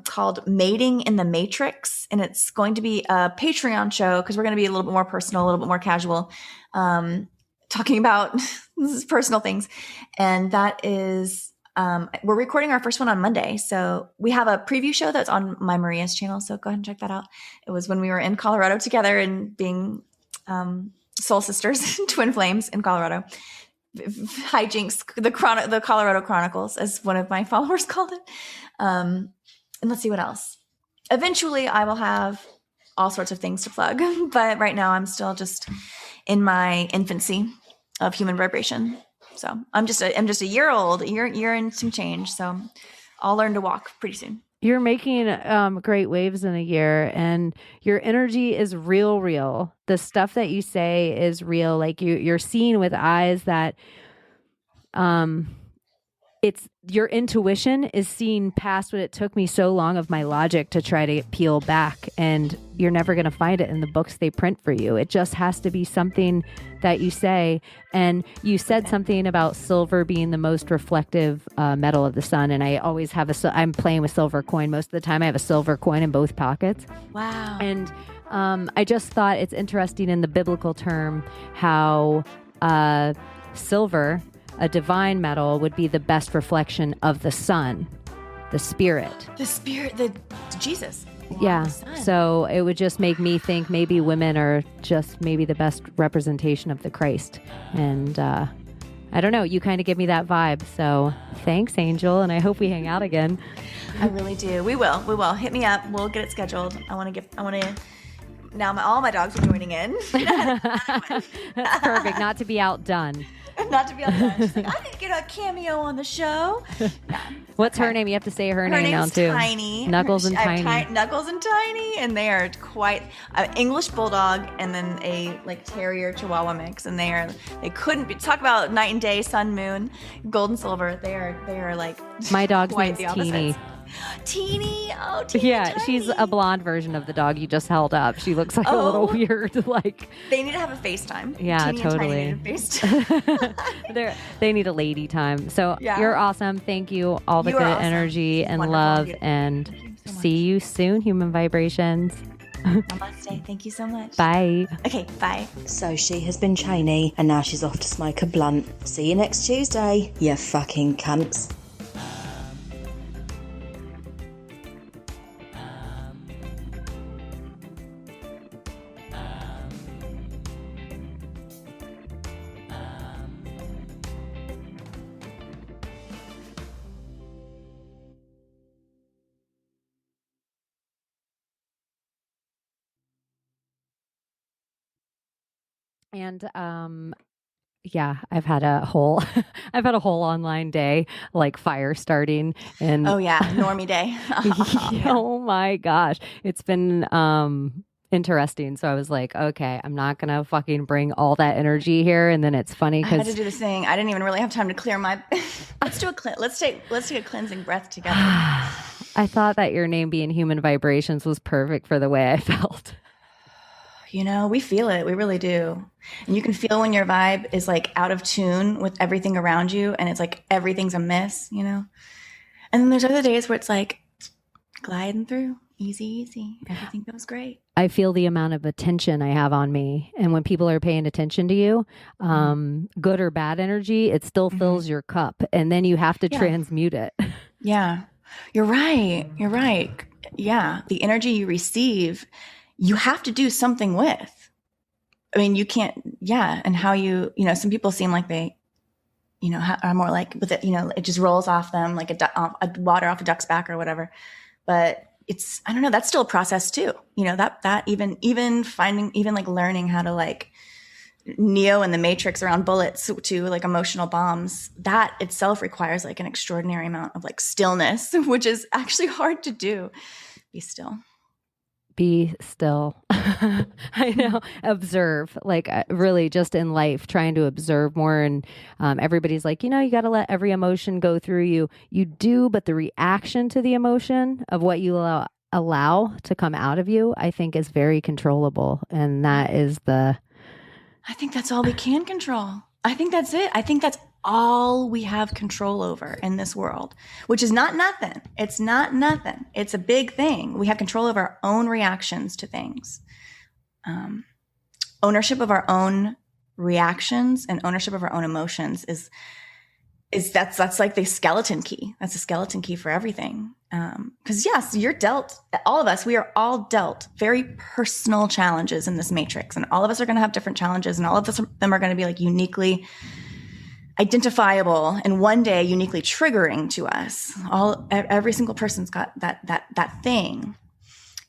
called Mating in the Matrix. And it's going to be a Patreon show because we're going to be a little bit more personal, a little bit more casual, talking about personal things. And that is, we're recording our first one on Monday. So we have a preview show that's on my Maria's channel. So go ahead and check that out. It was when we were in Colorado together and being soul sisters, twin flames in Colorado. Hijinks, the Colorado Chronicles, as one of my followers called it. And let's see what else. Eventually I will have all sorts of things to plug, but right now I'm still just in my infancy of human vibration. So I'm just a year old, year and some change. So I'll learn to walk pretty soon.
You're making great waves in a year, and your energy is real. The stuff that you say is real. Like you're seeing with eyes that, it's your intuition is seeing past what it took me so long of my logic to try to peel back, and you're never going to find it in the books they print for you. It just has to be something that you say. And you said something about silver being the most reflective metal of the sun. And I always have I'm playing with silver coin most of the time. I have a silver coin in both pockets.
Wow.
And I just thought it's interesting in the biblical term how silver, a divine metal, would be the best reflection of the sun, the spirit.
The Jesus. Wow,
yeah. So it would just make me think maybe women are just maybe the best representation of the Christ. And I don't know, you kind of give me that vibe. So thanks, Angel. And I hope we hang out again.
I really do. We will. Hit me up. We'll get it scheduled. Now all my dogs are joining in.
That's perfect. Not to be outdone.
Not to be outdone. She's like, I didn't get a cameo on the show. Yeah.
What's her name? You have to say her name now too.
Tiny.
Knuckles and Tiny.
Knuckles and Tiny, and they are quite an English bulldog and then a like terrier Chihuahua mix, and they couldn't be, talk about night and day, sun, moon, gold and silver. They are like
my dog's name's Teeny.
Teeny. Oh, teeny.
Yeah,
tiny.
she's a blonde version of the dog you just held up. She looks like a little weird, like.
They need to have a FaceTime.
Yeah,
Teeny
totally.
And Tiny need a FaceTime.
They need a lady time. So you're awesome. Thank you. All the good energy and love. And see you soon, Human Vibrations.
Namaste. Thank you so much.
Bye.
Okay, bye.
So she has been Cheney, and now she's off to smoke a blunt. See you next Tuesday, you fucking cunts.
And yeah, I've had a whole online day, like fire starting, and
oh yeah, normie day.
Oh my gosh, it's been interesting. So I was like, okay, I'm not gonna fucking bring all that energy here. And then it's funny
I had
because
to do this thing. I didn't even really have time to clear my. Let's take a cleansing breath together.
I thought that your name being Human Vibrations was perfect for the way I felt.
You know, we feel it. We really do. And you can feel when your vibe is like out of tune with everything around you and it's like everything's a miss, you know? And then there's other days where it's like gliding through, easy. Everything goes great.
I feel the amount of attention I have on me. And when people are paying attention to you, good or bad energy, it still fills your cup. And then you have to transmute it.
Yeah. You're right. Yeah. The energy you receive, you have to do something with. I mean, you can't, and how you know, some people seem like they, you know, are more like with it, you know, it just rolls off them like a water off a duck's back or whatever. But it's, I don't know, that's still a process too. You know, that even finding, even like learning how to like Neo and the Matrix around bullets to like emotional bombs, that itself requires like an extraordinary amount of like stillness, which is actually hard to do. Be still.
I know. Observe, like really just in life, trying to observe more. And everybody's like, you know, you got to let every emotion go through you. You do, but the reaction to the emotion of what you allow to come out of you, I think is very controllable. And that is I
think that's all we can control. I think that's it. I think that's all we have control over in this world, which is not nothing. It's not nothing. It's a big thing. We have control of our own reactions to things. Ownership of our own reactions and ownership of our own emotions is that's like the skeleton key. That's a skeleton key for everything. Because yes, you're dealt, all of us, we are all dealt very personal challenges in this matrix. And all of us are going to have different challenges, and all of them are going to be like uniquely identifiable and one day uniquely triggering to us. Every single person's got that thing,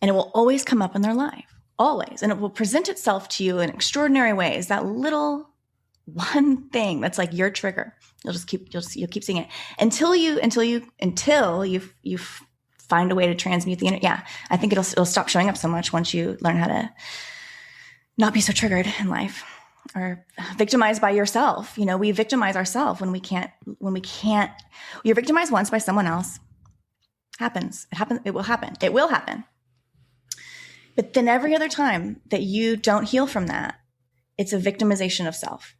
and it will always come up in their life, always. And it will present itself to you in extraordinary ways. That little one thing that's like your trigger. You'll keep seeing it until you find a way to transmute the energy. Yeah, I think it'll stop showing up so much once you learn how to not be so triggered in life or victimized by yourself. You know, we victimize ourselves when we can't. You're victimized once by someone else. It will happen. But then every other time that you don't heal from that, it's a victimization of self.